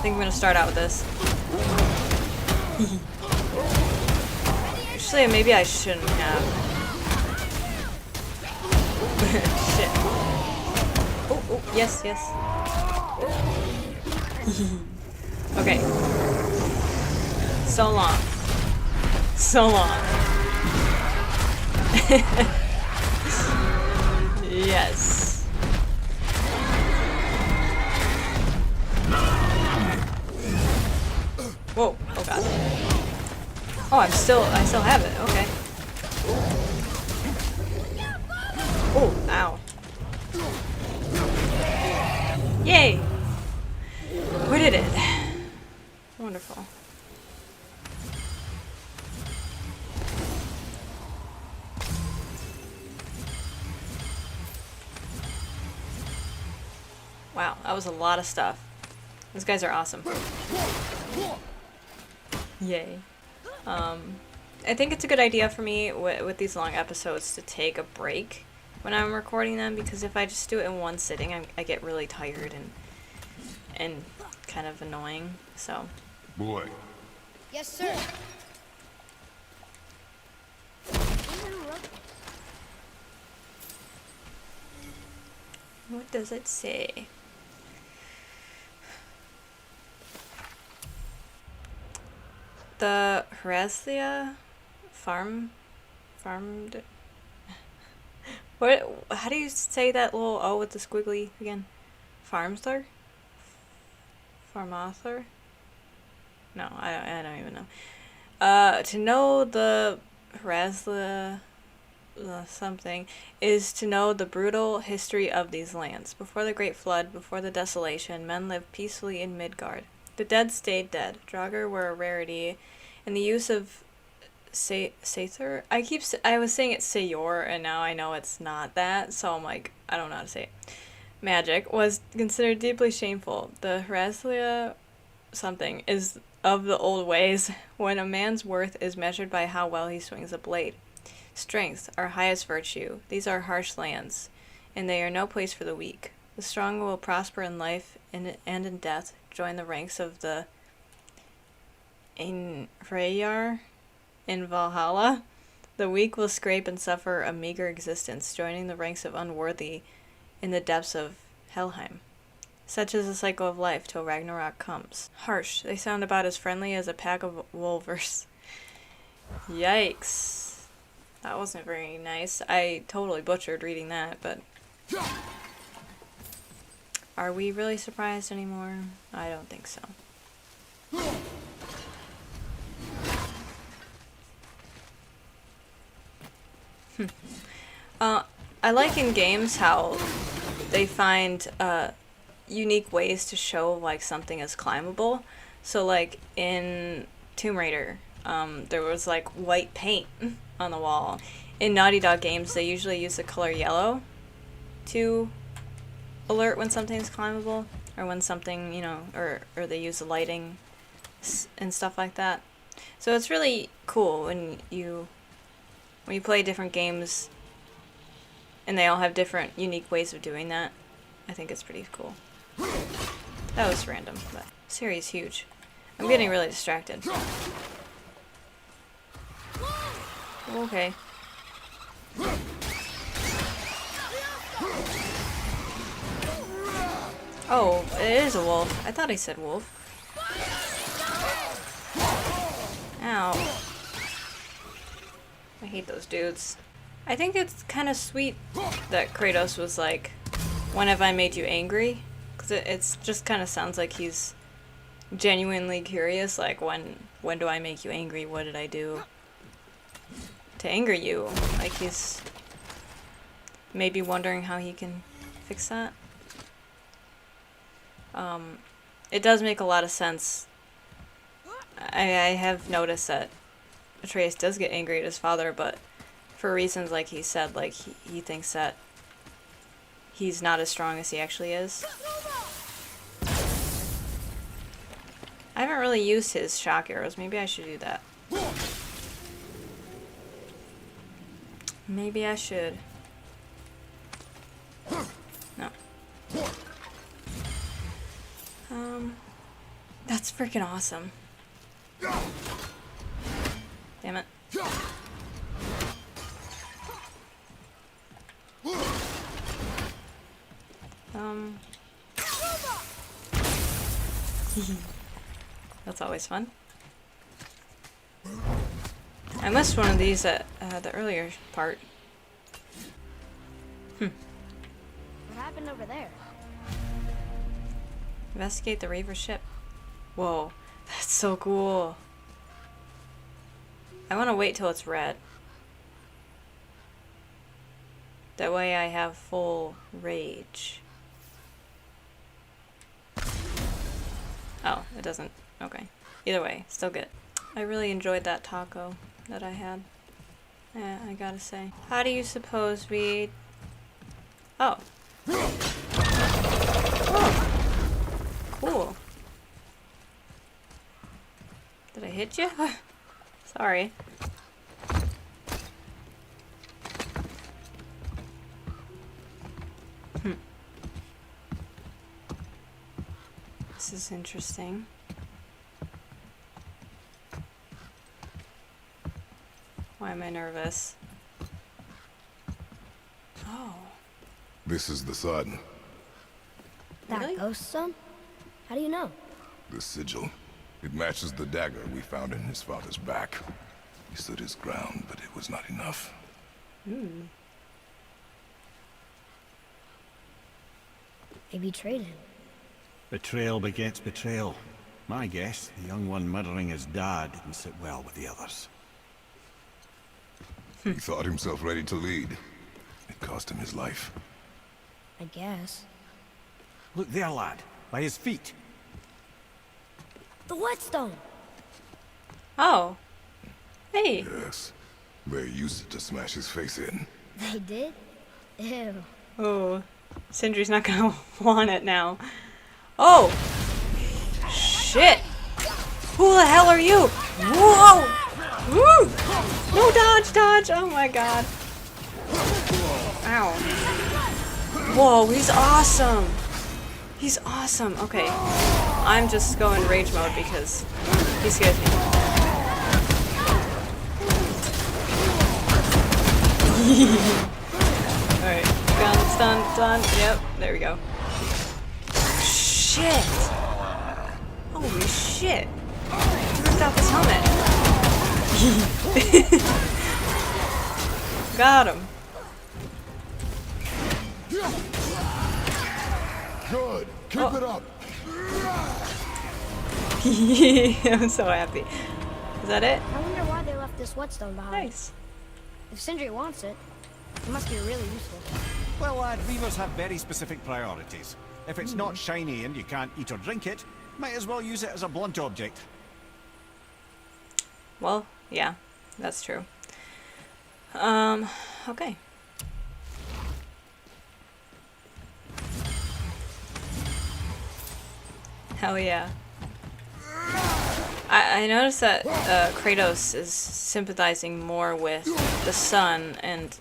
Speaker 1: think I'm gonna start out with this. Actually, maybe I shouldn't have. Shit. Oh, yes. Okay. So long. Yes. Whoa, oh god. Oh, I still have it, okay. Oh, ow. Yay! We did it. Wonderful. Wow, that was a lot of stuff. These guys are awesome. Yay. I think it's a good idea for me with these long episodes to take a break when I'm recording them, because if I just do it in one sitting, I get really tired and kind of annoying, so.
Speaker 2: Boy.
Speaker 3: Yes, sir.
Speaker 1: What does it say? The Hraeslia farmed. What? How do you say that little O with the squiggly again? Farmster? Farmauthor? No, I don't even know. To know the Hraeslia something is to know the brutal history of these lands. Before the Great Flood, before the desolation, men lived peacefully in Midgard. The dead stayed dead. Draugr were a rarity, and the use of Sathor. I was saying it's Sayor, and now I know it's not that, so I'm like, I don't know how to say it. Magic was considered deeply shameful. The Hraeslia something is of the old ways, when a man's worth is measured by how well he swings a blade. Strength, our highest virtue. These are harsh lands, and they are no place for the weak. The strong will prosper in life and in death, join the ranks of the Freyjar in Valhalla. The weak will scrape and suffer a meager existence, joining the ranks of unworthy in the depths of Helheim. Such is the cycle of life till Ragnarok comes. Harsh. They sound about as friendly as a pack of wolvers. Yikes. That wasn't very nice. I totally butchered reading that, but... Are we really surprised anymore? I don't think so. I like in games how they find unique ways to show like something is climbable. So like in Tomb Raider, there was like white paint on the wall. In Naughty Dog games, they usually use the color yellow to alert when something's climbable, or when something, you know, or they use the lighting and stuff like that. So it's really cool when you play different games and they all have different unique ways of doing that. I think it's pretty cool. That was random, but Siri's huge. I'm getting really distracted. Okay. Oh, it is a wolf. I thought he said wolf. Ow. I hate those dudes. I think it's kind of sweet that Kratos was like, when have I made you angry? Because it's just kind of sounds like he's genuinely curious, like when do I make you angry? What did I do to anger you? Like he's maybe wondering how he can fix that. It does make a lot of sense. I have noticed that Atreus does get angry at his father, but for reasons like he said, like he thinks that he's not as strong as he actually is. I haven't really used his shock arrows. Maybe I should do that. Maybe I should. No. That's freaking awesome. Damn it. That's always fun. I missed one of these at the earlier part.
Speaker 3: What happened over there?
Speaker 1: Investigate the Reaver ship. Whoa, that's so cool. I want to wait till it's red. That way I have full rage. Oh, it doesn't. Okay. Either way, still good. I really enjoyed that taco that I had. Yeah, I gotta say. How do you suppose we... Oh. Oh. Cool. Did I hit you? Sorry. This is interesting. Why am I nervous? Oh.
Speaker 2: This is the sun.
Speaker 3: That
Speaker 1: Really?
Speaker 3: ghost son? How do you know?
Speaker 2: The sigil. It matches the dagger we found in his father's back. He stood his ground, but it was not enough.
Speaker 3: They betrayed him.
Speaker 5: Betrayal begets betrayal. My guess, the young one murdering his dad didn't sit well with the others.
Speaker 2: He thought himself ready to lead. It cost him his life.
Speaker 3: I guess.
Speaker 5: Look there, lad. By his feet.
Speaker 3: The whetstone!
Speaker 1: Oh. Hey.
Speaker 2: Yes. They used it to smash his face in.
Speaker 3: They did? Ew.
Speaker 1: Oh. Sindri's not gonna want it now. Oh! Shit! Who the hell are you? Whoa! Woo! No, dodge, dodge! Oh my god. Ow. Whoa, he's awesome! He's awesome. Okay. I'm just going rage mode because he scares me. Alright. Stun. Yep, there we go. shit! Holy shit! He ripped off his helmet. Got him.
Speaker 2: Good. Keep it up.
Speaker 1: I'm so happy. Is that it?
Speaker 3: I wonder why they left this whetstone behind.
Speaker 1: Nice.
Speaker 3: If Sindri wants it, it must be really useful.
Speaker 5: Well, lad, weavers have very specific priorities. If it's not shiny and you can't eat or drink it, might as well use it as a blunt object.
Speaker 1: Well, yeah, that's true. Okay. Hell yeah. I noticed that Kratos is sympathizing more with the son, and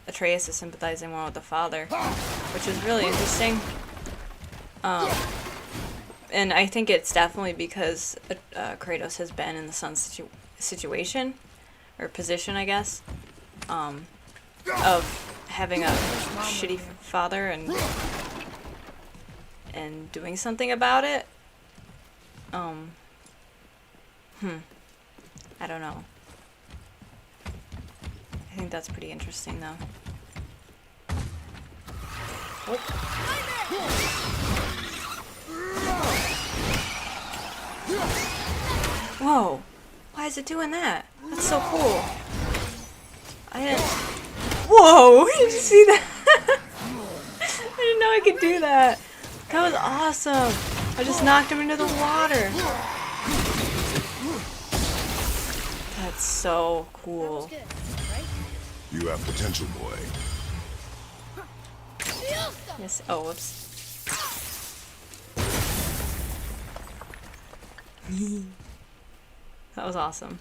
Speaker 1: Atreus is sympathizing more with the father, which is really interesting. And I think it's definitely because Kratos has been in the son's situation, or position, I guess, of having a shitty father and doing something about it. I don't know. I think that's pretty interesting, though. Oh. Whoa! Why is it doing that? That's so cool. I didn't... Whoa! Did you see that? I didn't know I could do that. That was awesome. I just knocked him into the water. That's so cool.
Speaker 3: Good, right?
Speaker 2: You have potential, boy.
Speaker 1: Yes. Oh, whoops. That was awesome.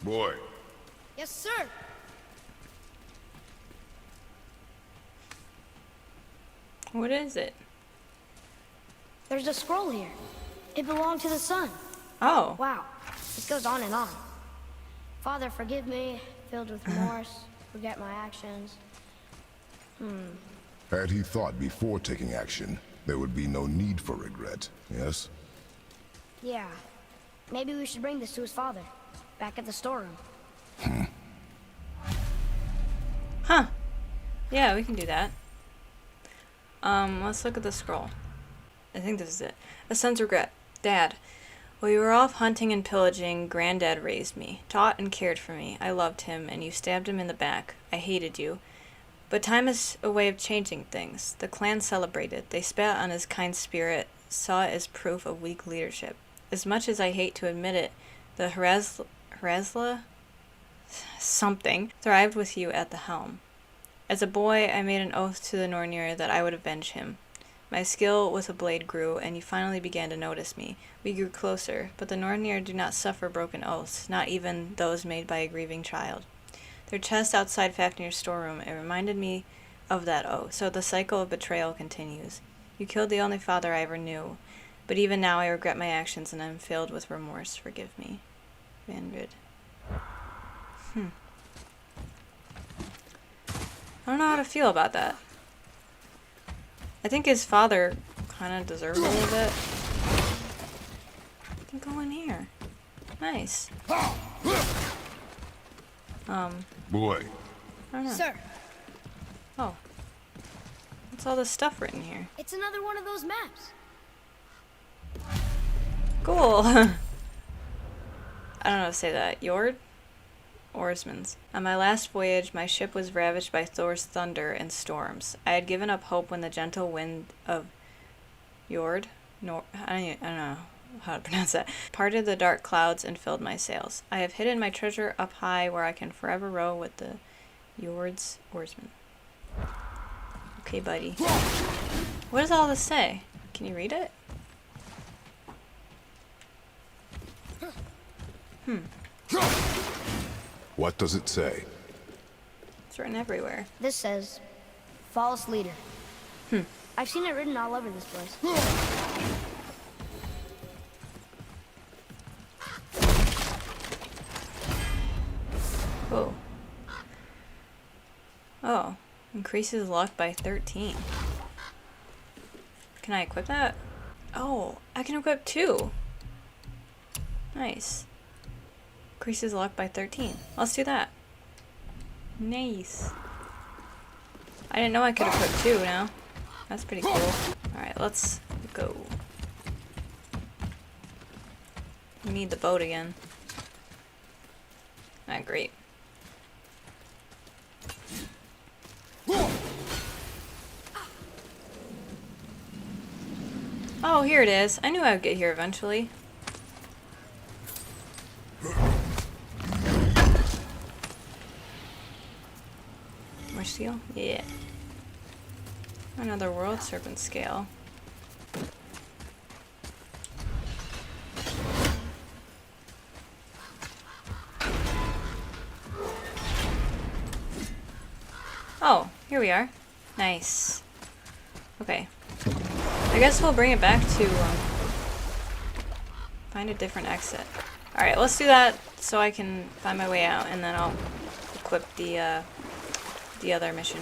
Speaker 2: Boy.
Speaker 3: Yes, sir.
Speaker 1: What is it?
Speaker 3: There's a scroll here. It belonged to the sun.
Speaker 1: Oh.
Speaker 3: Wow. It goes on and on. Father, forgive me, filled with remorse, forget my actions.
Speaker 2: Had he thought before taking action, there would be no need for regret, yes?
Speaker 3: Yeah. Maybe we should bring this to his father. Back at the storeroom.
Speaker 1: Huh. Yeah, we can do that. Let's look at the scroll. I think this is it. A son's regret. Dad. While you were off hunting and pillaging, Granddad raised me, taught and cared for me. I loved him, and you stabbed him in the back. I hated you. But time is a way of changing things. The clan celebrated. They spat on his kind spirit, saw it as proof of weak leadership. As much as I hate to admit it, the Hrazla something thrived with you at the helm. As a boy, I made an oath to the Nornir that I would avenge him. My skill with a blade grew, and you finally began to notice me. We grew closer, but the Nornir do not suffer broken oaths, not even those made by a grieving child. Their chest outside Fafnir's storeroom, it reminded me of that oath, so the cycle of betrayal continues. You killed the only father I ever knew, but even now I regret my actions and I am filled with remorse. Forgive me. Vanrid. I don't know how to feel about that. I think his father kind of deserved a little bit. I can go in here. Nice.
Speaker 2: Boy.
Speaker 1: I don't know.
Speaker 3: Sir,
Speaker 1: Oh. What's all this stuff written here?
Speaker 3: it's another one of those maps.
Speaker 1: Cool. I don't know how to say that. Jord? Oarsman's. On my last voyage, my ship was ravaged by Thor's thunder and storms. I had given up hope when the gentle wind of Jord? I don't know how to pronounce that. Parted the dark clouds and filled my sails. I have hidden my treasure up high where I can forever row with the Jord's oarsmen. Okay, buddy. What does all this say? Can you read it?
Speaker 2: What does it say?
Speaker 1: written everywhere.
Speaker 3: This says, false leader. I've seen it written all over this place.
Speaker 1: Oh. Oh. Increases luck by 13. Can I equip that? Oh, I can equip 2. Nice. Increases luck by 13. Let's do that. Nice. I didn't know I could equip 2 now. That's pretty cool. Alright, let's go. We need the boat again. Ah, great. Oh, here it is. I knew I would get here eventually. More steel? Yeah. Another world serpent scale. Oh, here we are. Nice. Okay. I guess we'll bring it back to find a different exit. Alright, let's do that so I can find my way out, and then I'll equip the other mission.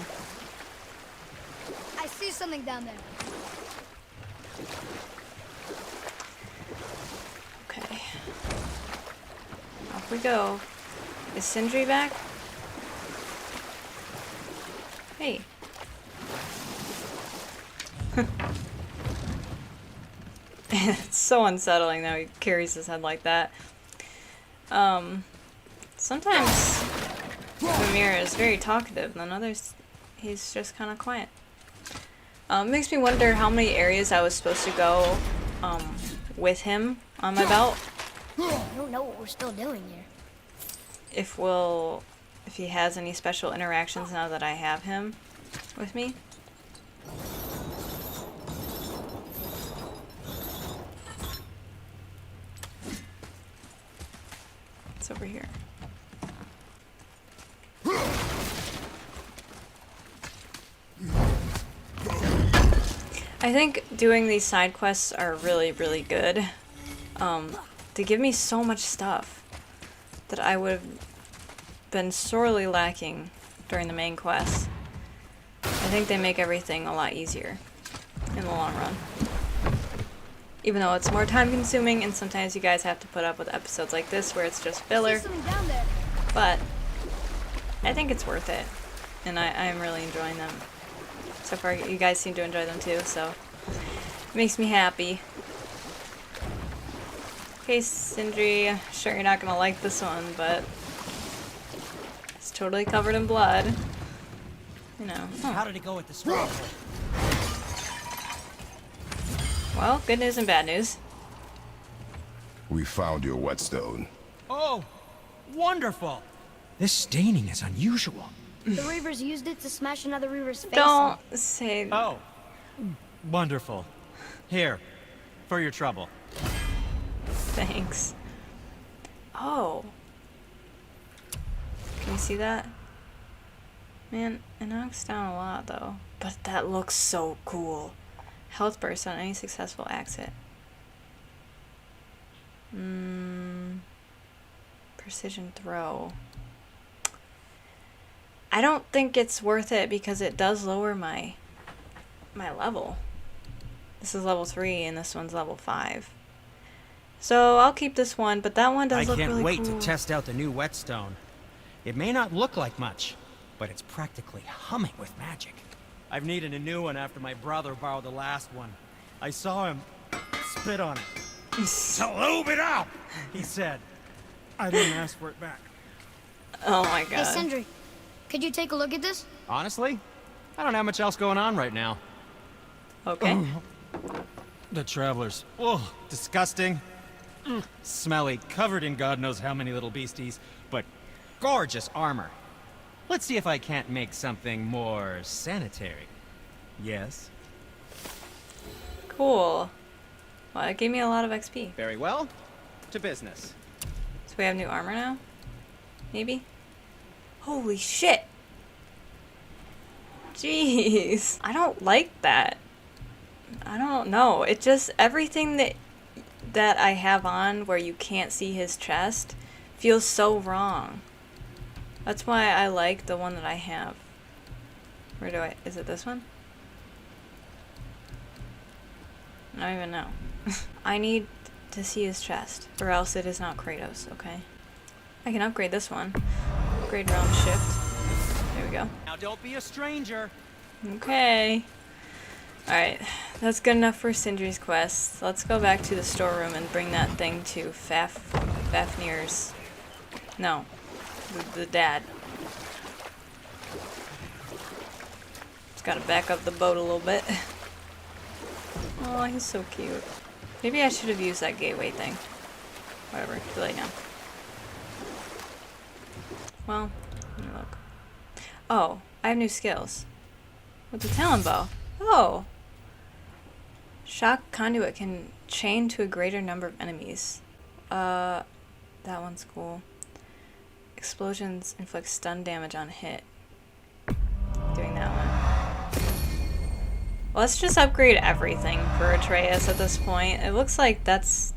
Speaker 3: I see something down there.
Speaker 1: Okay. Off we go. Is Sindri back? Hey. It's so unsettling that he carries his head like that. Sometimes Mimir is very talkative, and then others he's just kind of quiet. Makes me wonder how many areas I was supposed to go with him on my belt.
Speaker 3: I don't know what we're still doing here.
Speaker 1: If he has any special interactions now that I have him with me. It's over here. I think doing these side quests are really, really good. They give me so much stuff that I would have been sorely lacking during the main quest. I think they make everything a lot easier in the long run. Even though it's more time consuming and sometimes you guys have to put up with episodes like this where it's just filler.
Speaker 3: Down there.
Speaker 1: But I think it's worth it. And I am really enjoying them. So far you guys seem to enjoy them too, so it makes me happy. Okay, Sindri, I'm sure you're not gonna like this one, but it's totally covered in blood. You know.
Speaker 7: How did it go with the stronghold?
Speaker 1: Well, good news and bad news.
Speaker 2: We found your whetstone.
Speaker 7: Oh, wonderful! This staining is unusual.
Speaker 3: The Reavers used it to smash another Reaver's face.
Speaker 1: Don't say.
Speaker 7: Oh, wonderful. Here, for your trouble.
Speaker 1: Thanks. Oh. Can you see that? Man, it knocks down a lot though. But that looks so cool. Health burst on any successful exit. Precision throw. I don't think it's worth it because it does lower my level. This is level 3 and this one's level 5. So I'll keep this one, but that one does look really cool.
Speaker 7: I can't wait to test out the new whetstone. It may not look like much, but it's practically humming with magic. I've needed a new one after my brother borrowed the last one. I saw him spit on it.
Speaker 6: So lube it up!
Speaker 7: He said, I didn't ask for it back.
Speaker 1: Oh my god.
Speaker 3: Hey, Sindri, could you take a look at this?
Speaker 8: Honestly, I don't have much else going on right now.
Speaker 1: Okay.
Speaker 7: The travelers. Oh, disgusting. Smelly, covered in God knows how many little beasties, but gorgeous armor. Let's see if I can't make something more sanitary. Yes?
Speaker 1: Cool. Well, it gave me a lot of XP.
Speaker 8: Very well. To business.
Speaker 1: So we have new armor now? Maybe? Holy shit! Jeez. I don't like that. I don't know. It just, everything that I have on where you can't see his chest feels so wrong. That's why I like the one that I have. Where do I, is it this one? I don't even know. I need to see his chest, or else it is not Kratos, okay? I can upgrade this one. Upgrade round shift. There we go.
Speaker 7: Now don't be a stranger.
Speaker 1: Okay. Alright, that's good enough for Sindri's quest. Let's go back to the storeroom and bring that thing to Fafnir's. No, the dad. Just gotta back up the boat a little bit. Oh, he's so cute. Maybe I should have used that gateway thing. Whatever, too late now. Well, let me look. Oh, I have new skills. What's a talon bow? Oh! Shock conduit can chain to a greater number of enemies. That one's cool. Explosions inflict stun damage on hit. Doing that one. Let's just upgrade everything for Atreus at this point. It looks like that's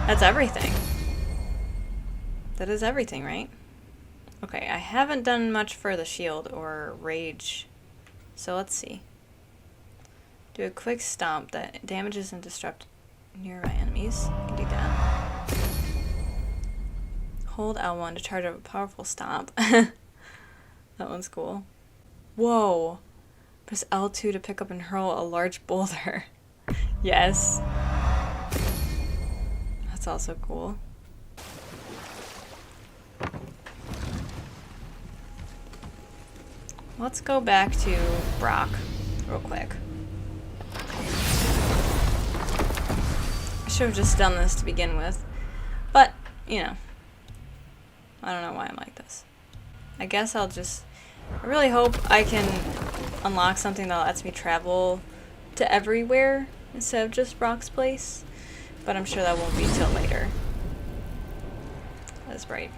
Speaker 1: everything. That is everything, right? Okay, I haven't done much for the shield or rage. So let's see. Do a quick stomp that damages and disrupts nearby enemies. I can do that. Hold L1 to charge up a powerful stomp. That one's cool. Whoa! Press L2 to pick up and hurl a large boulder. Yes. That's also cool. Let's go back to Brock real quick. I should have just done this to begin with. But, you know. I don't know why I'm like this. I guess I really hope I can unlock something that lets me travel to everywhere instead of just Brock's place. But I'm sure that won't be till later. That's right.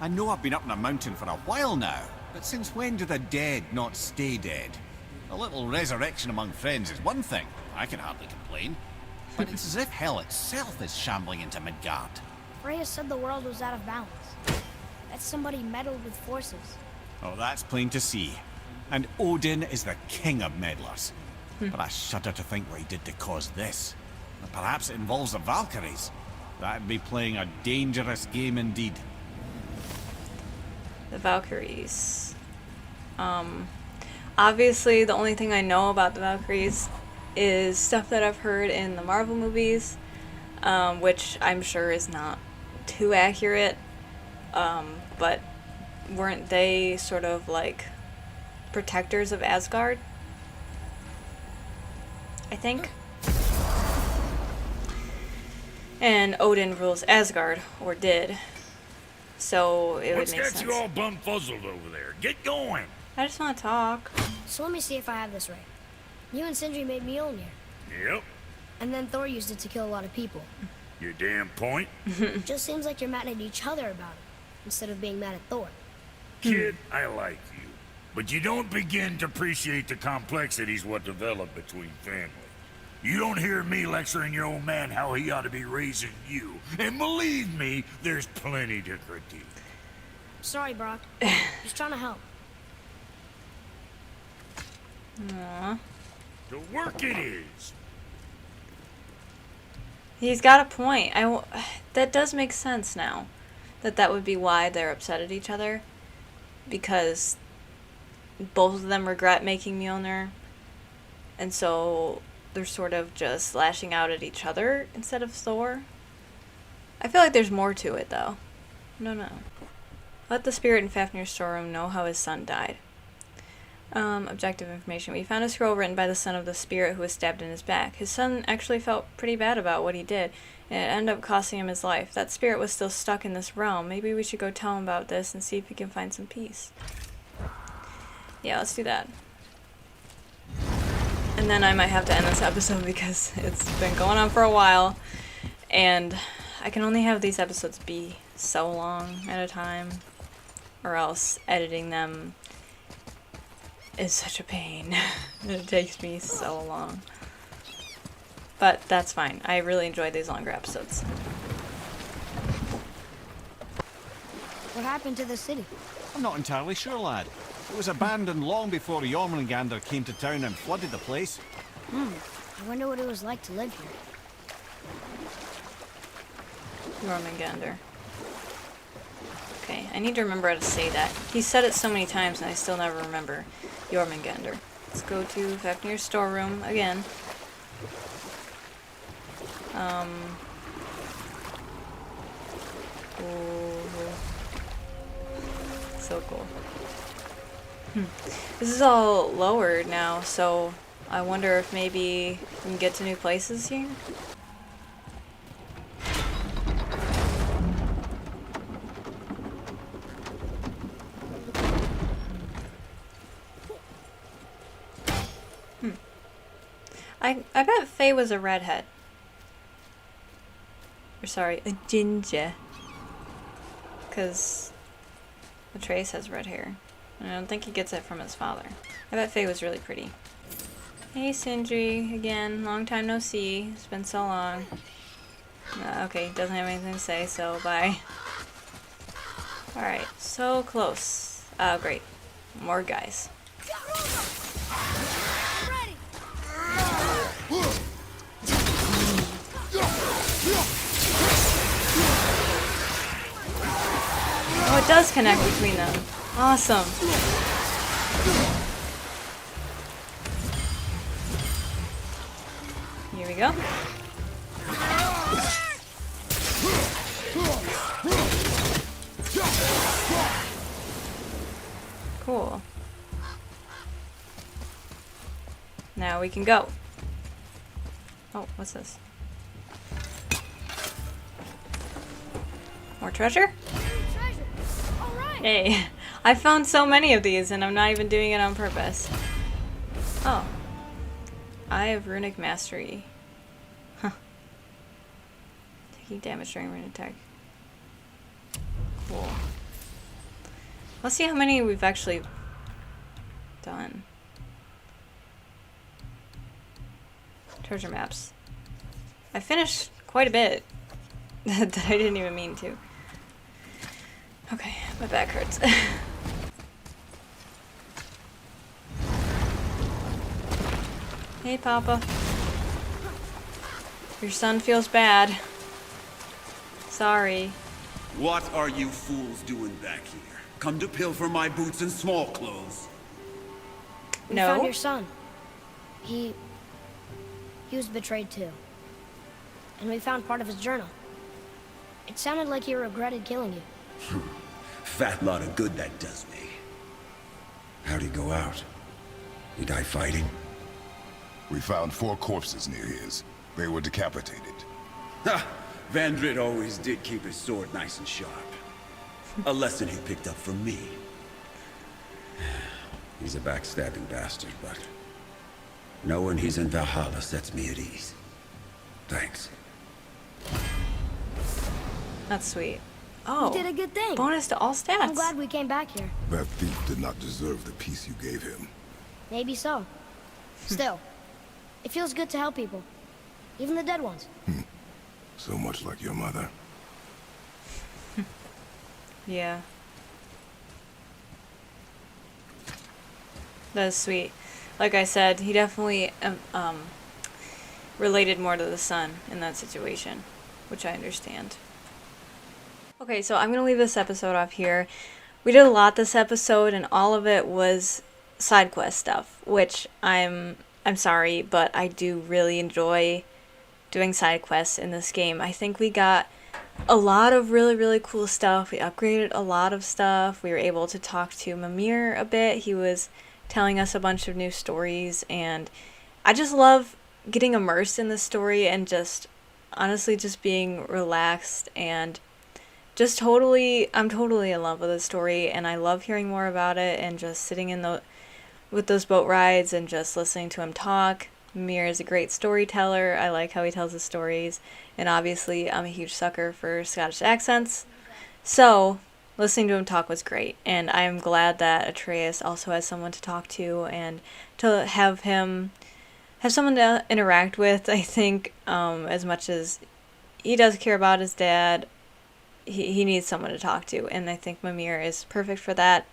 Speaker 5: I know I've been up in a mountain for a while now, but since when do the dead not stay dead? A little resurrection among friends is one thing. I can hardly complain. But it's as if hell itself is shambling into Midgard.
Speaker 3: Freya said the world was out of balance. That's somebody meddled with forces.
Speaker 5: Oh, that's plain to see. And Odin is the king of meddlers. But I shudder to think what he did to cause this. And perhaps it involves the Valkyries. That'd be playing a dangerous game indeed.
Speaker 1: The Valkyries. Obviously, the only thing I know about the Valkyries is stuff that I've heard in the Marvel movies, which I'm sure is not too accurate. But weren't they sort of like protectors of Asgard? I think. And Odin rules Asgard, or did. So it would make sense.
Speaker 6: What's got you all bum-fuzzled over there? Get going!
Speaker 1: I just want to talk.
Speaker 3: So let me see if I have this right. You and Sindri made Mjolnir.
Speaker 6: Yep.
Speaker 3: And then Thor used it to kill a lot of people.
Speaker 6: Your damn point?
Speaker 3: Just seems like you're mad at each other about it, instead of being mad at Thor.
Speaker 6: Kid, I like you. But you don't begin to appreciate the complexities what develop between family. You don't hear me lecturing your old man how he ought to be raising you. And believe me, there's plenty to critique.
Speaker 3: Sorry, Brock. Just trying to help.
Speaker 1: Aww.
Speaker 6: The work it is.
Speaker 1: He's got a point. That does make sense now. That would be why they're upset at each other. Because both of them regret making Mjolnir. And so they're sort of just lashing out at each other instead of Thor. I feel like there's more to it, though. No. Let the spirit in Fafnir's storeroom know how his son died. Objective information. We found a scroll written by the son of the spirit who was stabbed in his back. His son actually felt pretty bad about what he did, and it ended up costing him his life. That spirit was still stuck in this realm. Maybe we should go tell him about this and see if he can find some peace. Yeah, let's do that. And then I might have to end this episode because it's been going on for a while, and I can only have these episodes be so long at a time, or else editing them is such a pain. It takes me so long. But that's fine. I really enjoy these longer episodes.
Speaker 3: What happened to the city?
Speaker 5: I'm not entirely sure, lad. It was abandoned long before Jormungandr came to town and flooded the place.
Speaker 3: I wonder what it was like to live here.
Speaker 1: Jormungandr. Okay, I need to remember how to say that. He said it so many times and I still never remember. Jormungandr. Let's go to Fafnir's storeroom again. Ooh. So cool. This is all lowered now, so I wonder if maybe we can get to new places here? I bet Faye was a redhead. Or sorry, a ginger. Because Atreus has red hair. And I don't think he gets it from his father. I bet Faye was really pretty. Hey Sindri, again, long time no see. It's been so long. Okay, doesn't have anything to say, so bye. Alright, so close. Oh, great. More guys. Oh, it does connect between them. Awesome. Here we go. Cool. Now we can go. Oh, what's this? More treasure? Hey, I found so many of these and I'm not even doing it on purpose. Oh. Eye of Runic Mastery. Huh. Taking damage during rune attack. Cool. Let's see how many we've actually done. Treasure maps. I finished quite a bit that I didn't even mean to. Okay, my back hurts. Hey, Papa. Your son feels bad. Sorry.
Speaker 10: What are you fools doing back here? Come to pilfer my boots and small clothes?
Speaker 3: We
Speaker 1: No.
Speaker 3: found your son. He was betrayed too. And we found part of his journal. It sounded like he regretted killing you.
Speaker 10: Fat lot of good that does me. How'd he go out? He die fighting?
Speaker 2: We found 4 corpses near his. They were decapitated.
Speaker 10: Ha! Vandrid always did keep his sword nice and sharp. A lesson he picked up from me. He's a backstabbing bastard, but knowing he's in Valhalla sets me at ease. Thanks.
Speaker 1: That's sweet. Oh,
Speaker 3: You did a good thing.
Speaker 1: bonus to all stats.
Speaker 3: I'm glad we came back here.
Speaker 2: That thief did not deserve the peace you gave him.
Speaker 3: Maybe so. Still, it feels good to help people. Even the dead ones.
Speaker 2: So much like your mother.
Speaker 1: Yeah. That is sweet. Like I said, he definitely related more to the son in that situation, which I understand. Okay, so I'm going to leave this episode off here. We did a lot this episode, and all of it was side quest stuff, which I'm sorry, but I do really enjoy doing side quests in this game. I think we got a lot of really, really cool stuff. We upgraded a lot of stuff. We were able to talk to Mimir a bit. He was telling us a bunch of new stories, and I just love getting immersed in the story and just honestly just being relaxed and just I'm totally in love with the story, and I love hearing more about it and just sitting in with those boat rides and just listening to him talk. Mimir is a great storyteller. I like how he tells his stories, and obviously I'm a huge sucker for Scottish accents. So listening to him talk was great, and I'm glad that Atreus also has someone to talk to and to have someone to interact with. I think as much as he does care about his dad, he needs someone to talk to, and I think Mimir is perfect for that.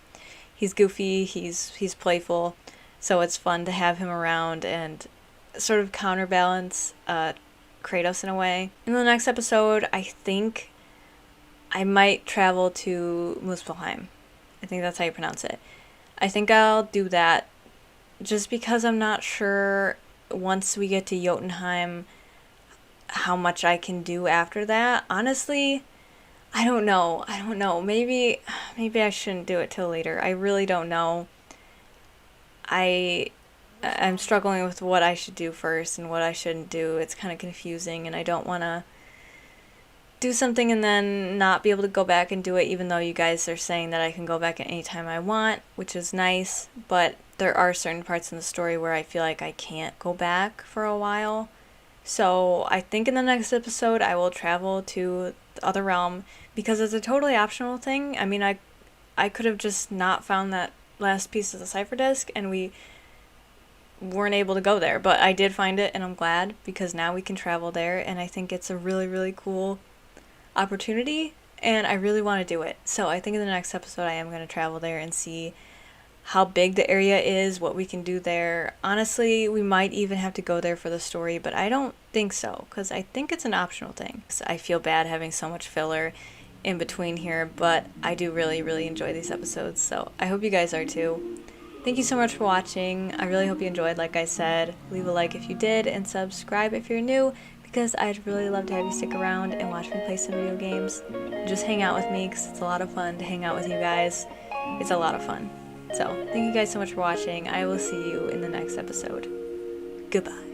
Speaker 1: He's goofy, he's playful, so it's fun to have him around and sort of counterbalance Kratos in a way. In the next episode, I think I might travel to Muspelheim. I think that's how you pronounce it. I think I'll do that just because I'm not sure once we get to Jotunheim how much I can do after that. Honestly, I don't know. Maybe I shouldn't do it till later. I really don't know. I'm struggling with what I should do first and what I shouldn't do. It's kind of confusing, and I don't want to do something and then not be able to go back and do it, even though you guys are saying that I can go back at any time I want, which is nice, but there are certain parts in the story where I feel like I can't go back for a while. So I think in the next episode I will travel to the other realm, because it's a totally optional thing. I mean, I could have just not found that last piece of the cipher disk and we weren't able to go there, but I did find it, and I'm glad, because now we can travel there, and I think it's a really, really cool opportunity, and I really want to do it. So I think in the next episode I am going to travel there and see how big the area is, what we can do there. Honestly, we might even have to go there for the story, but I don't think so, because I think it's an optional thing. So I feel bad having so much filler in between here, but I do really, really enjoy these episodes, so I hope you guys are too. Thank you so much for watching. I really hope you enjoyed, like I said. Leave a like if you did, and subscribe if you're new, because I'd really love to have you stick around and watch me play some video games. Just hang out with me, because it's a lot of fun to hang out with you guys. It's a lot of fun. So, thank you guys so much for watching. I will see you in the next episode. Goodbye.